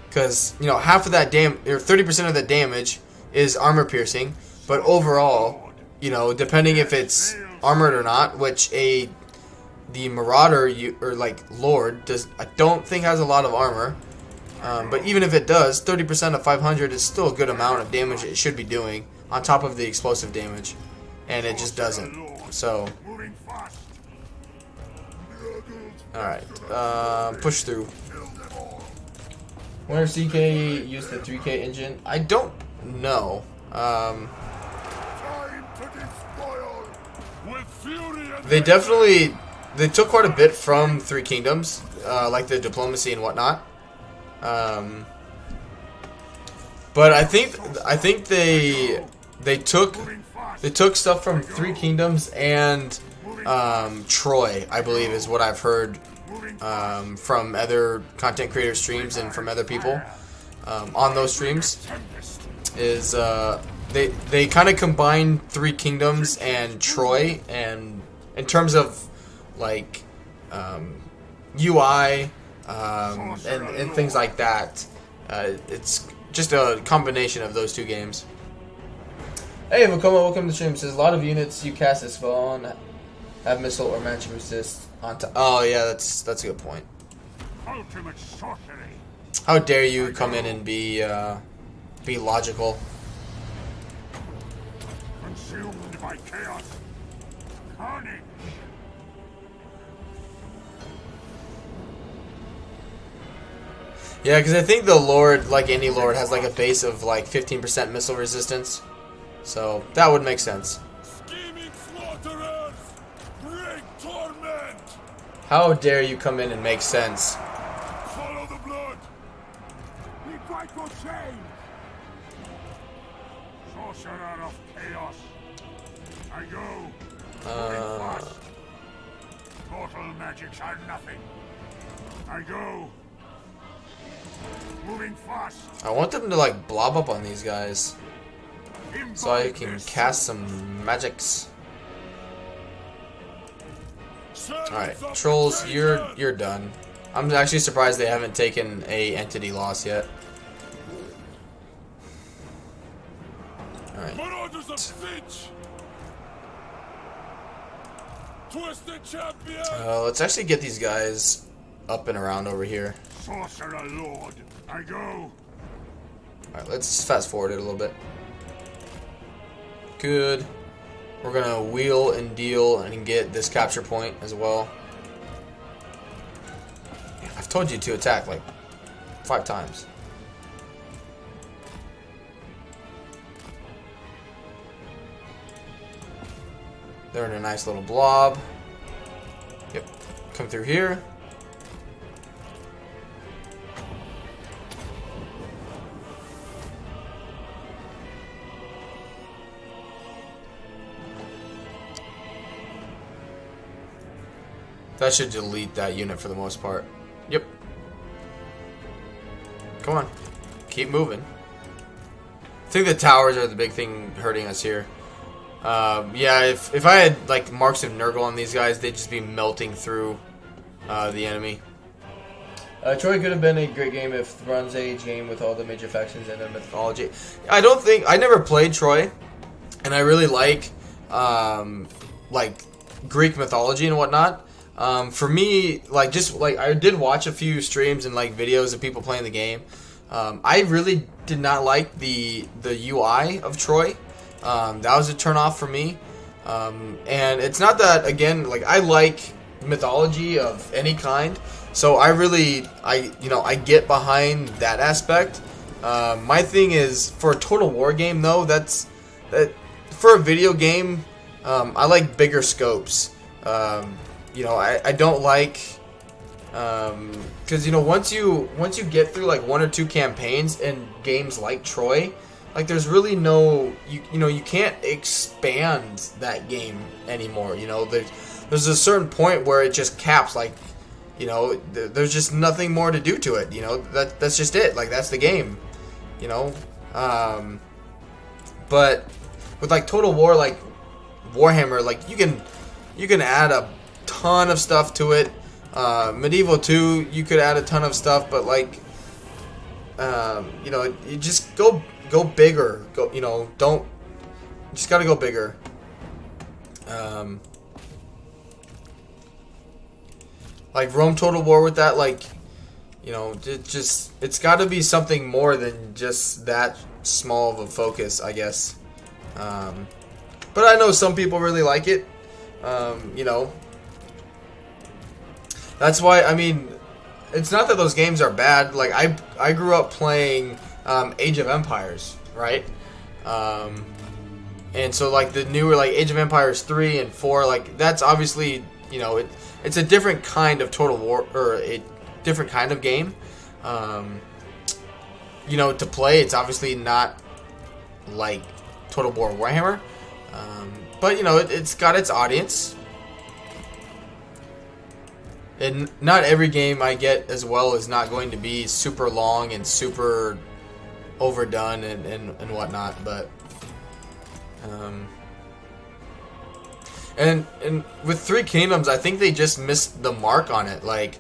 Because, you know, half of that or 30% of the damage is armor piercing, but overall, you know, depending if it's armored or not, which the Marauder or like Lord I don't think has a lot of armor, but even if it does, 30% of 500 is still a good amount of damage it should be doing on top of the explosive damage, and it just doesn't. So, all right, push through. Wonder if CK used the 3K engine. I don't know. They took quite a bit from Three Kingdoms, like the diplomacy and whatnot. But I think they took stuff from Three Kingdoms and Troy, I believe, is what I've heard from other content creator streams and from other people on those streams. Is they kind of combine Three Kingdoms and Troy, and in terms of like UI and things like that, it's just a combination of those two games. Hey, Makoma, welcome to the stream. It says a lot of units you cast this spell on have missile or magic resist on top. Oh yeah, that's a good point. Ultimate sorcery. How dare you come in and be logical? Consumed by chaos. Carnage. Yeah, because I think the Lord, like any Lord, has like a base of like 15% missile resistance. So that would make sense. Scheming slaughterers. Bring torment. How dare you come in and make sense? Follow the blood. We fight for change. Sorcerer of chaos. I go. Moving fast. Mortal magics are nothing. I go. Moving fast. I want them to like blob up on these guys so I can cast some magics. Alright, trolls, you're done. I'm actually surprised they haven't taken a entity loss yet. Alright. Let's actually get these guys up and around over here. Sorcerer Lord, I go. Alright, let's fast forward it a little bit. Good. We're gonna wheel and deal and get this capture point as well. I've told you to attack like 5 times. They're in a nice little blob. Yep. Come through here. That should delete that unit for the most part. Yep. Come on. Keep moving. I think the towers are the big thing hurting us here. Yeah, if I had like marks of Nurgle on these guys, they'd just be melting through the enemy. Troy could have been a great game if Bronze Age game with all the major factions and the mythology. I never played Troy, and I really like Greek mythology and whatnot. For me, I did watch a few streams and like videos of people playing the game. I really did not like the UI of Troy. That was a turn off for me. And it's not that, again, like I like mythology of any kind, so I get behind that aspect. My thing is for a Total War game though, that for a video game, I like bigger scopes. I don't like, because once you get through like 1 or 2 campaigns in games like Troy, like there's really no, you can't expand that game anymore. There's a certain point where it just caps. Like, there's just nothing more to do to it. That's just it. Like that's the game. But with like Total War, like Warhammer, like you can add a ton of stuff to it. Medieval 2, you could add a ton of stuff, but like, you just go bigger. Just gotta go bigger. Like Rome Total War with that, like, it's got to be something more than just that small of a focus, I guess. But I know some people really like it. That's why, I mean, it's not that those games are bad. Like, I grew up playing Age of Empires, right? And so, like, the newer, like, Age of Empires 3 and 4, like, that's obviously, it's a different kind of Total War, or a different kind of game. To play, it's obviously not like Total War Warhammer. But, it's got its audience. And not every game I get as well is not going to be super long and super overdone and whatnot, but and with Three Kingdoms, I think they just missed the mark on it. Like,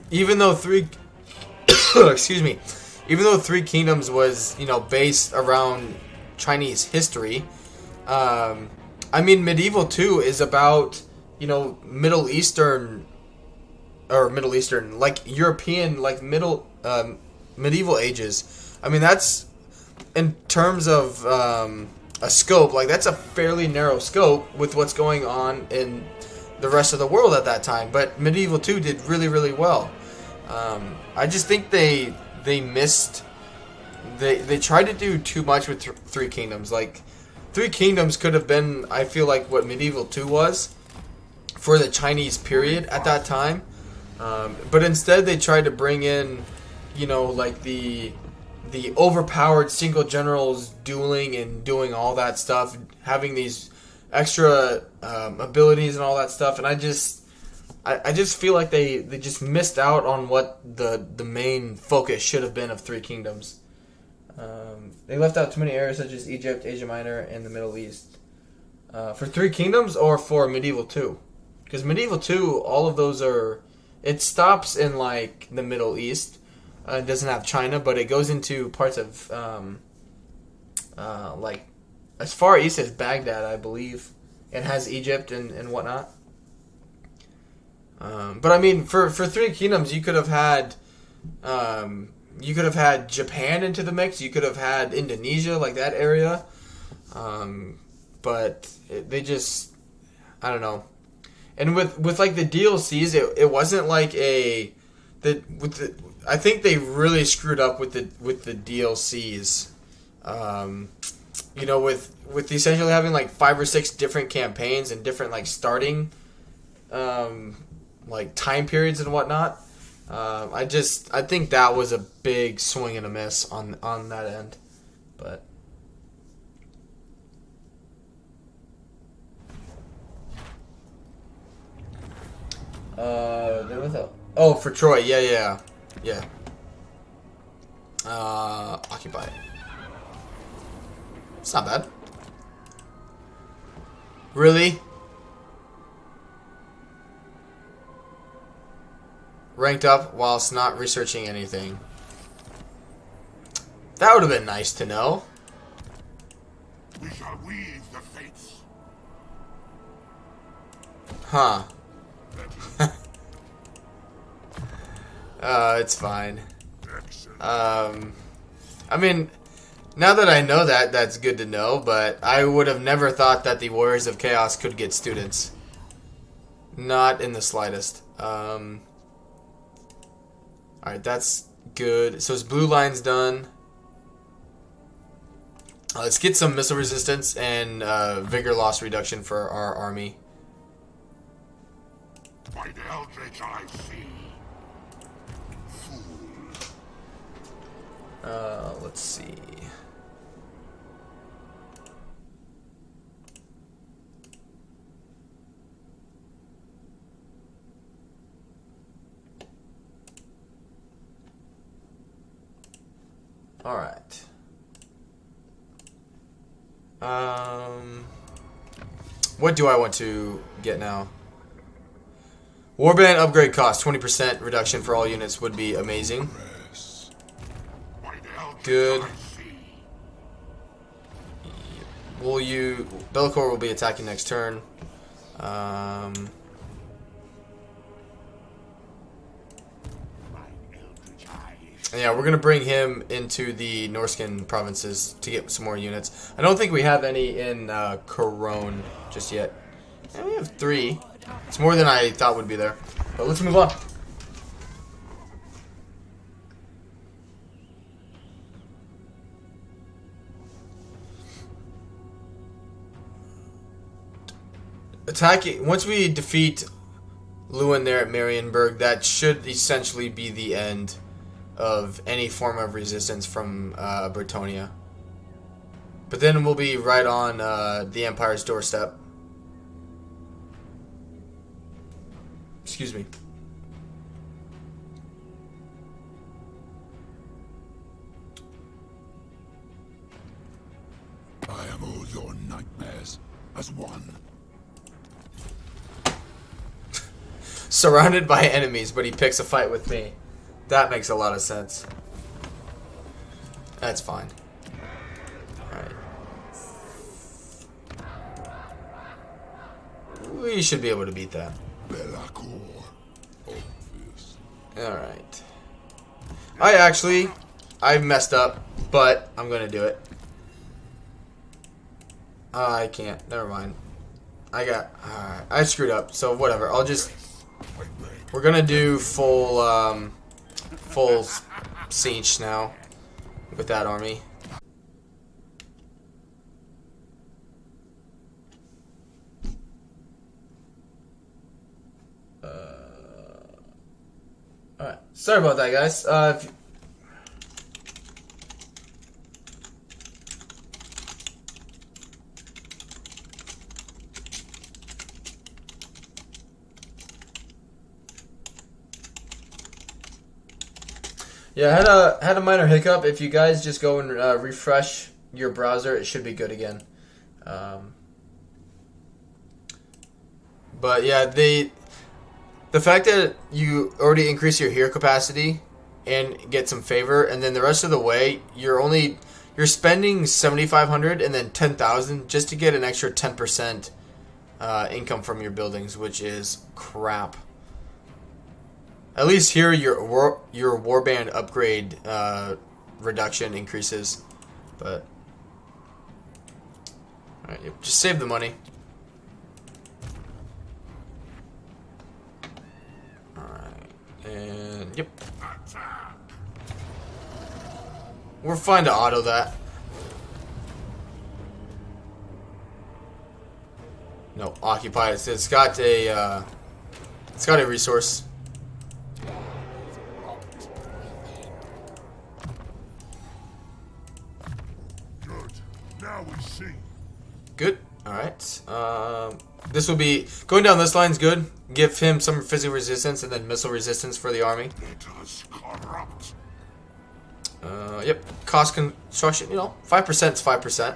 even though excuse me, even though Three Kingdoms was based around Chinese history, I mean Medieval 2 is about Middle Eastern, like European, like medieval ages. I mean, that's in terms of a scope, like that's a fairly narrow scope with what's going on in the rest of the world at that time. But Medieval 2 did really, really well. I just think they missed. They tried to do too much with Three Kingdoms. Like, Three Kingdoms could have been, I feel like, what Medieval 2 was for the Chinese period at that time. But instead they tried to bring in, like the overpowered single generals dueling and doing all that stuff, having these extra abilities and all that stuff. And I just feel like they just missed out on what the main focus should have been of Three Kingdoms. They left out too many areas such as Egypt, Asia Minor, and the Middle East. For Three Kingdoms or for Medieval 2? Because Medieval 2, all of those are... It stops in, like, the Middle East. It doesn't have China, but it goes into parts of, like, as far east as Baghdad, I believe. It has Egypt and whatnot. But, I mean, for Three Kingdoms, you could have had... you could have had Japan into the mix. You could have had Indonesia, like that area. But they just... I don't know. And with like the DLCs, it wasn't like I think they really screwed up with the DLCs. You know, with essentially having like 5 or 6 different campaigns and different like starting like time periods and whatnot. I think that was a big swing and a miss on that end. But for Troy, yeah. Occupy it. It's not bad. Really? Ranked up whilst not researching anything. That would have been nice to know. We shall weave the fates. Huh. It's fine. I mean, now that I know that, that's good to know, but I would have never thought that the Warriors of Chaos could get students. Not in the slightest. Alright, that's good. So his blue line's done. Let's get some missile resistance and vigor loss reduction for our army. By the eldritch I see. Let's see. All right. What do I want to get now? Warband upgrade cost 20% reduction for all units would be amazing. Good. Belakor will be attacking next turn. Yeah, we're gonna bring him into the Norskin provinces to get some more units. I don't think we have any in Corone just yet. Yeah, we have 3. It's more than I thought would be there. But let's move on. Attacking. Once we defeat Lewin there at Marienburg, that should essentially be the end of any form of resistance from Bretonia. But then we'll be right on the Empire's doorstep. Excuse me. I am all your nightmares as one. Surrounded by enemies, but he picks a fight with me. That makes a lot of sense. That's fine. Alright. We should be able to beat that. Belakor. Obvious. Alright. I messed up, but I'm gonna do it. I can't. Never mind. I screwed up, so whatever. We're gonna do full siege now with that army. Alright. Sorry about that, guys. Yeah, I had a minor hiccup. If you guys just go and refresh your browser, it should be good again. But yeah, the fact that you already increase your hero capacity and get some favor, and then the rest of the way you're spending 7,500 and then 10,000 just to get an extra 10% income from your buildings, which is crap. At least here your warband upgrade reduction increases, but all right, just save the money. All right, and yep, we're fine to auto that. No, occupy it. It's got a resource. Now we see. Good. All right. This will be going down this line's good. Give him some physical resistance and then missile resistance for the army. Let us corrupt. Yep. Cost construction. 5% is 5%.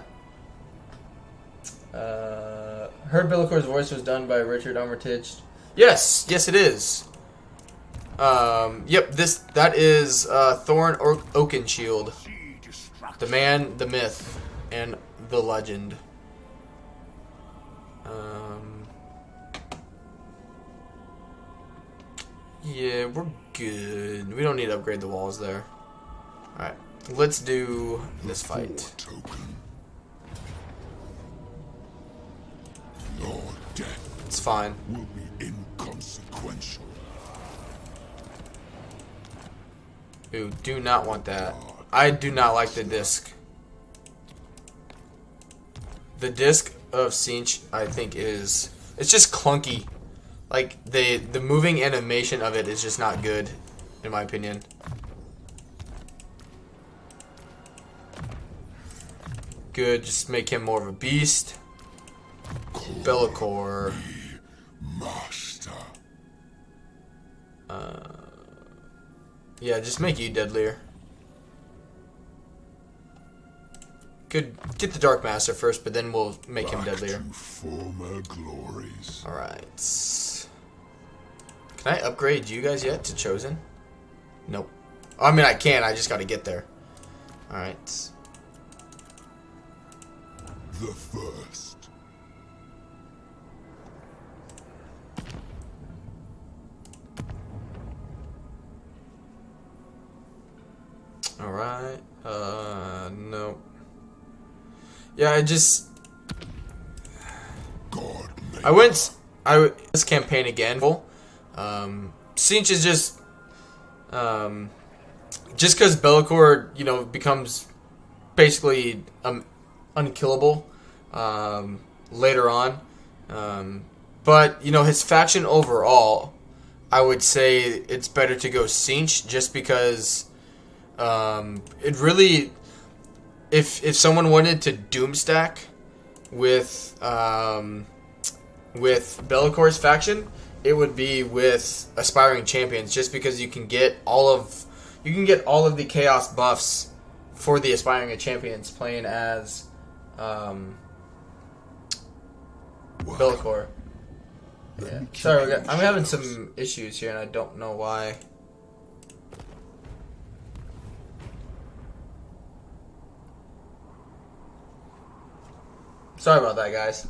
Heard Belakor's voice was done by Richard Armitage. Yes, it is. Yep. That is Thorn Oakenshield, the man, the myth, and the legend. Yeah, we're good. We don't need to upgrade the walls there. Alright, let's do this fight. Token. Your death It's fine. will be inconsequential. Ooh, do not want that. I do not like the disc. The disc of Sinch, I think, it's just clunky. Like the moving animation of it is just not good, in my opinion. Good, just make him more of a beast. Belakor. Master. Yeah, just make you deadlier. Good, get the Dark Master first, but then we'll make him deadlier. To former glories. Alright. Can I upgrade you guys yet to Chosen? Nope. I mean, I can, I just gotta get there. Alright. The first. Alright. No. Yeah, this campaign again. Sinch is just because Belakor, becomes basically unkillable later on. But his faction overall, I would say it's better to go Sinch just because it really, if someone wanted to doomstack with Belakor's faction, it would be with Aspiring Champions, just because you can get all of the chaos buffs for the Aspiring Champions playing as Belakor. Yeah. Sorry, I'm having some issues here and I don't know why. Sorry about that, guys.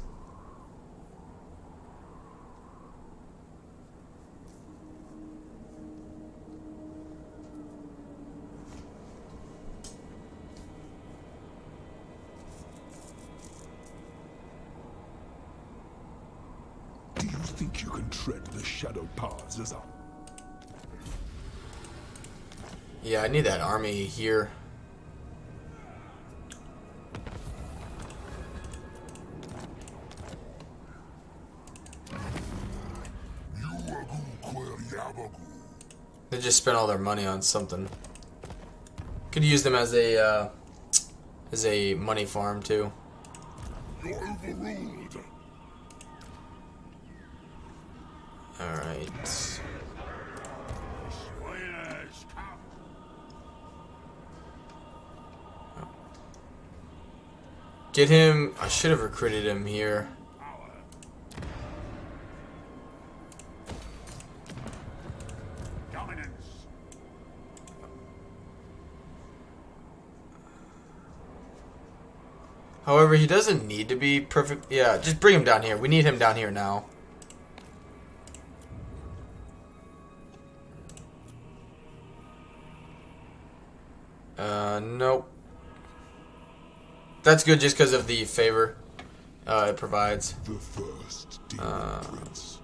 Do you think you can tread the shadow paths as I? Yeah, I need that army here. They just spent all their money on something. Could use them as a money farm too. You're overruled. All right. Get him. I should have recruited him here. However, he doesn't need to be perfect. Yeah, just bring him down here. We need him down here now. Nope. That's good just because of the favor it provides. The first demon prince.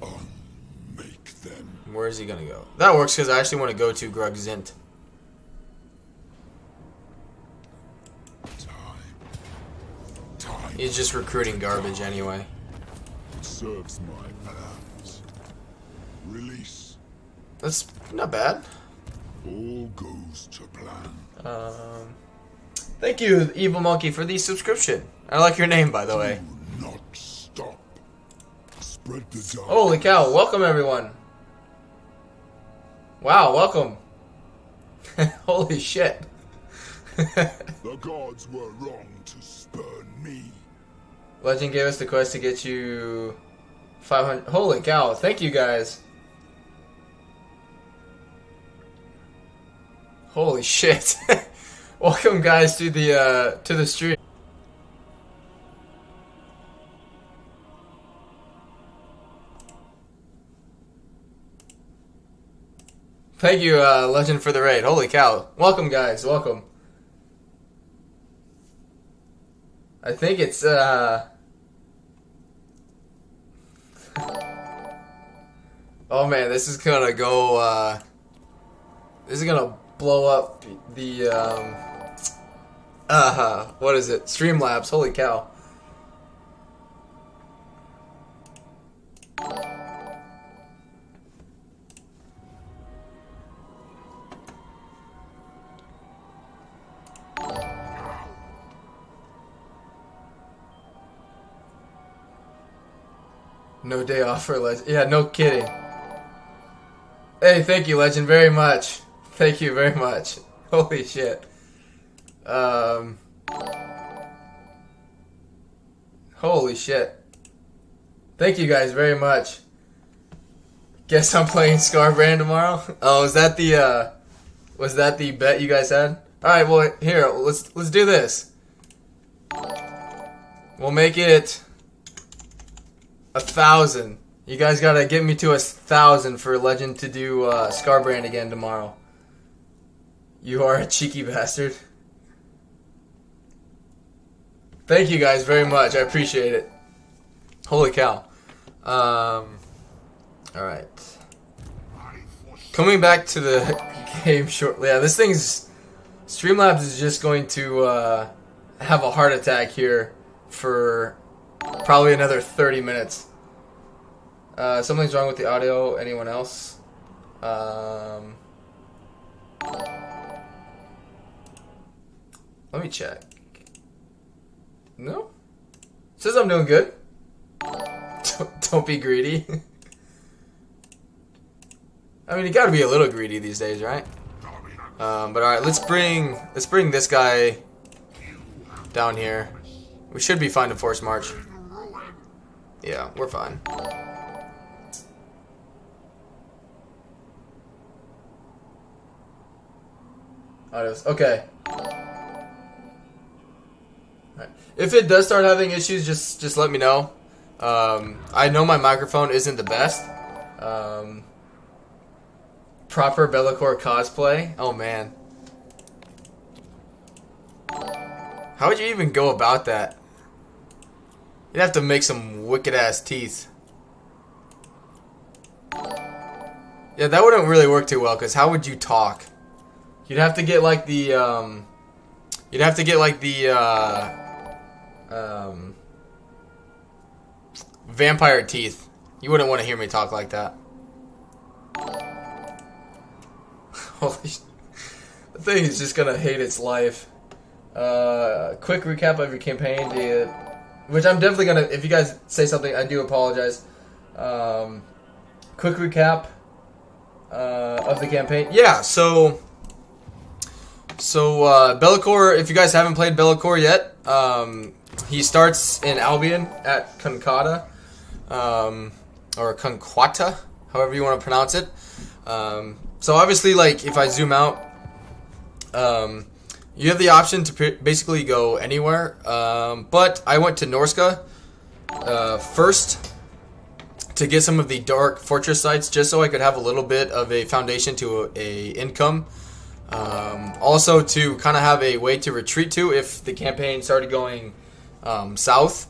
Unmake them. Where is he gonna go? That works because I actually want to go to Grug Zint. Time He's just recruiting garbage anyway. serves my plans. Release. That's not bad. All goes to plan. Thank you, Evil Monkey, for the subscription. I like your name, by the way. Do not stop. Spread the dark. Holy cow, welcome everyone. Wow, welcome. Holy shit. The gods were wrong to spurn me. Legend gave us the quest to get you 500. Holy cow, thank you guys. Holy shit. Welcome guys to the stream. Thank you, Legend, for the raid. Holy cow. Welcome, guys. Welcome. I think it's, oh, man, this is gonna go, this is gonna blow up the, what is it? Streamlabs. Holy cow. No day off for Legend. Yeah, no kidding. Hey, thank you, Legend, very much. Thank you very much. Holy shit. Holy shit. Thank you guys very much. Guess I'm playing Scarbrand tomorrow? Oh, is that the, was that the bet you guys had? Alright, well, here, let's do this. We'll make it 1,000. You guys gotta get me to 1,000 for Legend to do Scarbrand again tomorrow. You are a cheeky bastard. Thank you guys very much. I appreciate it. Holy cow. Alright. Coming back to the game shortly. Yeah, this thing's... Streamlabs is just going to have a heart attack here for probably another 30 minutes. Something's wrong with the audio. Anyone else? Let me check. No? It says I'm doing good. Don't be greedy. I mean, you gotta be a little greedy these days, right? But alright, let's bring this guy down here. We should be fine to force march. Yeah, we're fine. Okay. Right. If it does start having issues, just let me know. I know my microphone isn't the best. Proper Belakor cosplay. Oh man. How would you even go about that? You'd have to make some wicked ass teeth. Yeah, that wouldn't really work too well, because how would you talk? You'd have to get like the, vampire teeth. You wouldn't want to hear me talk like that. Holy sh... The thing is just gonna hate its life. Quick recap of your campaign, which I'm definitely gonna, if you guys say something, I do apologize. Quick recap of the campaign. Yeah, so Belakor, if you guys haven't played Belakor yet, He starts in Albion at Conquata, or Conquata, however you want to pronounce it. So obviously, like, if I zoom out, you have the option to basically go anywhere. But I went to Norska first to get some of the dark fortress sites, just so I could have a little bit of a foundation to a income. Also to kind of have a way to retreat to if the campaign started going south.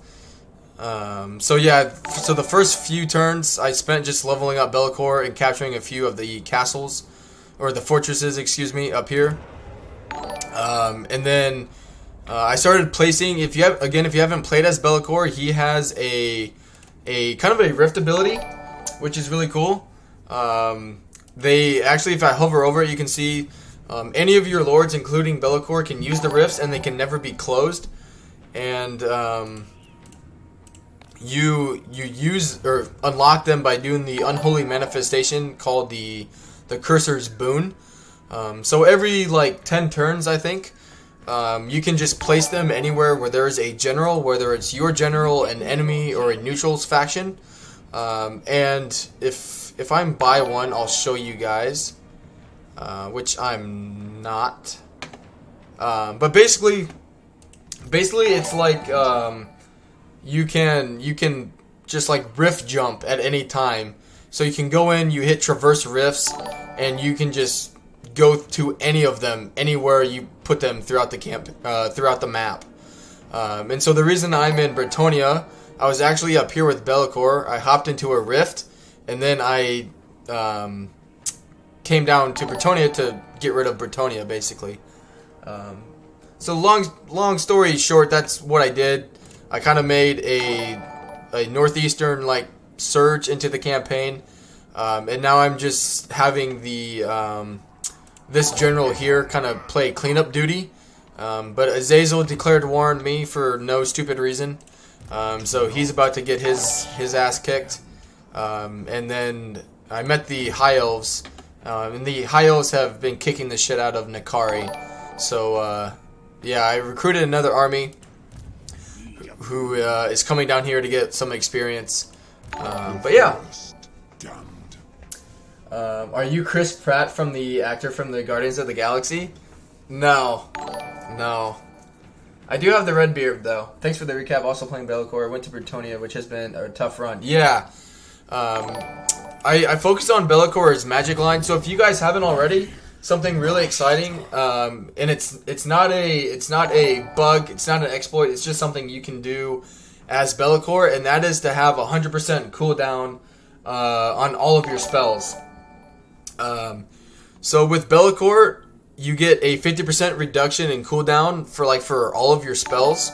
So yeah, so the first few turns I spent just leveling up Belakor and capturing a few of the castles, or the fortresses, excuse me, up here. And then I started placing, if you haven't played as Belakor, he has a kind of a rift ability, which is really cool. They actually, if I hover over it, you can see any of your lords, including Belakor, can use the rifts, and they can never be closed. And you use or unlock them by doing the unholy manifestation called the Cursor's Boon. So every like 10 turns, I think, you can just place them anywhere where there's a general, whether it's your general, an enemy, or a neutral's faction. And if I'm by one, I'll show you guys, which I'm not. But basically it's like you can just like rift jump at any time. So you can go in, you hit traverse rifts, and you can just go to any of them anywhere you put them throughout the throughout the map. And so the reason I'm in Bretonia, I was actually up here with Belakor. I hopped into a rift, and then I came down to Bretonia to get rid of Bretonia, basically. So long story short, that's what I did. I kind of made a northeastern like surge into the campaign, and now I'm just having the this general here kind of play cleanup duty. But Azazel declared war on me for no stupid reason, so he's about to get his ass kicked. And then I met the High Elves, and the High Elves have been kicking the shit out of Nakari. So yeah, I recruited another army who is coming down here to get some experience. But yeah. Are you Chris Pratt from the actor from the Guardians of the Galaxy? No. I do have the red beard though. Thanks for the recap. Also playing Belakor. Went to Bretonia, which has been a tough run. Yeah. I focused on Belakor's magic line. So if you guys haven't already, something really exciting, and it's not a bug, it's not an exploit. It's just something you can do as Belakor, and that is to have 100% cooldown on all of your spells. So with Belakor, you get a 50% reduction in cooldown for all of your spells.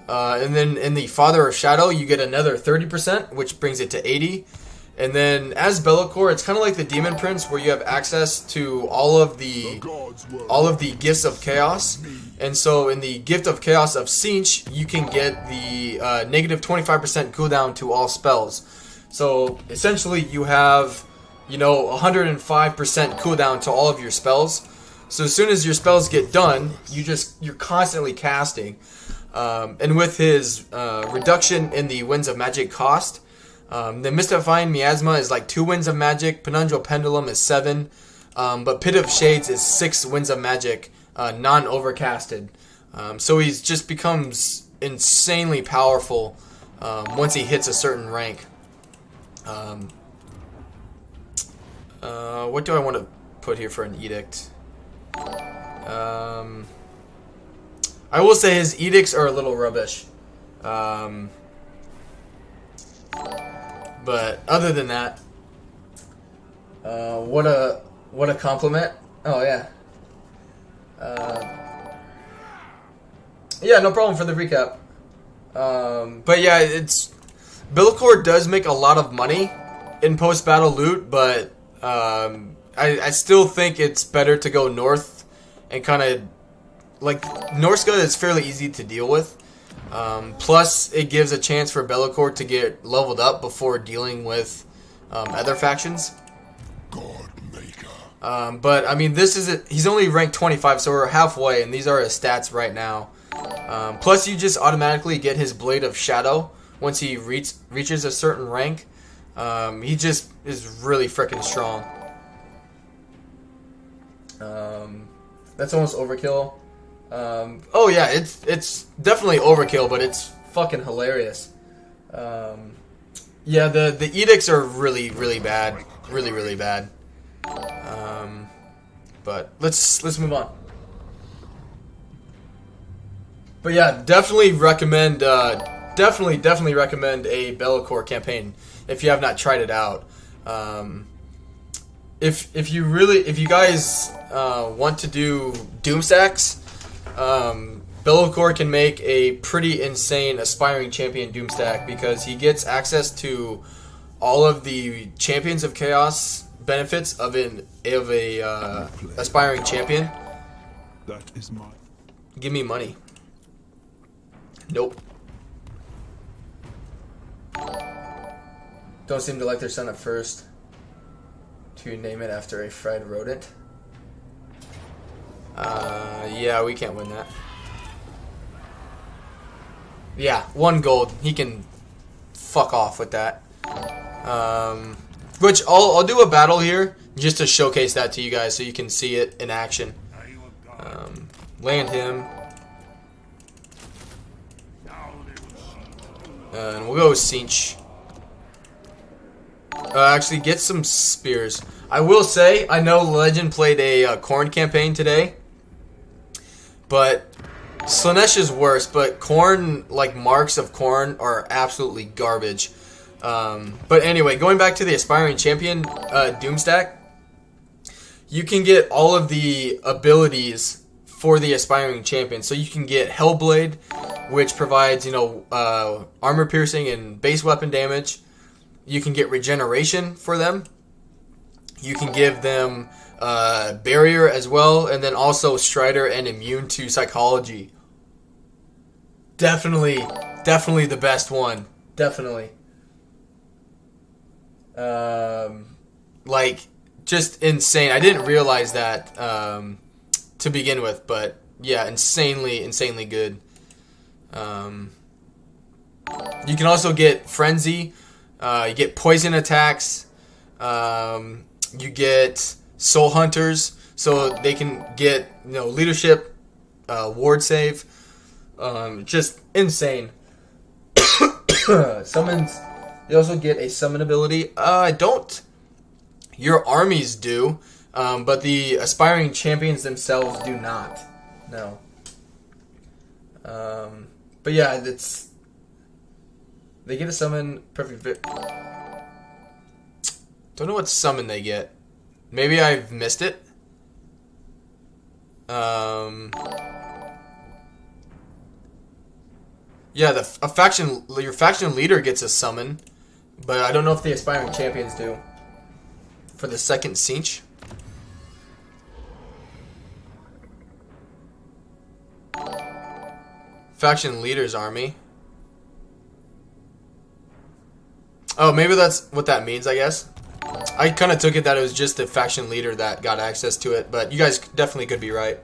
And then in the Father of Shadow, you get another 30%, which brings it to 80. And then as Belakor, it's kind of like the Demon Prince, where you have access to all of the gifts of chaos. And so in the gift of chaos of Sinch, you can get the negative 25% cooldown to all spells. So essentially, you have 105% cooldown to all of your spells. So as soon as your spells get done, you're constantly casting. And with his reduction in the Winds of Magic cost, the Mystifying Miasma is like 2 Winds of Magic, Penundral Pendulum is 7, but Pit of Shades is 6 Winds of Magic, non-overcasted. So he just becomes insanely powerful once he hits a certain rank. What do I want to put here for an edict? I will say his edicts are a little rubbish. But other than that, what a compliment. Oh yeah. Yeah, no problem for the recap. But yeah, Belakor does make a lot of money in post-battle loot, but I still think it's better to go north and kind of like Norska is fairly easy to deal with. Plus, it gives a chance for Belakor to get leveled up before dealing with other factions. Godmaker. But I mean, he's only ranked 25, so we're halfway, and these are his stats right now. Plus, you just automatically get his Blade of Shadow once he reaches a certain rank. He just is really freaking strong. That's almost overkill. Oh yeah, it's definitely overkill, but it's fucking hilarious. Yeah, the edicts are really bad, really bad. But let's move on. But yeah, definitely recommend definitely recommend a Belakor campaign if you have not tried it out. If you guys want to do doom stacks, Belakor can make a pretty insane aspiring champion doom stack because he gets access to all of the Champions of Chaos benefits of a aspiring champion. That is my... Give me money. Nope. Don't seem to like their son at first. To name it after a fried rodent. Yeah, we can't win that. Yeah, 1 gold. He can fuck off with that. Which I'll do a battle here just to showcase that to you guys so you can see it in action. Land him. And we'll go with Cinch. Actually, get some spears. I will say, I know Legend played a Khorne campaign today. But Slanesh is worse. But Khorne, like marks of Khorne, are absolutely garbage. But anyway, going back to the Aspiring Champion Doomstack. You can get all of the abilities for the Aspiring Champion. So you can get Hellblade, which provides, armor piercing and base weapon damage. You can get regeneration for them. You can give them barrier as well, and then also Strider and immune to psychology. Definitely the best one. Definitely. Like, just insane. I didn't realize that to begin with, but yeah, insanely good. You can also get Frenzy. You get poison attacks. You get Soul Hunters, so they can get leadership, ward save. Just insane. Summons. You also get a summon ability. I don't. Your armies do, but the aspiring champions themselves do not. No. But yeah, they get a summon. Perfect. Don't know what summon they get. Maybe I've missed it. Yeah, your faction leader gets a summon, but I don't know if the aspiring champions do. For the second Cinch. Faction leader's army. Oh, maybe that's what that means, I guess. I kind of took it that it was just the faction leader that got access to it, but you guys definitely could be right.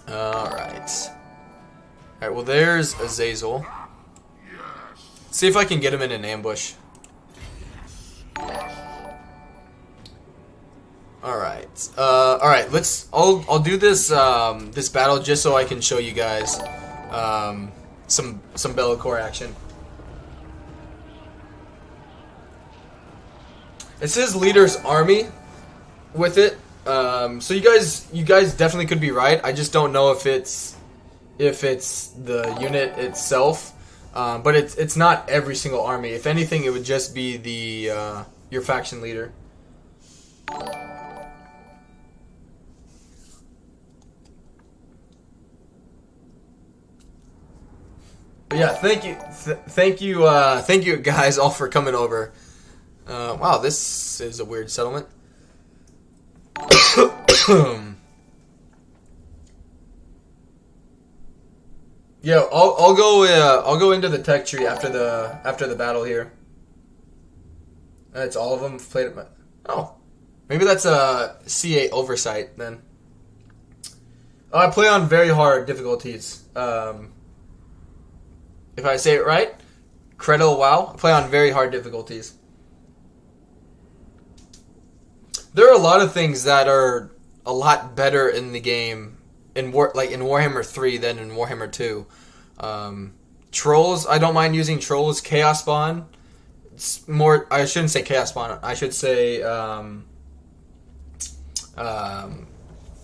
Alright. Alright, well there's Azazel. Let's see if I can get him in an ambush. Alright. Alright, I'll do this this battle just so I can show you guys some Belakor action. It says leader's army with it. So you guys definitely could be right. I just don't know if it's the unit itself. But it's not every single army. If anything, it would just be the your faction leader. But yeah, thank you guys all for coming over. Wow, this is a weird settlement. Yeah, I'll go into the tech tree after the battle here. That's all of them played at oh, maybe that's a CA oversight then. I play on very hard difficulties. If I say it right, Credo WoW. I play on very hard difficulties. There are a lot of things that are a lot better in the game in Warhammer 3 than in Warhammer 2. Trolls, I don't mind using trolls. Chaos Spawn, it's more. I shouldn't say Chaos Spawn. I should say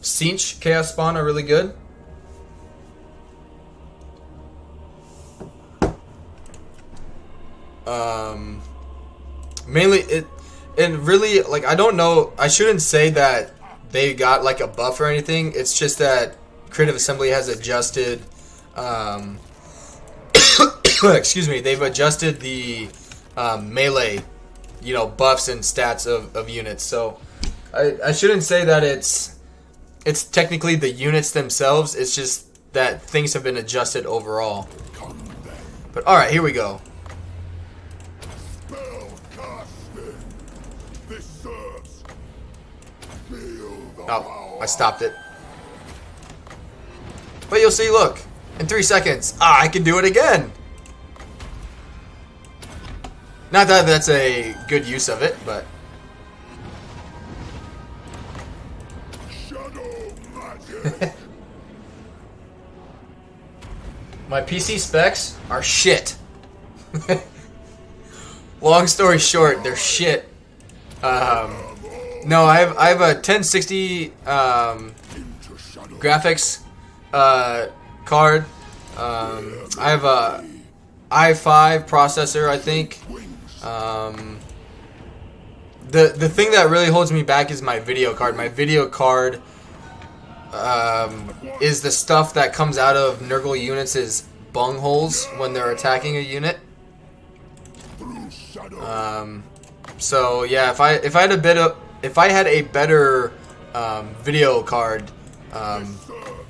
Cinch Chaos Spawn are really good. Mainly it, and really, like, I don't know. I shouldn't say that they got like a buff or anything. It's just that Creative Assembly has adjusted. Excuse me. They've adjusted the melee, buffs and stats of units. So I shouldn't say that it's technically the units themselves. It's just that things have been adjusted overall. But all right, here we go. Oh, I stopped it. But you'll see, look, in 3 seconds, I can do it again. Not that that's a good use of it, but... My PC specs are shit. Long story short, they're shit. No, I have a 1060 graphics card. I have a i5 processor, I think. The thing that really holds me back is my video card. My video card is the stuff that comes out of Nurgle units' bungholes when they're attacking a unit. So yeah, if I had a better video card,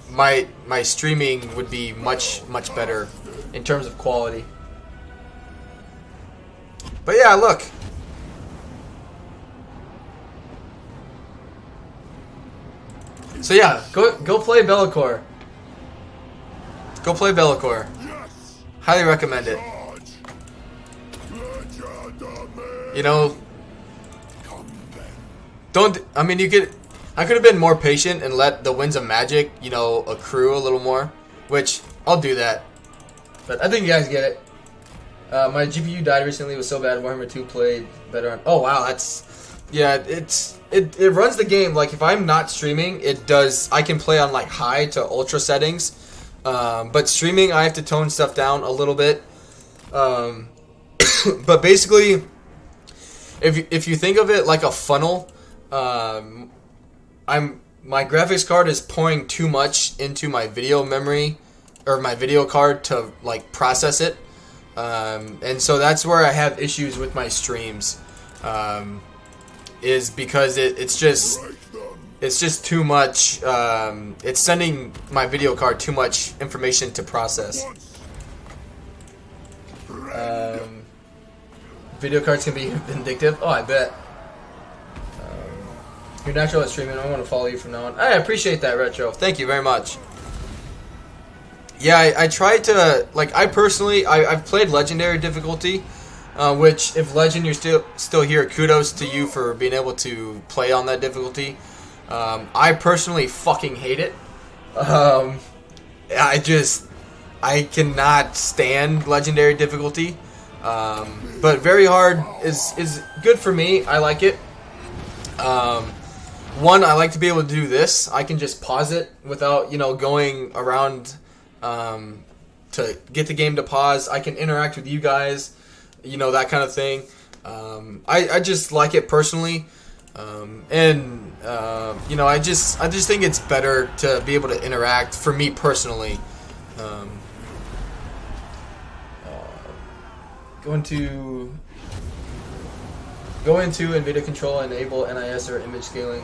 my streaming would be much better in terms of quality. But yeah, look. So yeah, go play Belakor. Go play Belakor. Highly recommend it. I could have been more patient and let the Winds of Magic, accrue a little more, which I'll do that. But I think you guys get it. My GPU died recently. It was so bad. Warhammer 2 played better on... Oh, wow. It runs the game. Like, if I'm not streaming, it does... I can play on, like, high to ultra settings. But streaming, I have to tone stuff down a little bit. But basically, if you think of it like a funnel, my graphics card is pouring too much into my video memory, or my video card to, like, process it. And so that's where I have issues with my streams, is because it's just too much. It's sending my video card too much information to process. Video cards can be vindictive. Oh, I bet. You're natural at streaming. I want to follow you from now on. I appreciate that, Retro. Thank you very much. Yeah, I tried to, like, I've played Legendary difficulty, which, if Legend you're still here, kudos to you for being able to play on that difficulty. I personally fucking hate it. I cannot stand Legendary difficulty. But very hard is good for me. I like it. One, I like to be able to do this. I can just pause it without, going around to get the game to pause. I can interact with you guys, that kind of thing. I just like it personally. I just think it's better to be able to interact for me personally. Go into NVIDIA Control and enable NIS or image scaling.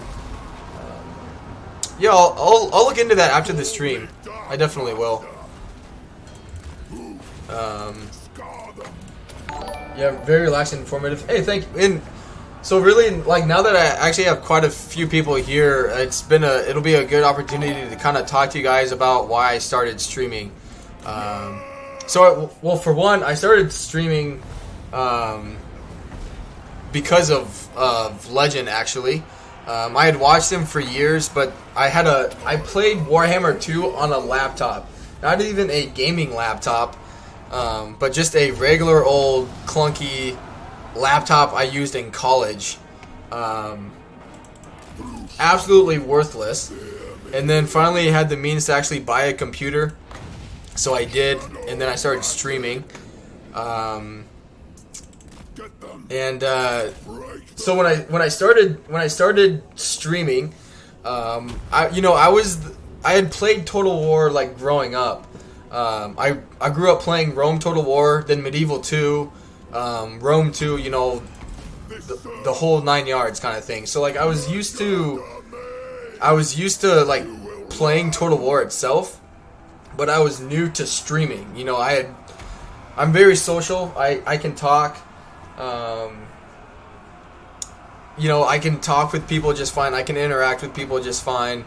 Yeah, I'll look into that after the stream. I definitely will. Yeah, very relaxing and informative. Hey, thank you. And So really, like, now that I actually have quite a few people here, it'll be a good opportunity to kind of talk to you guys about why I started streaming. Well, for one, I started streaming because of Legend, actually. I had watched him for years, but I played Warhammer 2 on a laptop. Not even a gaming laptop, but just a regular old clunky laptop I used in college. Absolutely worthless. And then finally had the means to actually buy a computer. So I did, and then I started streaming. So when I started streaming, I had played Total War like growing up. I grew up playing Rome Total War, then Medieval 2, Rome 2, the whole 9 yards kind of thing. So like I was used to like playing Total War itself, but I was new to streaming. I'm very social. I can talk. I can talk with people just fine. I can interact with people just fine.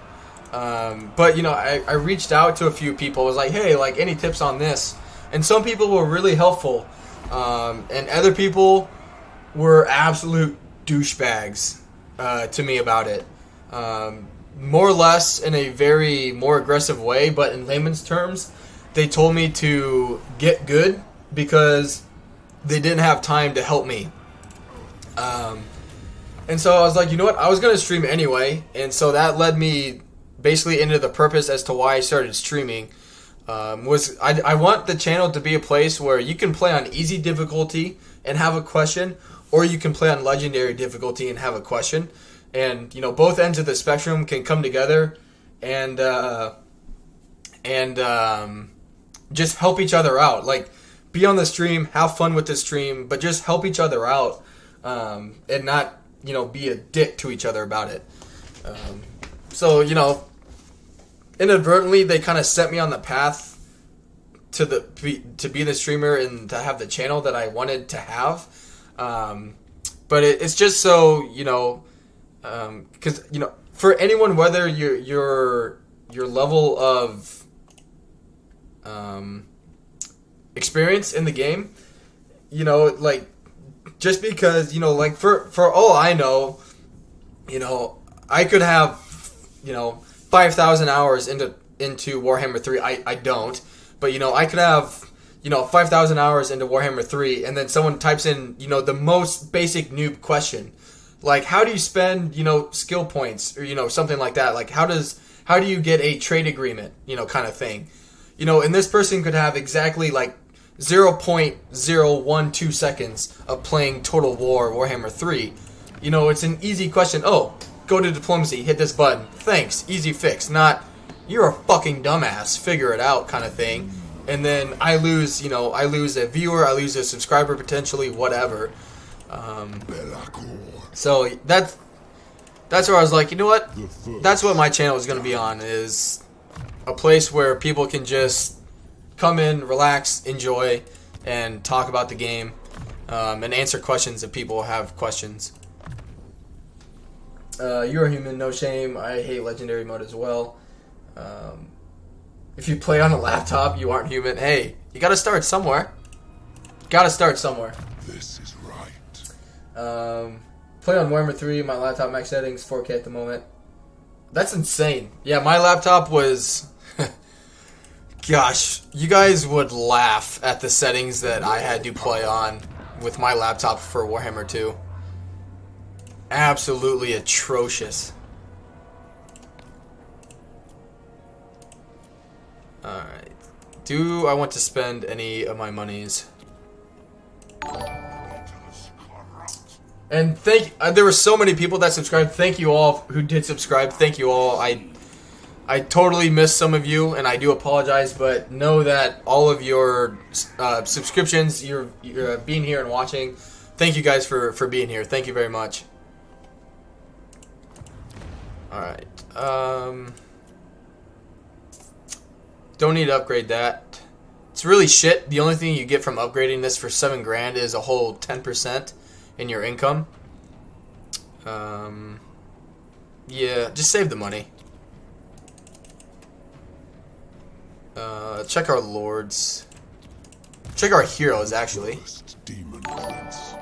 But I reached out to a few people. I was like, hey, like, any tips on this? And some people were really helpful. And other people were absolute douchebags to me about it. More or less in a very more aggressive way, but in layman's terms, they told me to get good because they didn't have time to help me. And so I was like, you know what? I was going to stream anyway. And so that led me basically into the purpose as to why I started streaming. I want the channel to be a place where you can play on easy difficulty and have a question, or you can play on legendary difficulty and have a question. And, both ends of the spectrum can come together and just help each other out. Like, be on the stream, have fun with the stream, but just help each other out, and not, be a dick to each other about it. So, inadvertently, they kind of set me on the path to be the streamer and to have the channel that I wanted to have. But it's just so, because, for anyone, whether your level of experience in the game, like, just because, like, for all I know, I could have, 5,000 hours into Warhammer 3. I don't, but, I could have, 5,000 hours into Warhammer 3, and then someone types in, the most basic noob question, like, how do you spend, skill points, or, something like that, like, how do you get a trade agreement, kind of thing, and this person could have exactly, like, 0.012 seconds of playing Total War Warhammer 3. It's an easy question. Oh, go to diplomacy, hit this button. Thanks, easy fix. Not, you're a fucking dumbass, figure it out kind of thing. And then I lose a viewer, I lose a subscriber potentially, whatever. Belakor. So that's where I was like, you know what? That's what my channel is going to be on, is a place where people can just come in, relax, enjoy, and talk about the game, and answer questions if people have questions. You're a human, no shame. I hate legendary mode as well. If you play on a laptop, you aren't human. Hey, you gotta start somewhere. This is right. Play on Warhammer 3, my laptop max settings, 4K at the moment. That's insane. Yeah, my laptop was... Gosh, you guys would laugh at the settings that I had to play on with my laptop for Warhammer 2. Absolutely atrocious. Alright. Do I want to spend any of my monies? And there were so many people that subscribed. Thank you all who did subscribe. Thank you all. I totally missed some of you, and I do apologize, but know that all of your subscriptions, you're being here and watching, thank you guys for being here. Thank you very much. Alright. Don't need to upgrade that. It's really shit. The only thing you get from upgrading this for $7 grand is a whole 10% in your income. Yeah, just save the money. Check our lords. Check our heroes, actually. First demon prince.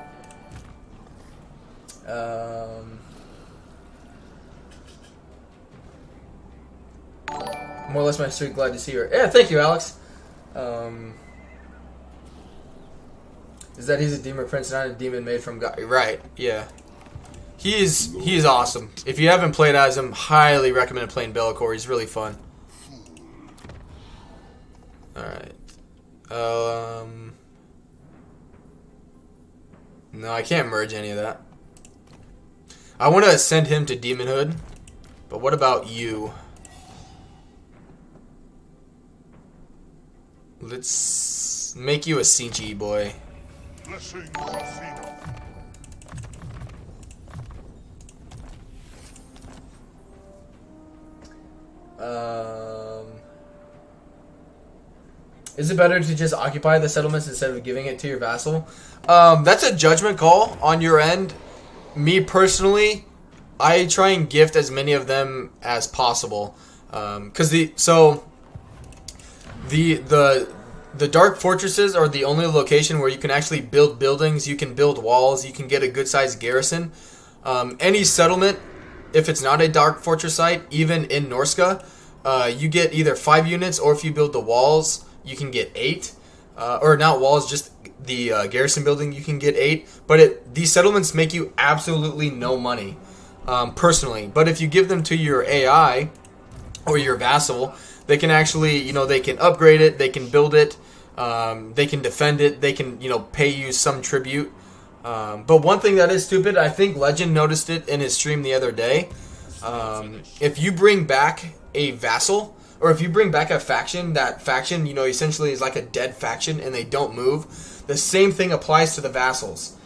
More or less my street, glad to see her. Yeah, thank you, Alex. Is that he's a demon prince, not a demon made from God? Right, yeah. He's awesome. If you haven't played as him, highly recommend playing Belakor. He's really fun. Alright. No, I can't merge any of that. I want to send him to demonhood, but what about you? Let's make you a Sinchi boy. Blessings, Athena. Is it better to just occupy the settlements instead of giving it to your vassal? That's a judgment call on your end. Me personally, I try and gift as many of them as possible. Because the dark fortresses are the only location where you can actually build buildings, you can build walls, you can get a good sized garrison. Any settlement, if it's not a dark fortress site, even in Norska, you get either 5 units, or if you build the walls, you can get 8. Or not walls, just the garrison building, you can get 8. But these settlements make you absolutely no money, personally. But if you give them to your AI or your vassal, they can actually, they can upgrade it, they can build it, they can defend it, they can, pay you some tribute. But one thing that is stupid, I think Legend noticed it in his stream the other day. If you bring back a vassal, or if you bring back a faction, that faction, essentially is like a dead faction and they don't move, the same thing applies to the vassals.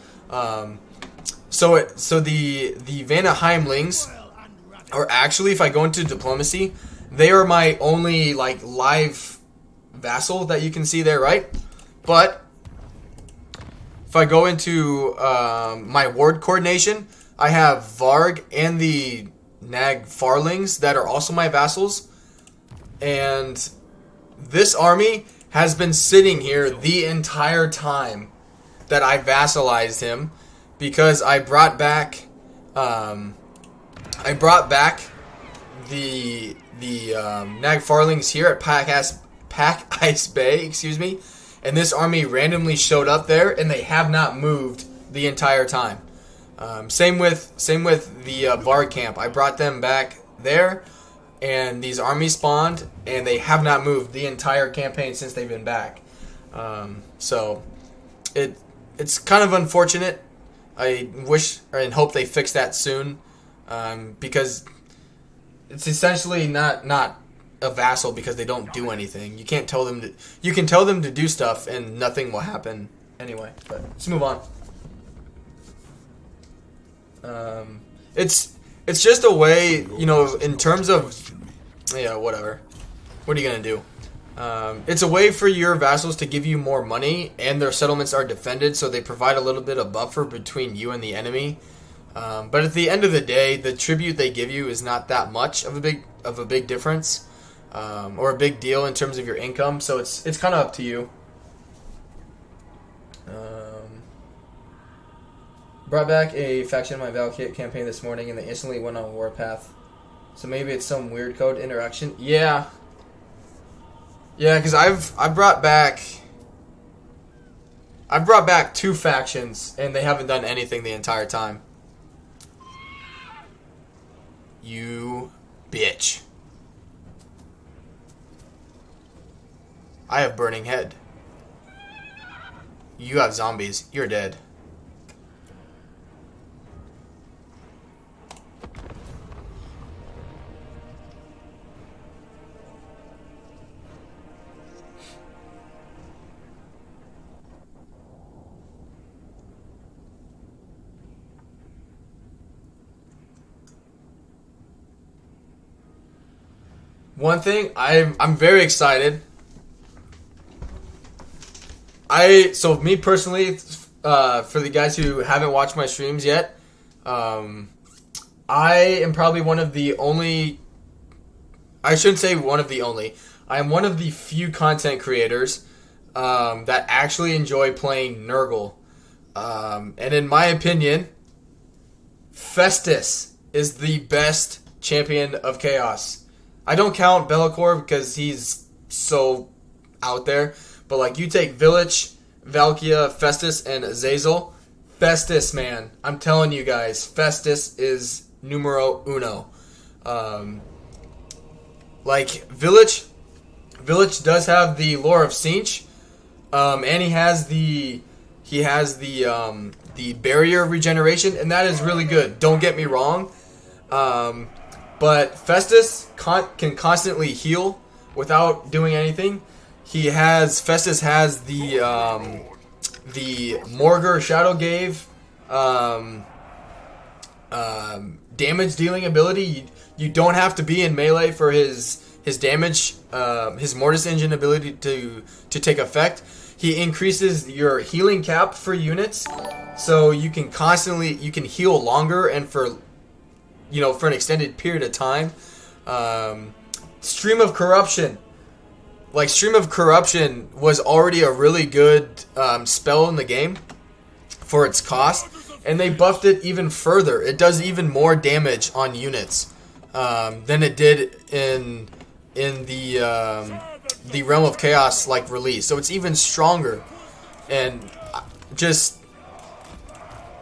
So the Vanaheimlings are actually, if I go into diplomacy, they are my only live vassal that you can see there, right? But if I go into my ward coordination, I have Varg and the Nag Farlings that are also my vassals. And this army has been sitting here the entire time that I vassalized him, because I brought back the Nag Farlings here at Pack Ice Bay, excuse me, and this army randomly showed up there, and they have not moved the entire time. Same with the Varg camp. I brought them back there, and these armies spawned, and they have not moved the entire campaign since they've been back. So it's kind of unfortunate. I wish and hope they fix that soon, because it's essentially not a vassal because they don't do anything. You can't tell them to. You can tell them to do stuff, and nothing will happen anyway. But let's move on. It's just a way, in terms of, whatever. What are you gonna do? It's a way for your vassals to give you more money, and their settlements are defended, so they provide a little bit of buffer between you and the enemy. But at the end of the day, the tribute they give you is not that much of a big difference, or a big deal in terms of your income. So it's kind of up to you. Brought back a faction in my Val campaign this morning, and they instantly went on Warpath. So maybe it's some weird code interaction. Yeah, because I've brought back 2 factions, and they haven't done anything the entire time. You bitch. I have burning head. You have zombies. You're dead. One thing, I'm very excited. So me personally, for the guys who haven't watched my streams yet, I am probably one of the only. I shouldn't say one of the only. I am one of the few content creators that actually enjoy playing Nurgle. And in my opinion, Festus is the best champion of Chaos. I don't count Belakor because he's so out there. But like you take Village, Valkia, Festus, and Azazel. Festus, man. I'm telling you guys, Festus is numero uno. Like Village does have the lore of Sinch, and he has the barrier of regeneration, and that is really good. Don't get me wrong, but Festus can constantly heal without doing anything. Festus has the Morgar Shadowgave damage dealing ability. You don't have to be in melee for his damage, his Mortis Engine ability to take effect. He increases your healing cap for units, so you can heal longer and for an extended period of time. Stream of Corruption. Like, Stream of Corruption was already a really good spell in the game for its cost, and they buffed it even further. It does even more damage on units than it did in the Realm of Chaos like release. So it's even stronger. And just,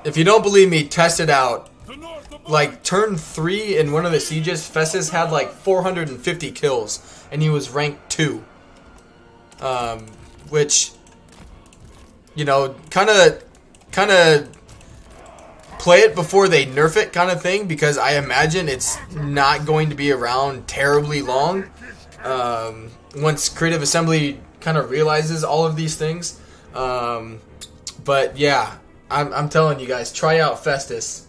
if you don't believe me, test it out. Like, turn 3 in one of the sieges, Festus had like 450 kills, and he was ranked 2. Which, kind of play it before they nerf it kind of thing, because I imagine it's not going to be around terribly long once Creative Assembly kind of realizes all of these things. But yeah, I'm telling you guys, try out Festus.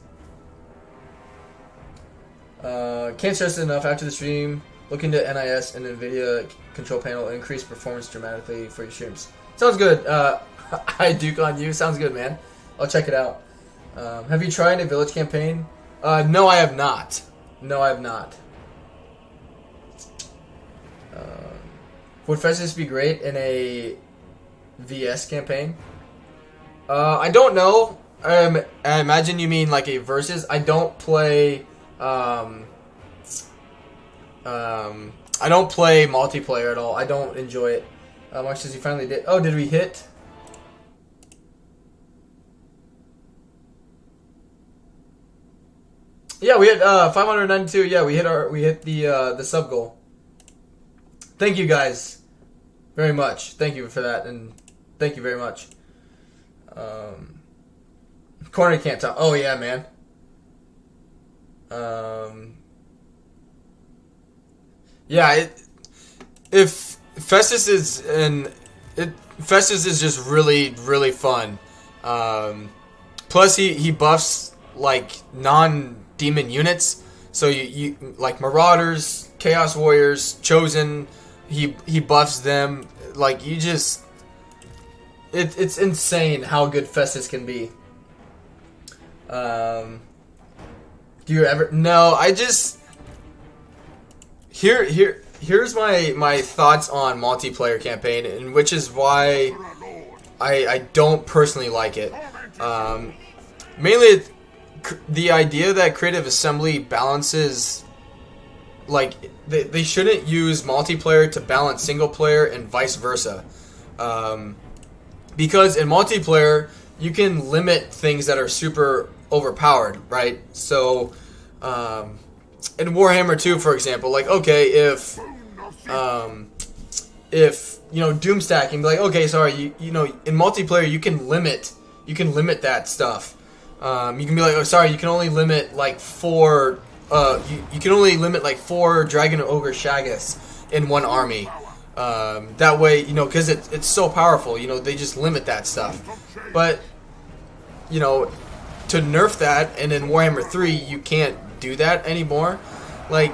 Can't stress it enough, after the stream, look into NIS and NVIDIA control panel, increase performance dramatically for your streams. Sounds good. Hi, Duke on you. Sounds good, man. I'll check it out. Have you tried a village campaign? No, I have not. No, I have not. Would Festus be great in a VS campaign? I don't know. I imagine you mean like a versus. I don't play. I don't play multiplayer at all. I don't enjoy it. Mark says he finally did. Oh, did we hit? Yeah, we hit 592. Yeah, we hit the sub goal. Thank you guys very much. Thank you for that, and thank you very much. Corner can't talk. Oh yeah, man. Yeah, if Festus is Festus is just really fun. Plus he buffs like non-demon units, so you like Marauders, Chaos Warriors, Chosen. He buffs them. Like, you just, it's insane how good Festus can be. Do you ever? No, I just here's my thoughts on multiplayer campaign, and which is why I don't personally like it. Mainly the idea that Creative Assembly balances, like, they shouldn't use multiplayer to balance single player and vice versa. Because in multiplayer you can limit things that are super overpowered, right? So in Warhammer 2, for example, like, okay, if Doomstack can be like, okay, sorry, you know, in multiplayer you can limit that stuff. You can be like, oh, sorry, you can only limit like 4 you can only limit like 4 Dragon Ogre Shaggas in one army. That way, you know, because it's so powerful, you know, they just limit that stuff. But, you know, to nerf that, and in Warhammer 3 you can't do that anymore. Like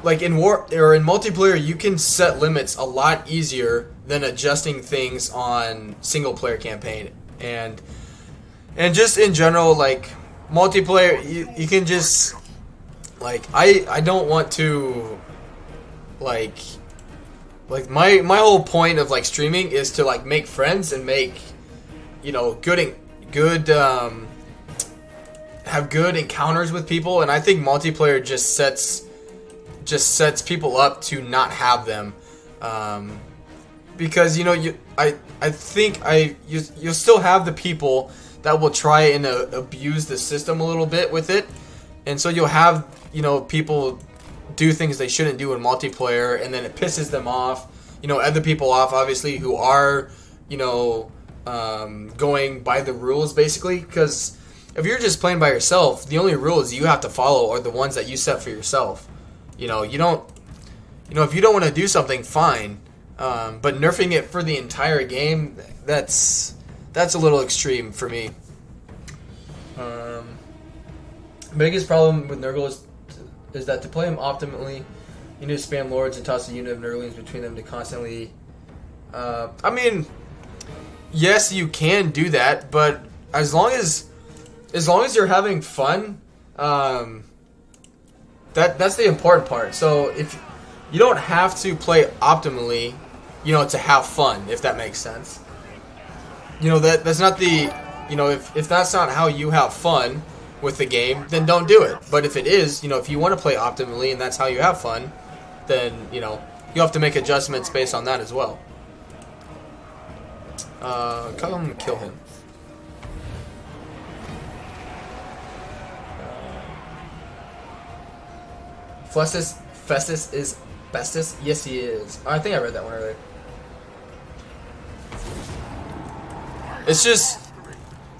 in multiplayer you can set limits a lot easier than adjusting things on single player campaign. And just in general, like, multiplayer, you can just like I don't want to like my whole point of like streaming is to like make friends and make, you know, good have good encounters with people, and I think multiplayer just sets people up to not have them, because you know I think you'll still have the people that will try and abuse the system a little bit with it, and so you'll have, you know, people do things they shouldn't do in multiplayer, and then it pisses them off, you know, other people off, obviously, who are, you know, going by the rules, basically, because if you're just playing by yourself, the only rules you have to follow are the ones that you set for yourself. You know, you don't, you know, if you don't want to do something, fine, but nerfing it for the entire game, that's a little extreme for me. Biggest problem with Nurgle is that to play him optimally, you need to spam lords and toss a unit of Nurglings between them to constantly. I mean, yes, you can do that, but as long as you're having fun, that's the important part. So if you don't have to play optimally, you know, to have fun, if that makes sense. You know, that's not the, you know, if that's not how you have fun with the game, then don't do it. But if it is, you know, if you want to play optimally and that's how you have fun, then, you know, you have to make adjustments based on that as well. Come and kill him. Festus is bestest? Yes, he is. I think I read that one earlier. It's just,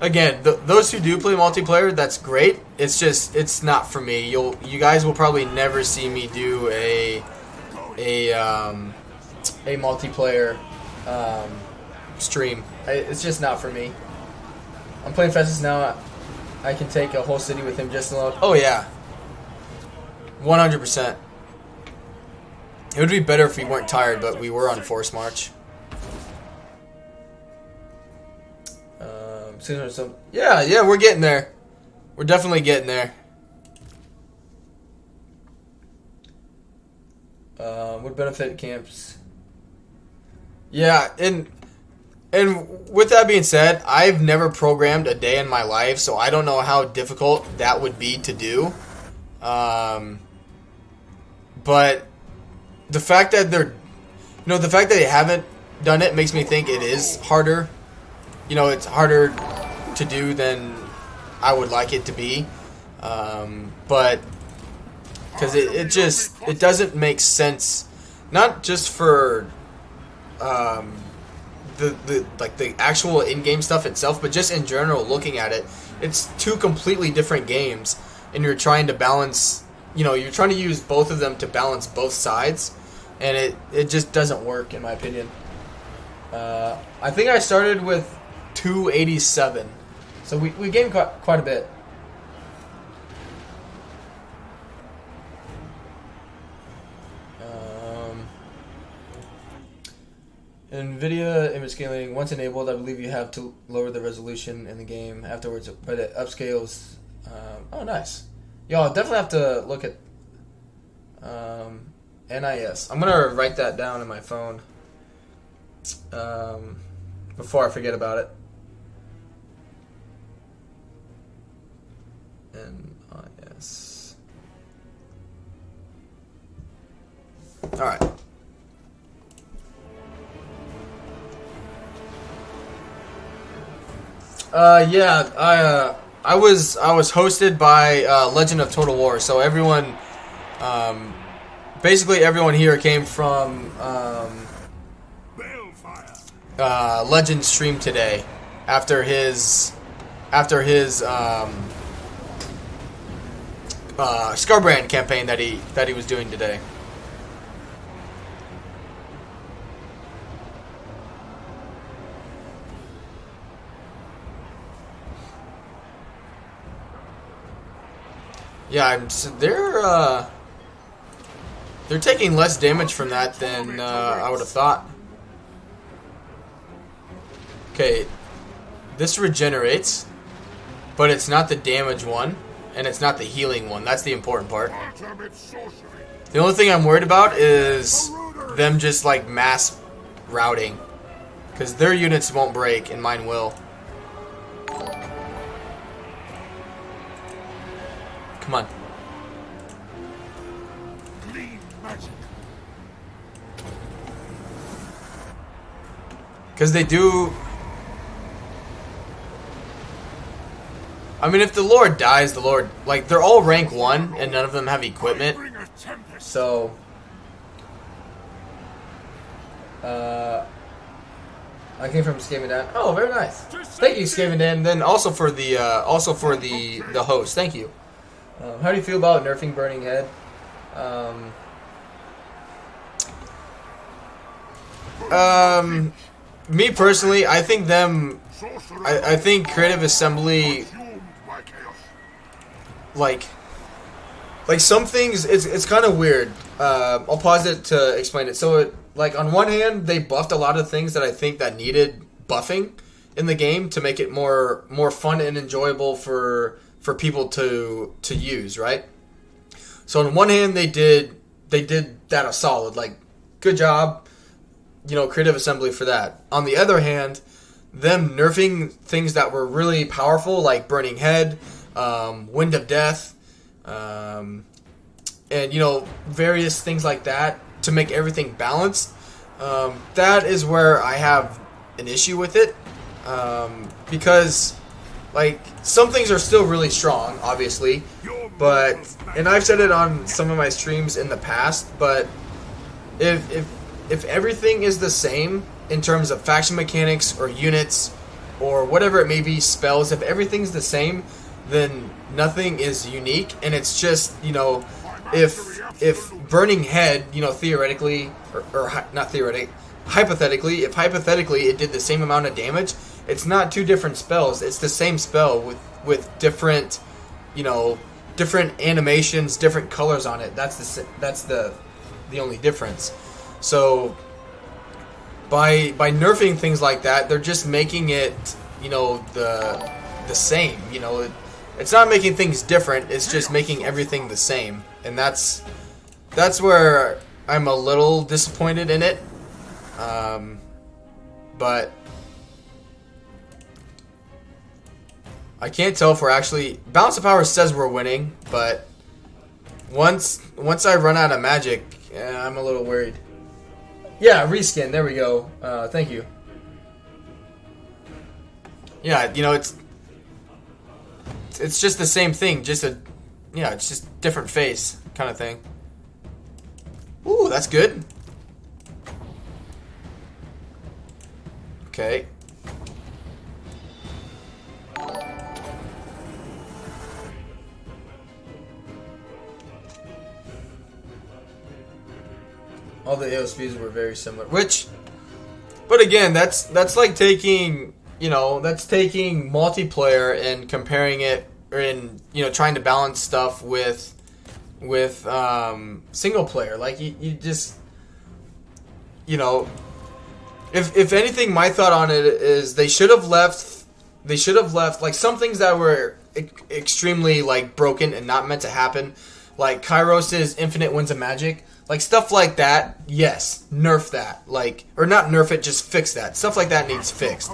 again, those who do play multiplayer, that's great. It's just, it's not for me. You guys will probably never see me do a multiplayer stream. It's just not for me. I'm playing Festus now. I can take a whole city with him just alone. Oh yeah, 100%. It would be better if we weren't tired, but we were on force march. Yeah, we're getting there. We're definitely getting there. Would benefit camps. Yeah, and with that being said, I've never programmed a day in my life, so I don't know how difficult that would be to do. But the fact that the fact that they haven't done it makes me think it is harder. You know, it's harder to do than I would like it to be. But because it doesn't make sense, not just for the actual in-game stuff itself, but just in general, looking at it, it's two completely different games, and you're trying to balance, you know, you're trying to use both of them to balance both sides, and it just doesn't work, in my opinion. I think I started with 287, so we gained quite a bit. NVIDIA image scaling, once enabled, I believe you have to lower the resolution in the game afterwards, but it upscales. Oh, nice. Yo, I'll definitely have to look at NIS. I'm going to write that down in my phone before I forget about it. NIS. Alright. I was hosted by Legend of Total War, so everyone, basically everyone here came from Legend stream today after his Scarbrand campaign that he was doing today. Yeah, they're taking less damage from that than I would have thought. Okay, this regenerates. but it's not the damage one, and it's not the healing one. That's the important part. The only thing I'm worried about is them just like mass routing, because their units won't break and mine will. Come on. Because they do... I mean, if the Lord dies, the Lord... Like, they're all rank 1, and none of them have equipment. So... I came from Skaven Dan. Oh, very nice. Thank you, Skaven Dan. Then also for the host. Thank you. How do you feel about nerfing Burning Head? Me personally, I think I think Creative Assembly, like some things, it's kind of weird. I'll pause it to explain it. So, like, on one hand, they buffed a lot of things that I think that needed buffing in the game to make it more fun and enjoyable for people to use, right? So on one hand, they did that a solid, like, good job, you know, Creative Assembly for that. On the other hand, them nerfing things that were really powerful, like Burning Head, Wind of Death, and, you know, various things like that to make everything balanced, that is where I have an issue with it, because, like, some things are still really strong, obviously, but, and I've said it on some of my streams in the past, but if everything is the same in terms of faction mechanics or units or whatever it may be, spells, if everything's the same, then nothing is unique, and it's just, you know, if Burning Head, you know, theoretically, or not theoretically, hypothetically, if hypothetically it did the same amount of damage, it's not two different spells, it's the same spell with different, you know, different animations, different colors on it. That's the only difference. So by nerfing things like that, they're just making it, you know, the same, you know. It's not making things different, it's just making everything the same. And that's where I'm a little disappointed in it. But I can't tell if we're actually... Balance of Power says we're winning, but once I run out of magic, I'm a little worried. Yeah, reskin, there we go. Thank you. Yeah, you know, it's just the same thing, it's just different face kind of thing. Ooh, that's good. Okay. All the AOSPs were very similar, but again, that's like taking, you know, that's taking multiplayer and comparing it, and, you know, trying to balance stuff with single player. Like, you just, you know, if anything, my thought on it is they should have left like some things that were extremely, like, broken and not meant to happen, like Kairos' infinite winds of magic. Like, stuff like that, yes, nerf that. Like, or not nerf it, just fix that. Stuff like that needs fixed.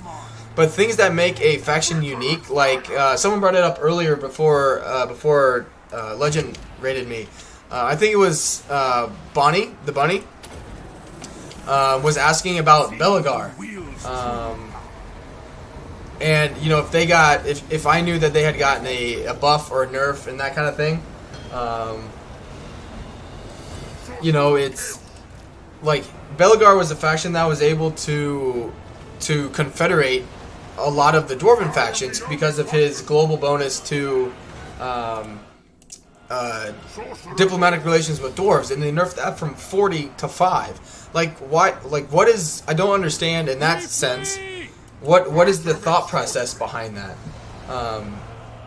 But things that make a faction unique, like, someone brought it up earlier before Legend rated me. I think it was Bonnie, the bunny, was asking about Belakor. And, you know, if they got, if I knew that they had gotten a buff or a nerf and that kind of thing, you know, it's like Belakor was a faction that was able to confederate a lot of the Dwarven factions because of his global bonus to diplomatic relations with dwarves, and they nerfed that from 40 to 5. Like, why? Like, what is? I don't understand in that sense. What is the thought process behind that?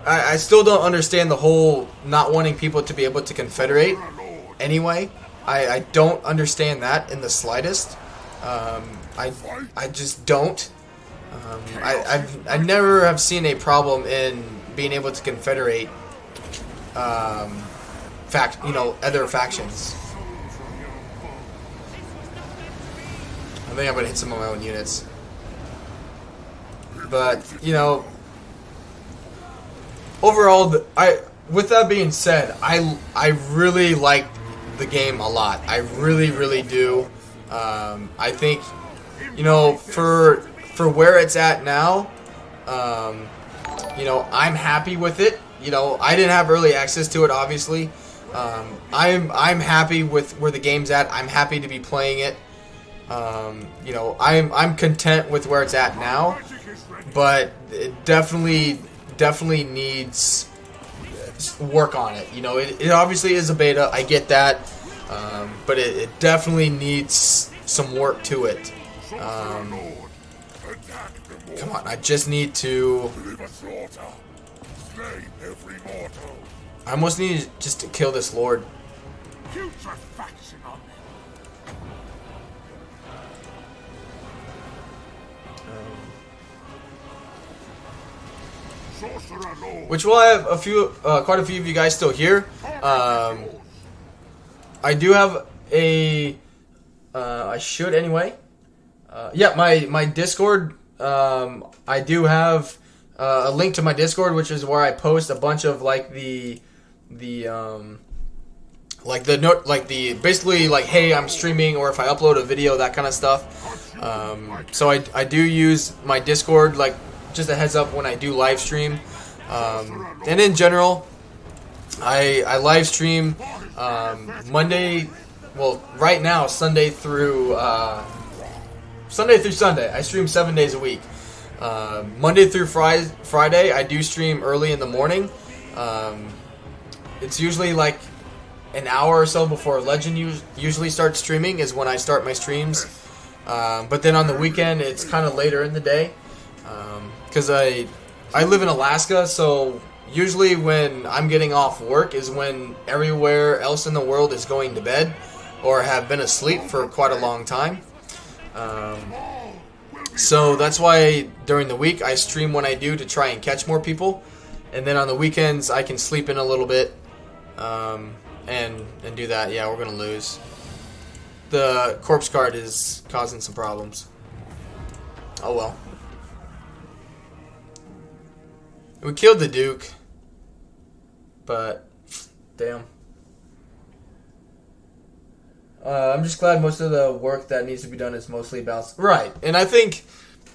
I still don't understand the whole not wanting people to be able to confederate. Anyway, I don't understand that in the slightest. I just don't. I never have seen a problem in being able to confederate, other factions. I think I'm gonna hit some of my own units, but overall, with that being said, I really like the game a lot. I really do. I think, for where it's at now, I'm happy with it. I didn't have early access to it, obviously. I'm happy with where the game's at. I'm happy to be playing it. I'm content with where it's at now, but it definitely needs work on it. It obviously is a beta. I get that, but it definitely needs some work to it. Come on, I just need to. I almost need just to kill this lord. Which will have quite a few of you guys still here. I do have I should anyway. Yeah, my Discord. I do have a link to my Discord, which is where I post a bunch of basically hey, I'm streaming, or if I upload a video, that kind of stuff. So I do use my Discord, just a heads up when I do live stream. And in general, I live stream Monday. Well, right now, Sunday through Sunday. I stream 7 days a week. Monday through Friday, I do stream early in the morning. It's usually an hour or so before Legend usually starts streaming is when I start my streams. But then on the weekend, it's kind of later in the day. Because I live in Alaska, so usually when I'm getting off work is when everywhere else in the world is going to bed or have been asleep for quite a long time. So that's why during the week I stream when I do to try and catch more people. And then on the weekends I can sleep in a little bit and do that. Yeah, we're going to lose. The corpse guard is causing some problems. Oh well. We killed the Duke, but damn. I'm just glad most of the work that needs to be done is mostly balanced. Right, and I think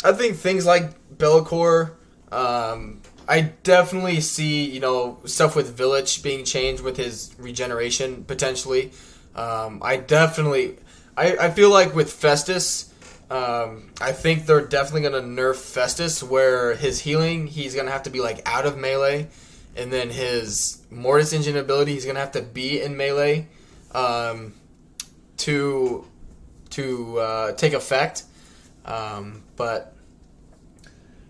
things like Belakor, I definitely see stuff with Village being changed with his regeneration potentially. I feel like with Festus. I think they're definitely going to nerf Festus, where his healing, he's going to have to be out of melee, and then his Mortis Engine ability, he's going to have to be in melee to take effect. But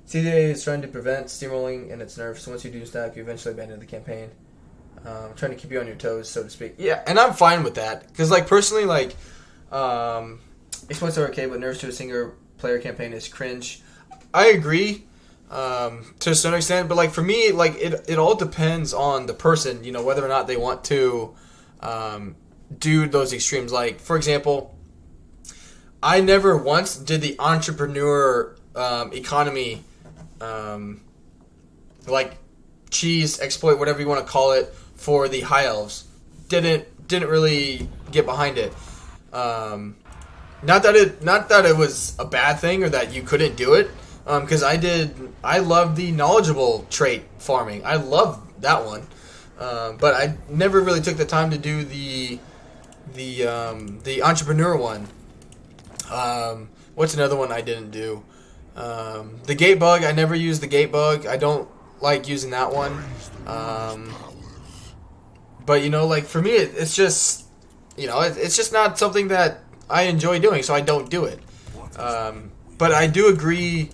CJ is trying to prevent steamrolling in its nerfs. Once you do stack, you eventually abandon the campaign. Trying to keep you on your toes, so to speak. Yeah, and I'm fine with that, because personally, exploits are okay, but nerfs to a single player campaign is cringe. I agree to a certain extent, but for me, it all depends on the person, whether or not they want to do those extremes. For example, I never once did the entrepreneur economy, cheese exploit, whatever you want to call it, for the high elves. Didn't really get behind it. Not that it was a bad thing or that you couldn't do it, because I love the knowledgeable trait farming. I love that one, but I never really took the time to do the entrepreneur one. What's another one I didn't do? The gate bug. I never used the gate bug. I don't like using that one. But for me, it's just it's just not something that I enjoy doing, so I don't do it. But I do agree,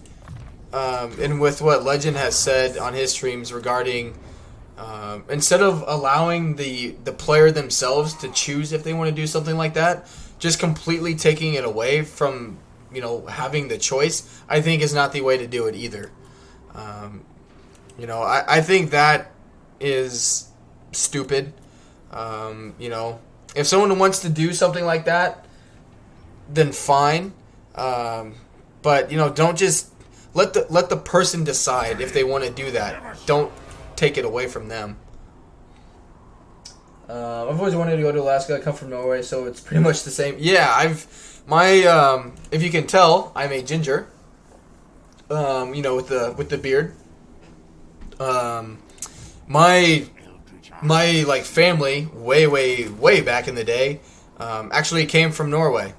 and with what Legend has said on his streams regarding instead of allowing the player themselves to choose if they want to do something like that, just completely taking it away from having the choice, I think is not the way to do it either. You know, I think that is stupid. You know, if someone wants to do something like that, then fine. But you know, don't just let the person decide if they want to do that. Don't take it away from them. I've always wanted to go to Alaska. I come from Norway, so it's pretty much the same. Yeah, if you can tell, I'm a ginger. You know, with the beard. My like family way back in the day actually came from Norway.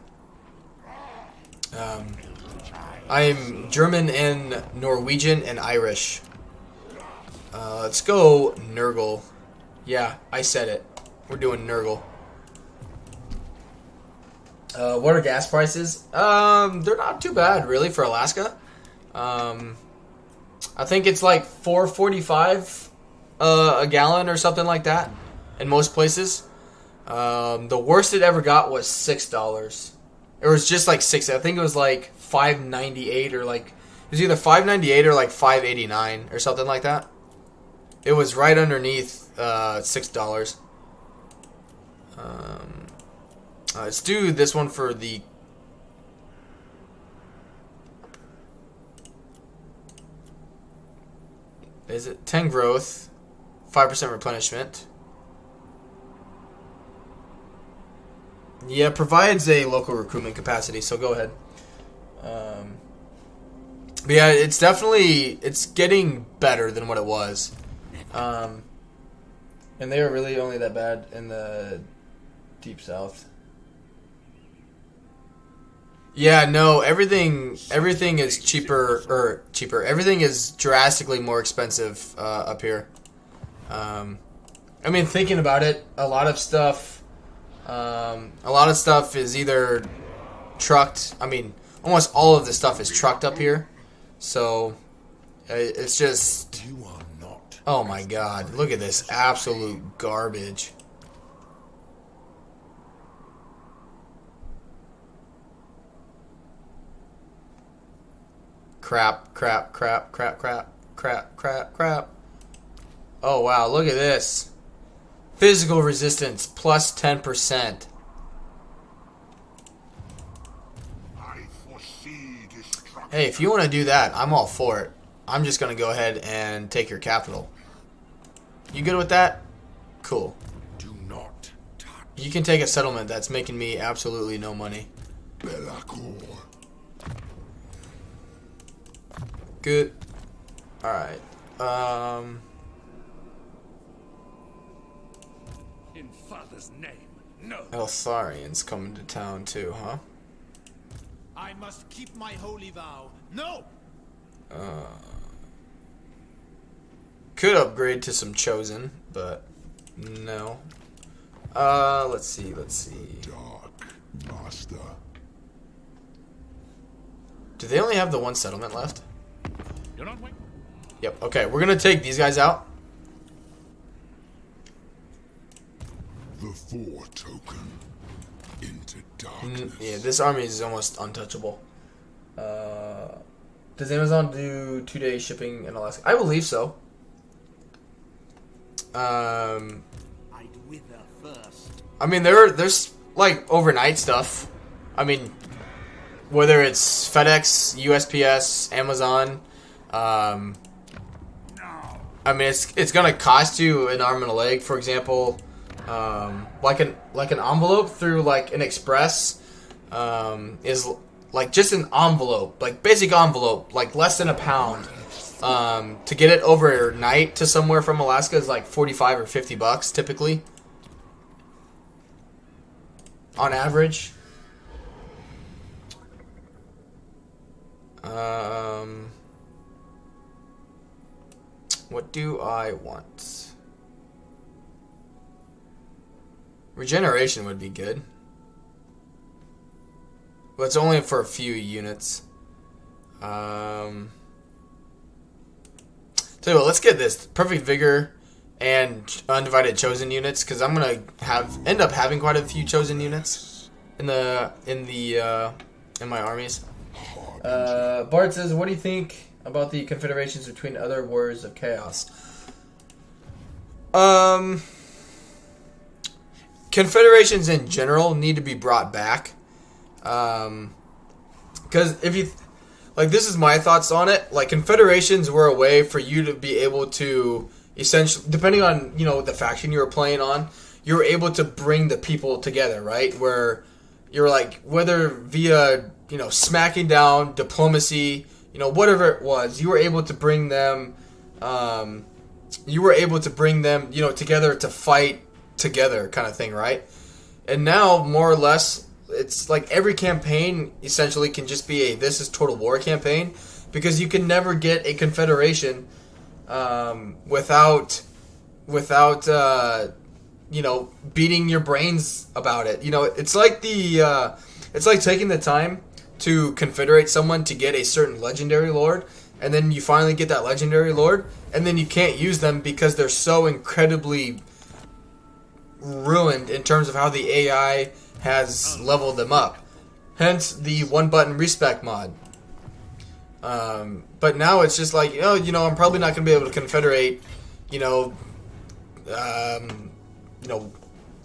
I'm German and Norwegian and Irish. Let's go Nurgle. Yeah, I said it. We're doing Nurgle. What are gas prices? They're not too bad really for Alaska. I think it's like $4.45 a gallon or something like that in most places. The worst it ever got was $6. It was just like $6. I think it was like $5.98 or like it was either $5.98 or like $5.89 or something like that. It was right underneath $6. Let's do this one for the. Is it 10 growth, 5% replenishment? Yeah, provides a local recruitment capacity, so go ahead. But yeah, it's getting better than what it was. And they are really only that bad in the deep south. Yeah, no, everything is cheaper. Everything is drastically more expensive up here. I mean, thinking about it, a lot of stuff is either trucked. I mean, almost all of the stuff is trucked up here, so it's just. You are not. Oh my God! Look at this absolute garbage. Crap. Oh, wow. Look at this. Physical resistance, plus 10%. I foresee destruction. Hey, if you want to do that, I'm all for it. I'm just going to go ahead and take your capital. You good with that? Cool. Do not touch You can take a settlement that's making me absolutely no money. Belakor. Good. Alright. In Father's name, no. Eltharian's coming to town too, huh? I must keep my holy vow. No! Could upgrade to some chosen, but no. Let's see. Dark Master. Do they only have the one settlement left? You're not waiting. Yep. Okay, we're gonna take these guys out. The 4 token. Into darkness. Yeah, this army is almost untouchable. Does Amazon do 2-day shipping in Alaska? I believe so. I'd wither first. I mean, there's like overnight stuff. I mean, whether it's FedEx, USPS, Amazon. I mean, it's gonna cost you an arm and a leg. For example, like an envelope through like an express is like just an envelope, like basic envelope, like less than £1. To get it overnight to somewhere from Alaska is like $45 or $50 typically, on average. What do I want? Regeneration would be good. But it's only for a few units. Tell you what, let's get this Perfect Vigor and Undivided Chosen units, because I'm gonna end up having quite a few Chosen units in my armies. Bart says, "What do you think about the confederations between other warriors of chaos. Confederations in general need to be brought back. Because if you... Like, this is my thoughts on it. Like, confederations were a way for you to be able to, essentially, depending on, you know, the faction you were playing on, you were able to bring the people together, right? Where you're like, whether via, you know, smacking down, diplomacy, you know, whatever it was, you were able to bring them, you know, together to fight together kind of thing, right? And now, more or less, it's like every campaign essentially can just be a this is Total War campaign, because you can never get a confederation without you know, beating your brains about it. You know, it's like it's like taking the time to confederate someone to get a certain legendary lord, and then you finally get that legendary lord, and then you can't use them because they're so incredibly ruined in terms of how the AI has leveled them up. Hence the one button respec mod. But now it's just like, oh, you know, I'm probably not going to be able to confederate, you know,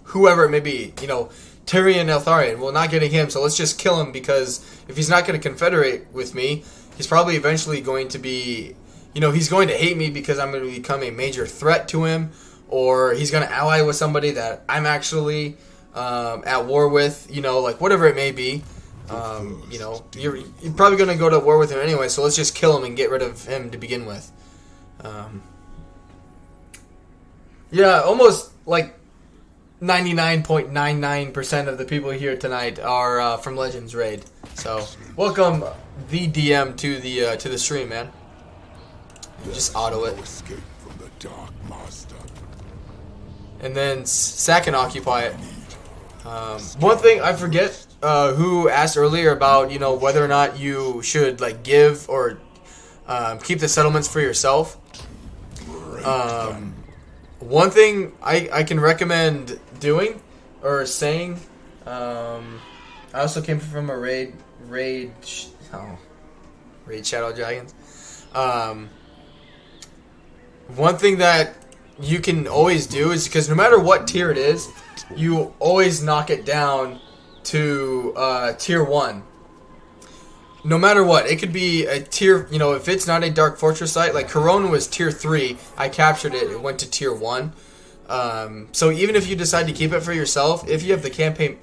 whoever it may be, you know, Tyrion Eltharion. Well, not getting him, so let's just kill him, because if he's not going to confederate with me, he's probably eventually going to be, you know, he's going to hate me because I'm going to become a major threat to him, or he's going to ally with somebody that I'm actually at war with, you know, like whatever it may be. You know, you're probably going to go to war with him anyway, so let's just kill him and get rid of him to begin with. Yeah, almost like 99.99% of the people here tonight are from Legends Raid. So, welcome the DM to the stream, man. Just auto it. Escape from the Dark Master. And then sack and occupy it. One thing I forget who asked earlier about, you know, whether or not you should like give or keep the settlements for yourself. One thing I can recommend doing or saying. I also came from a raid Shadow Dragons. One thing that you can always do is, because no matter what tier it is, you always knock it down to tier 1. No matter what, it could be a tier, you know, if it's not a Dark Fortress site, like Corona was tier 3, I captured it, it went to tier 1. So even if you decide to keep it for yourself, if you have the campaign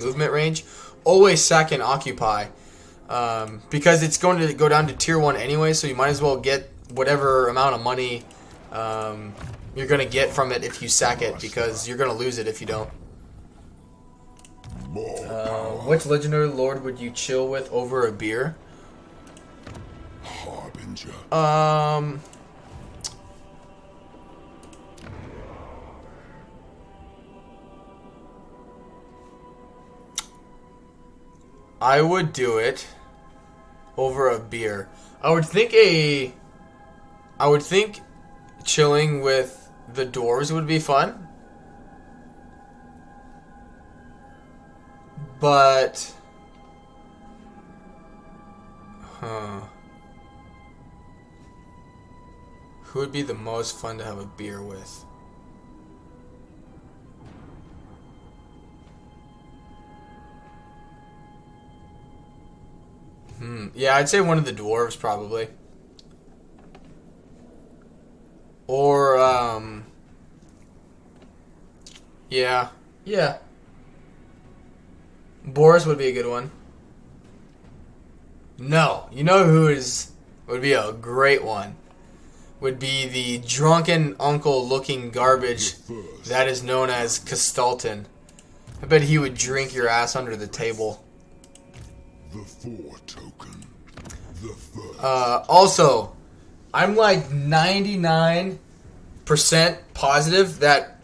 movement range, always sack and occupy. Because it's going to go down to tier 1 anyway, so you might as well get whatever amount of money you're going to get from it if you sack it, because you're going to lose it if you don't. Which legendary lord would you chill with over a beer? Harbinger. I would do it over a beer. I would think chilling with the dwarves would be fun. But who would be the most fun to have a beer with? Yeah, I'd say one of the dwarves probably. Or yeah. Boris would be a good one. No, you know who would be a great one? Would be the drunken uncle looking garbage that is known as Castalton. I bet he would drink your ass under the table. The 4 token. The first. Also, I'm like 99% positive that,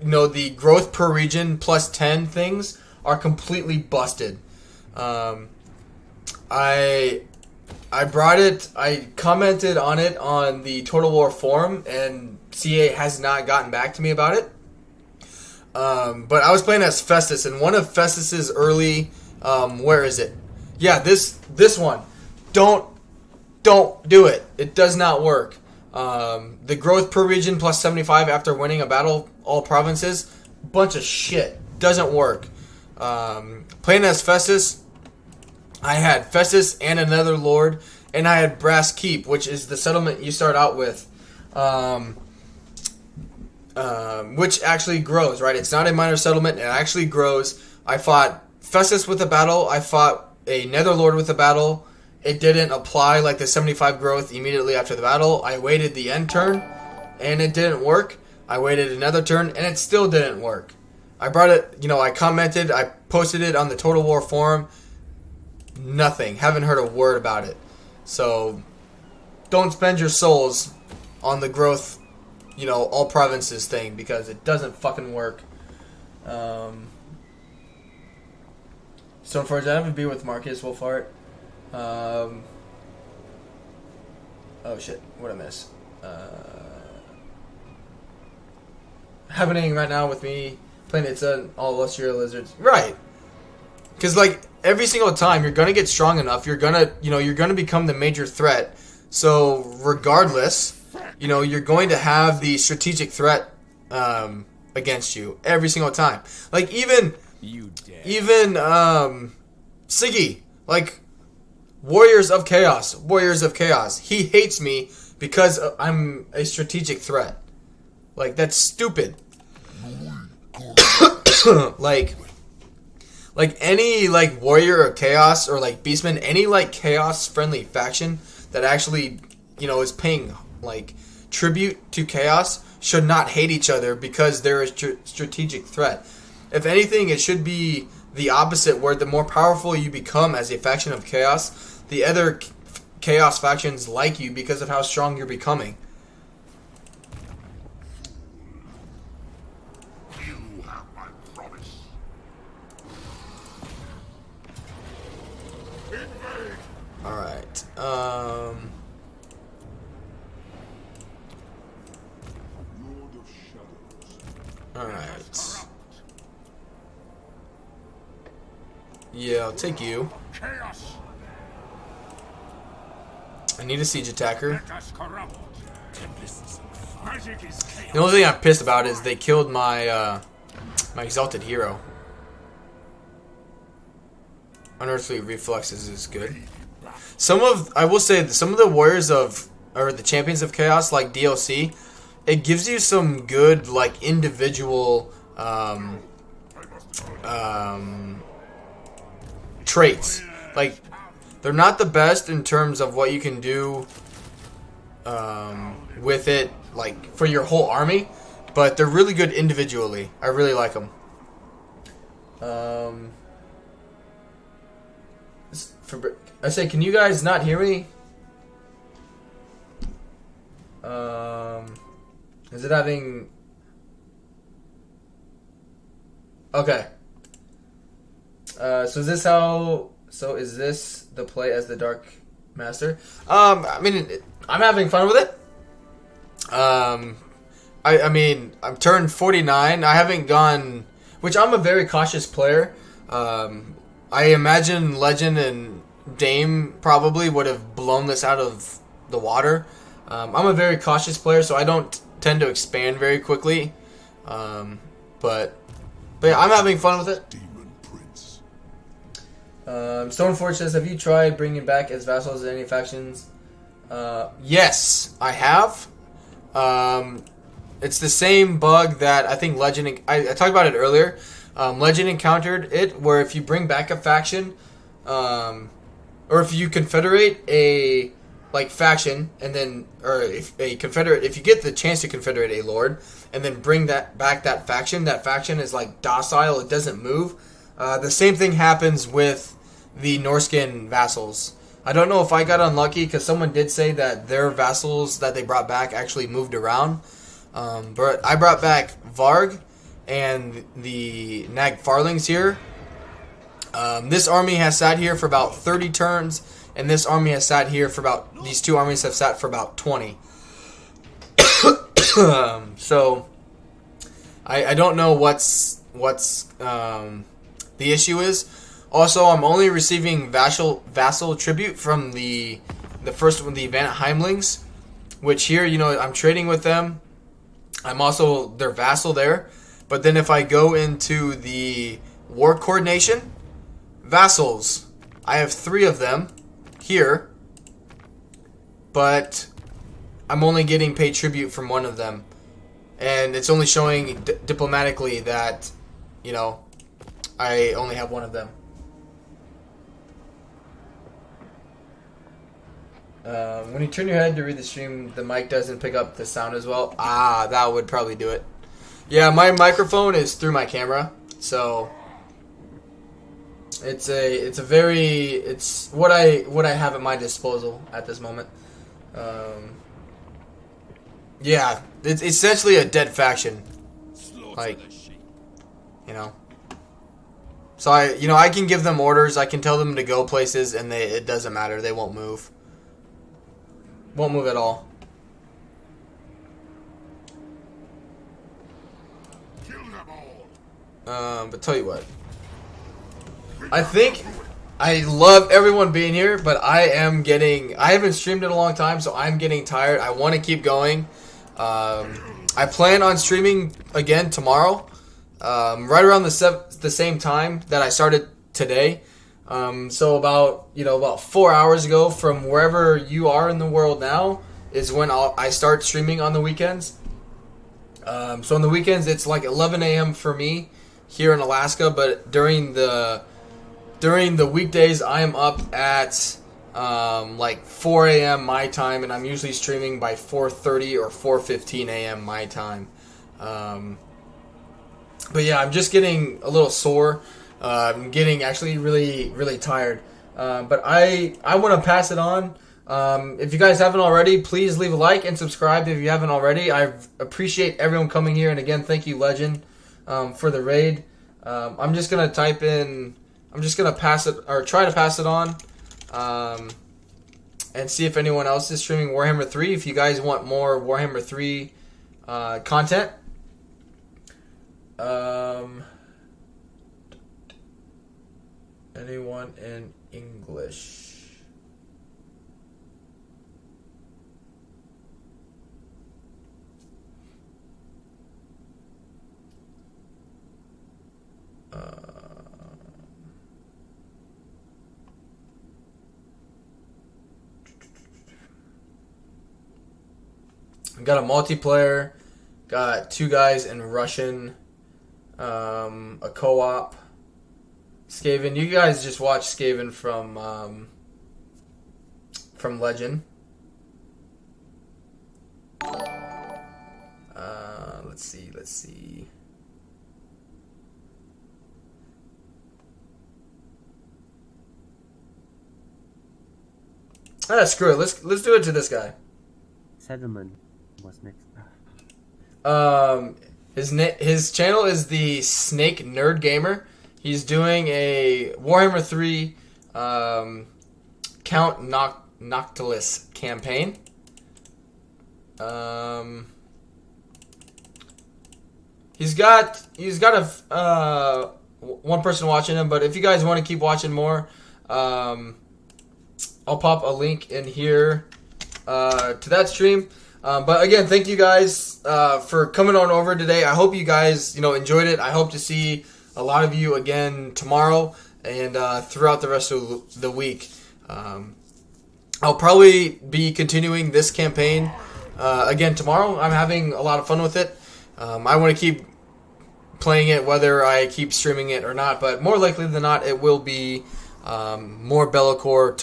you know, the growth per region plus 10 things are completely busted. I brought it, I commented on it on the Total War forum, and CA has not gotten back to me about it. But I was playing as Festus, and one of Festus's early, where is it? Yeah, this one. Don't Don't do it. It does not work. The growth per region plus 75 after winning a battle, all provinces, bunch of shit. Doesn't work. Playing as Festus, I had Festus and another lord, and I had Brass Keep, which is the settlement you start out with, which actually grows, right? It's not a minor settlement, it actually grows. I fought Festus with a battle, I fought a Netherlord with a battle. It didn't apply like the 75 growth immediately after the battle. I waited the end turn, and it didn't work. I waited another turn, and it still didn't work. I brought it, you know, I commented, I posted it on the Total War forum. Nothing. Haven't heard a word about it. So, don't spend your souls on the growth, you know, all provinces thing, because it doesn't fucking work. Stoneforge, I have a beer with Marcus Wolfhart. Oh shit, what'd I miss? Happening right now with me playing It's all Lustrious Lizards. Right. Because, like, every single time you're gonna get strong enough, you're gonna become the major threat. So, regardless, you know, you're going to have the strategic threat against you every single time. Like, even Siggy, like, Warriors of Chaos. He hates me because I'm a strategic threat. Like, that's stupid. like any, like, Warrior of Chaos or, like, Beastman, any, like, Chaos-friendly faction that actually, you know, is paying, like, tribute to Chaos should not hate each other because they're a strategic threat. If anything, it should be the opposite, where the more powerful you become as a faction of Chaos, the other Chaos factions like you because of how strong you're becoming. You have my promise. Invade. Alright. Lord of Shadows. Alright. Yeah, I'll take you. Chaos. I need a siege attacker. Let us corrupt. Magic is chaos. The only thing I'm pissed about is they killed my my exalted hero. Unearthly reflexes is good. I will say that some of the warriors or the champions of chaos, like DLC, it gives you some good, like, individual traits. Like, they're not the best in terms of what you can do with it, like, for your whole army, but they're really good individually. I really like them. I say, can you guys not hear me? Is it having... Okay. So is this how... So is this the play as the Dark Master? I mean, I'm having fun with it. I mean, I'm turned 49. I haven't gone... Which I'm a very cautious player. I imagine Legend and Dame probably would have blown this out of the water. I'm a very cautious player, so I don't tend to expand very quickly. But yeah, I'm having fun with it. Demon Prince. Stoneforge says, have you tried bringing back as vassals any factions? Yes, I have. It's the same bug that I think Legend... I talked about it earlier. Legend encountered it, where if you bring back a faction, or if you confederate a faction, and then, or if you get the chance to confederate a lord, and then bring that faction is like docile, it doesn't move. The same thing happens with the Norskin vassals. I don't know if I got unlucky, because someone did say that their vassals that they brought back actually moved around. But I brought back Varg and the Nag Farlings here. This army has sat here for about 30 turns, and this army has sat here for about... These two armies have sat for about 20. So, I don't know what's the issue is. Also, I'm only receiving vassal tribute from the The first one, the Van Heimlings, which here, you know, I'm trading with them. I'm also their vassal there. But then if I go into the war coordination, vassals, I have 3 of them here. But I'm only getting paid tribute from 1 of them. And it's only showing diplomatically that, you know, I only have 1 of them. When you turn your head to read the stream, the mic doesn't pick up the sound as well. Ah, that would probably do it. Yeah, my microphone is through my camera, so it's what I have at my disposal at this moment. Yeah, it's essentially a dead faction, like, you know. So I can give them orders, I can tell them to go places, and it doesn't matter, they won't move. Won't move at all. But tell you what, I think I love everyone being here, but I haven't streamed in a long time, so I'm getting tired. I want to keep going. I plan on streaming again tomorrow, right around the same time that I started today. So about 4 hours ago from wherever you are in the world now is when I start streaming on the weekends. So on the weekends it's like 11 a.m. for me here in Alaska, but during the weekdays I am up at like 4 a.m. my time, and I'm usually streaming by 4:30 or 4:15 a.m. my time. But yeah, I'm just getting a little sore. I'm getting actually really, really tired. But I want to pass it on. If you guys haven't already, please leave a like and subscribe if you haven't already. I appreciate everyone coming here. And again, thank you, Legend, for the raid. I'm just going to type in... I'm just going to pass it, or try to pass it on. And see if anyone else is streaming Warhammer 3. If you guys want more Warhammer 3 content. Anyone in English? Got a multiplayer. Got 2 guys in Russian. A co-op. Skaven, you guys just watch Skaven from Legend. Let's see. Screw it. Let's do it to this guy. Settlement was next. His channel is the Snake Nerd Gamer. He's doing a Warhammer 3 Count Noctilus campaign. He's got a one person watching him, but if you guys want to keep watching more, I'll pop a link in here to that stream. But again, thank you guys for coming on over today. I hope you guys enjoyed it. I hope to see a lot of you again tomorrow and throughout the rest of the week. I'll probably be continuing this campaign again tomorrow. I'm having a lot of fun with it. I want to keep playing it whether I keep streaming it or not, but more likely than not it will be more Belakor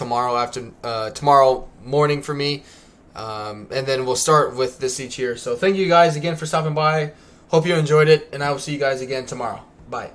tomorrow morning for me. And then we'll start with this each here. So thank you guys again for stopping by. Hope you enjoyed it, and I will see you guys again tomorrow. Bye.